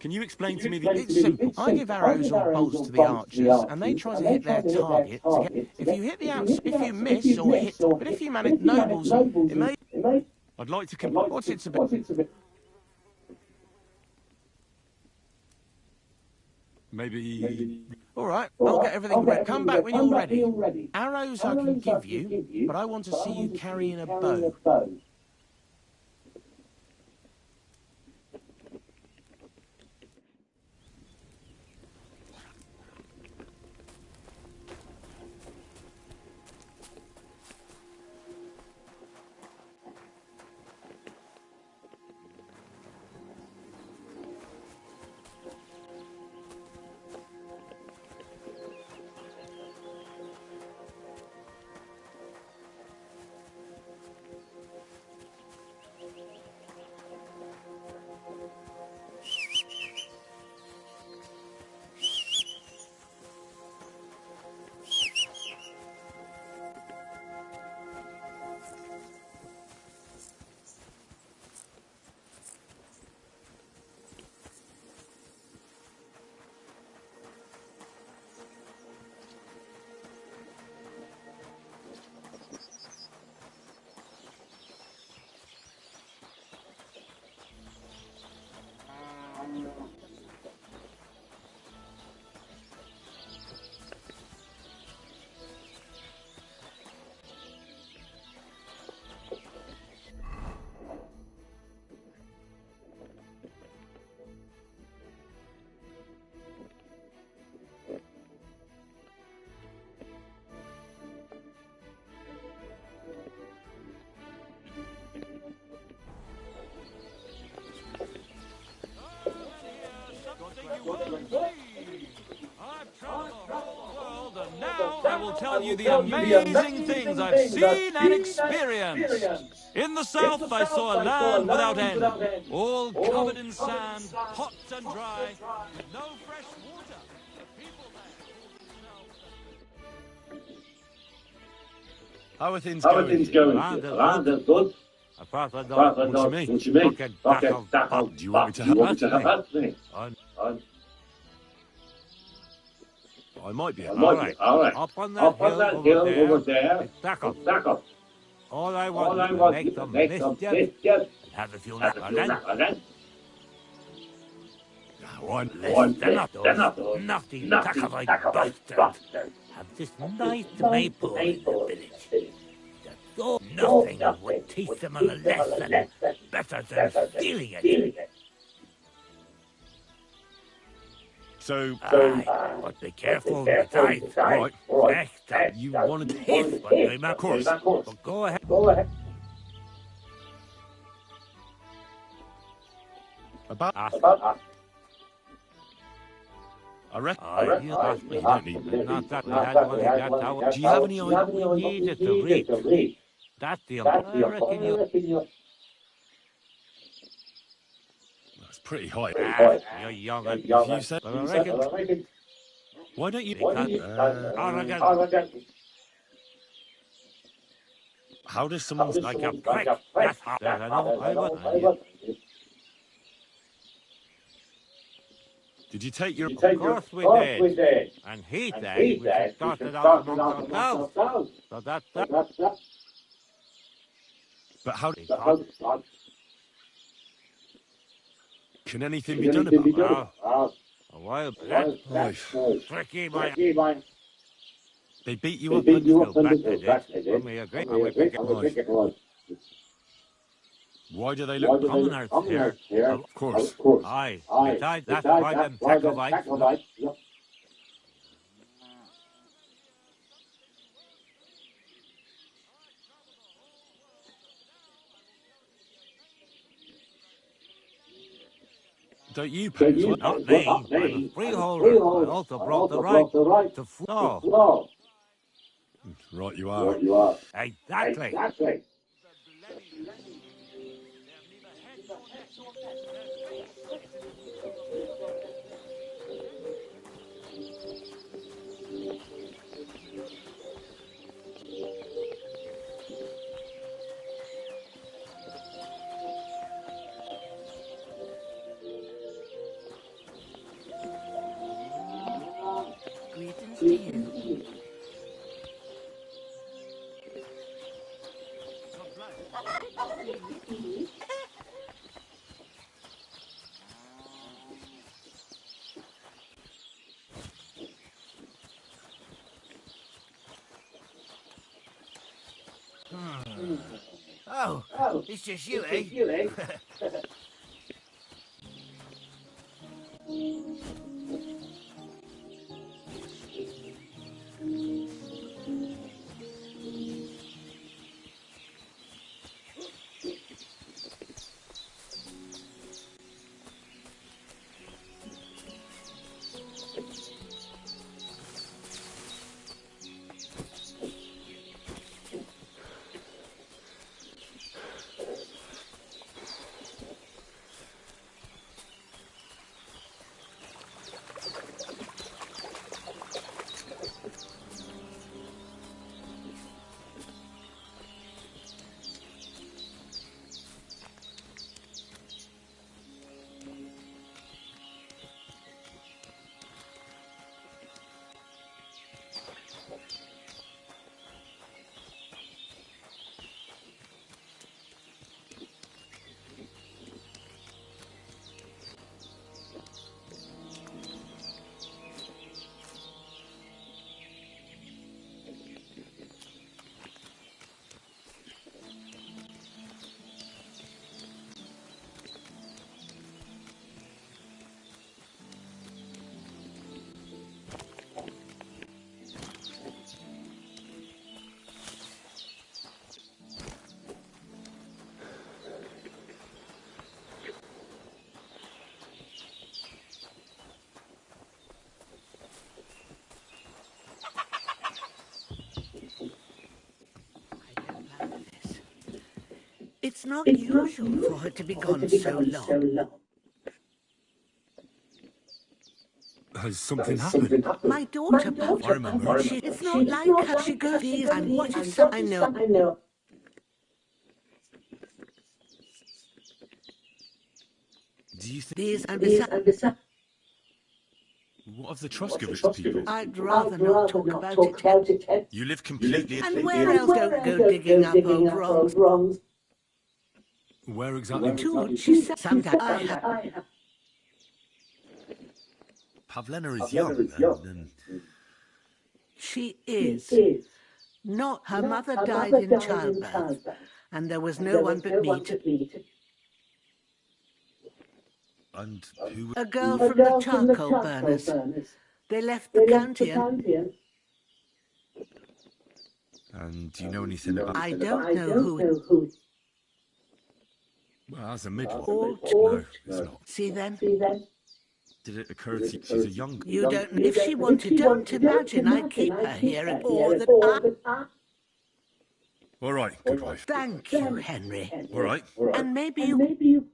Can you explain to me the... It's simple. I give arrows or bolts to the archers, and they try to hit their target. If you hit the outside, if you miss or hit, but if you manage nobles, it may... I'd like to... What's it to be? Maybe... All right, I'll get everything ready. Come back when you're ready. Arrows I can give you, but I want to see you carrying a bow. I will tell you the amazing things I've seen and experienced. In the south, I saw a land without end, all covered in sand, hot and dry, with no fresh water. The people there... How are things going? Rather good. Apart from that, what you mean? Do you want me to help me? I might be able to. All right. Up on that hill over there, it's back up. All I want is to make some mischief and have a few then. One. Listen up, those naughty Tacovite bastards. have this nice maple in the village. Oh, nothing would teach them a lesson better than stealing it. So, But be careful with the eyes. right. Next time you want to hiss when you're in my course. But go ahead. About I reckon. You asked me. You don't need that. Not that. Do you have any idea? We need it to reach. That's the I reckon you. That's pretty high. You're young and If you said, but I reckon. why don't you? Arrogant. How does someone Like a prick. That's how. I know. Did you take your? Of course we did. And he said we should start it out amongst ourselves. So that's that. But how? Can anything be done about that? A while back. Tricky, my. They beat you up and Go back to this. When we agree, we pick it. Why do they look commoners here? Of course. Aye. Besides, that's why them Tacobites. Don't you pay as well? Not me. I'm a freeholder. I also brought the right to flow. Right, you are. Exactly. Greetings to you. Oh, it's just you, eh? It's not usual for her to be gone so long. Has something happened? My daughter, I remember. it's not like her. She goes and watches something. I know. Do you think These and besides. What of the Truscovich people? I'd rather not talk about it. You live completely. And where else don't go digging up old wrongs? Where exactly? She said sometimes I have. Pavlena is young, and She is. Not her mother died in childbirth, and there was no one but me to... And who... A girl from the charcoal burners. They left the county and... And do you know anything about... I don't know who... Well, as a midwife... No, it's not. See then? Did it occur to you she's a young... You don't... If she wanted, don't imagine I'd keep her here or that I... All right, good wife. Thank you, Henry. All right. And maybe you...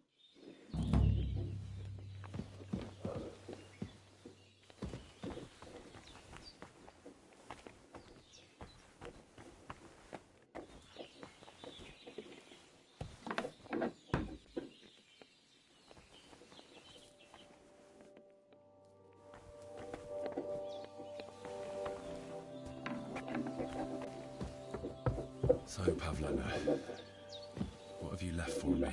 So, Pavlena, what have you left for me?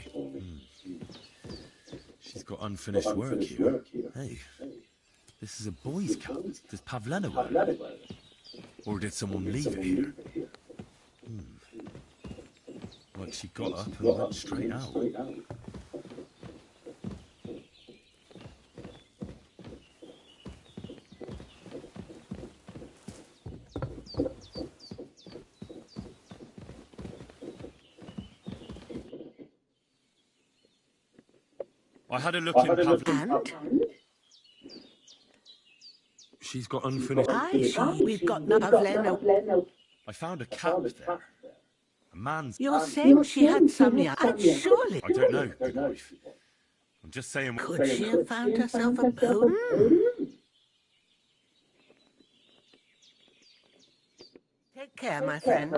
She's got unfinished work here. Hey, this is a boys' camp. Does Pavlena wear it? Or did someone leave it here? Like she got up and went straight out. I had a look in Pavlena. She's got unfinished... We've got Pavlena. I found a cap there. A man's... You're saying she had some young... Surely... I don't know, good wife. I'm just saying... Could she have found herself a bone? Take care, my friend.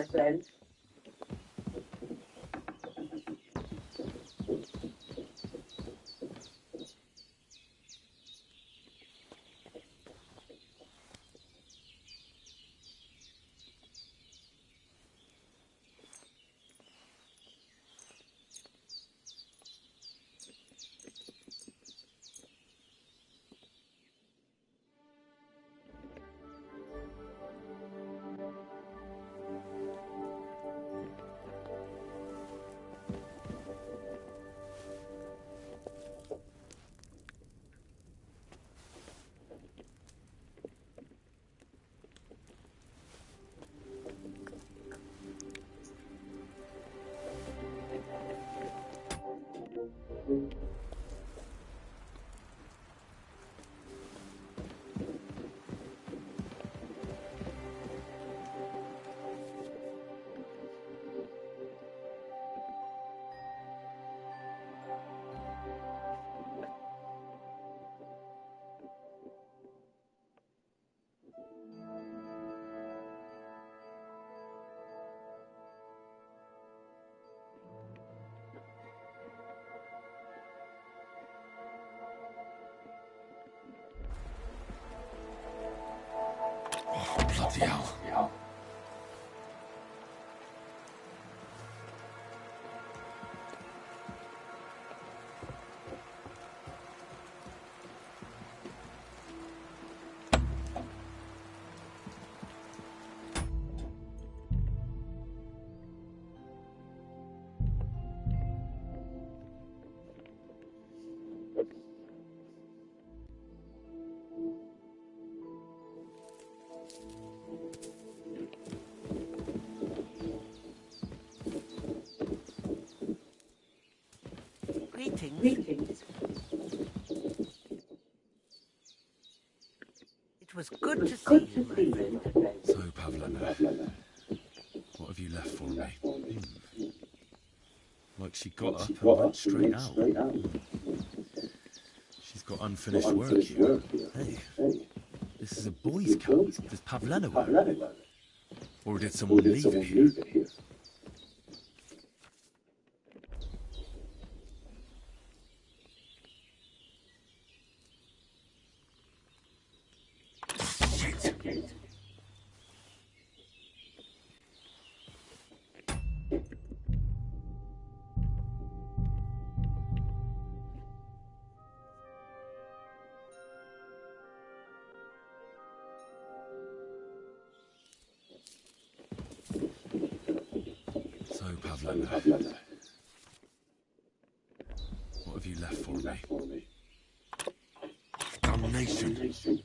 Bloody hell. Greetings. It was good to see you, my friend. So, Pavlena, what have you left for me? Like she got up and went straight out. She's got unfinished work here. Hey, this is a boys' camp. Does Pavlena wear it? Or did someone leave it here? Pavlena. What have you left for me? Damnation.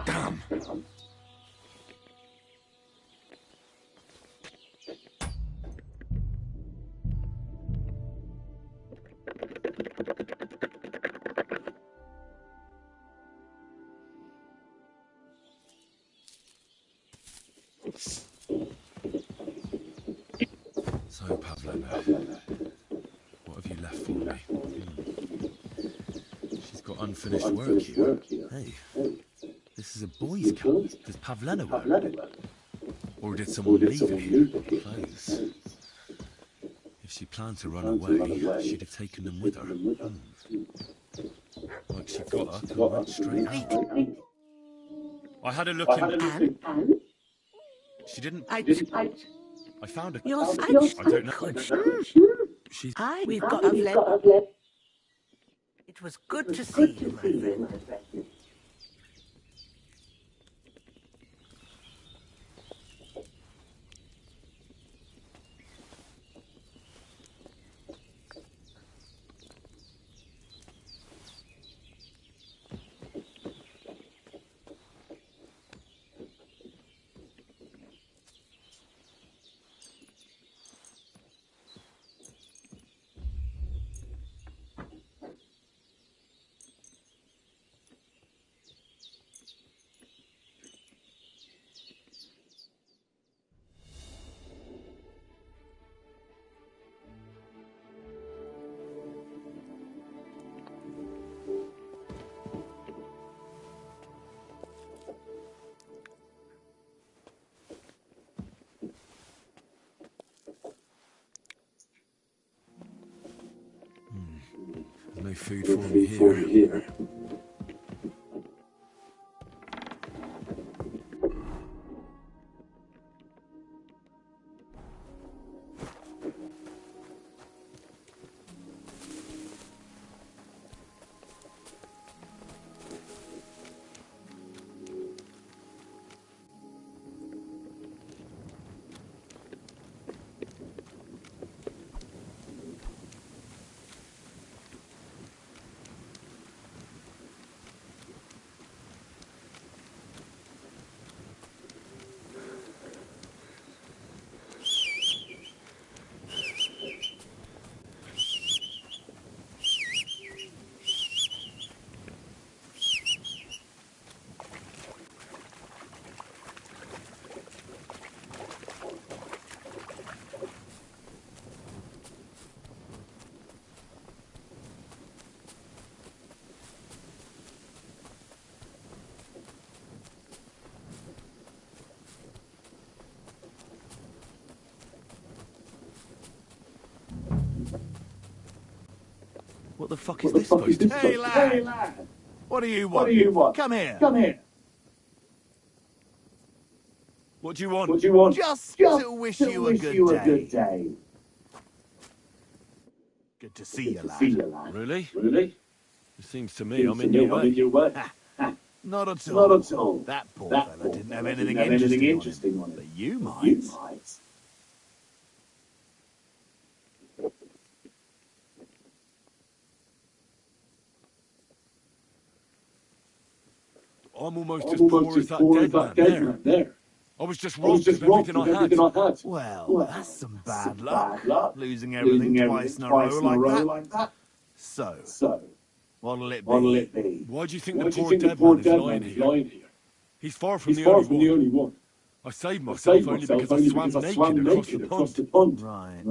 Damn. So, Pavlena, what have you left for me? She's got unfinished work here. Hey, this is a boys' camp. Does Pavlena work? Or did someone leave it here? Clothes. If she planned to run away, she'd have taken them with her. Like she got up and went straight out. I had a look in... She didn't... I found a... I don't know. She's... We've got a... It was good to see you, my friend. No food for me here. What the fuck is this supposed to be? Hey, lad! What do you want? Come here. What do you want? Just to wish you a good day. Good to see you, lad. Really? It seems to me I'm in your way. Not at all. That poor fella didn't have anything interesting on him. But you might. I'm almost as poor as that dead man there. I was just robbed of everything I had. Well, that's some bad luck. Losing everything twice in a row like that. So, what'll it be? Why do you think the poor dead man is lying here? He's far from the only one. I saved myself only because I swam naked across the pond. Right.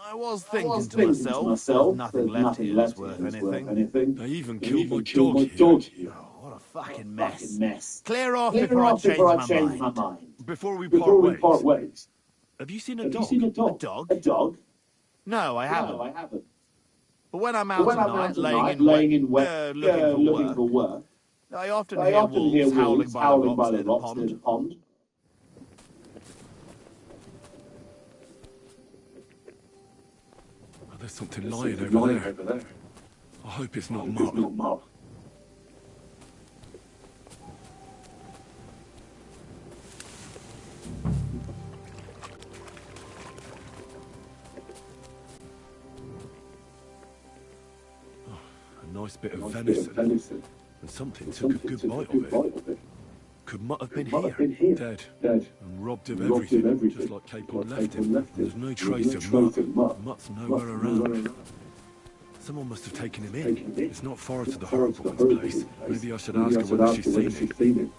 I was thinking to myself, there's nothing left here that's worth anything. They even killed my dog here. What a fucking mess. Clear off before I change my mind. Before we part ways. Have you seen a Have you dog? seen a dog? A dog? No, I haven't. No, I haven't. But when I'm out at night, laying in wet, looking for work, I often hear wolves howling by the rocks near the pond. Oh, there's something lying over there. I hope it's not Mop. A nice bit of venison. And something took a good bite of it. Could Mutt have been here, dead, and robbed of everything, just like Capon left him. And there's no trace of Mutt. Mutt's nowhere around. Someone must have taken him in. It's not far to the horrible one's place. Maybe I should ask her whether she's seen him.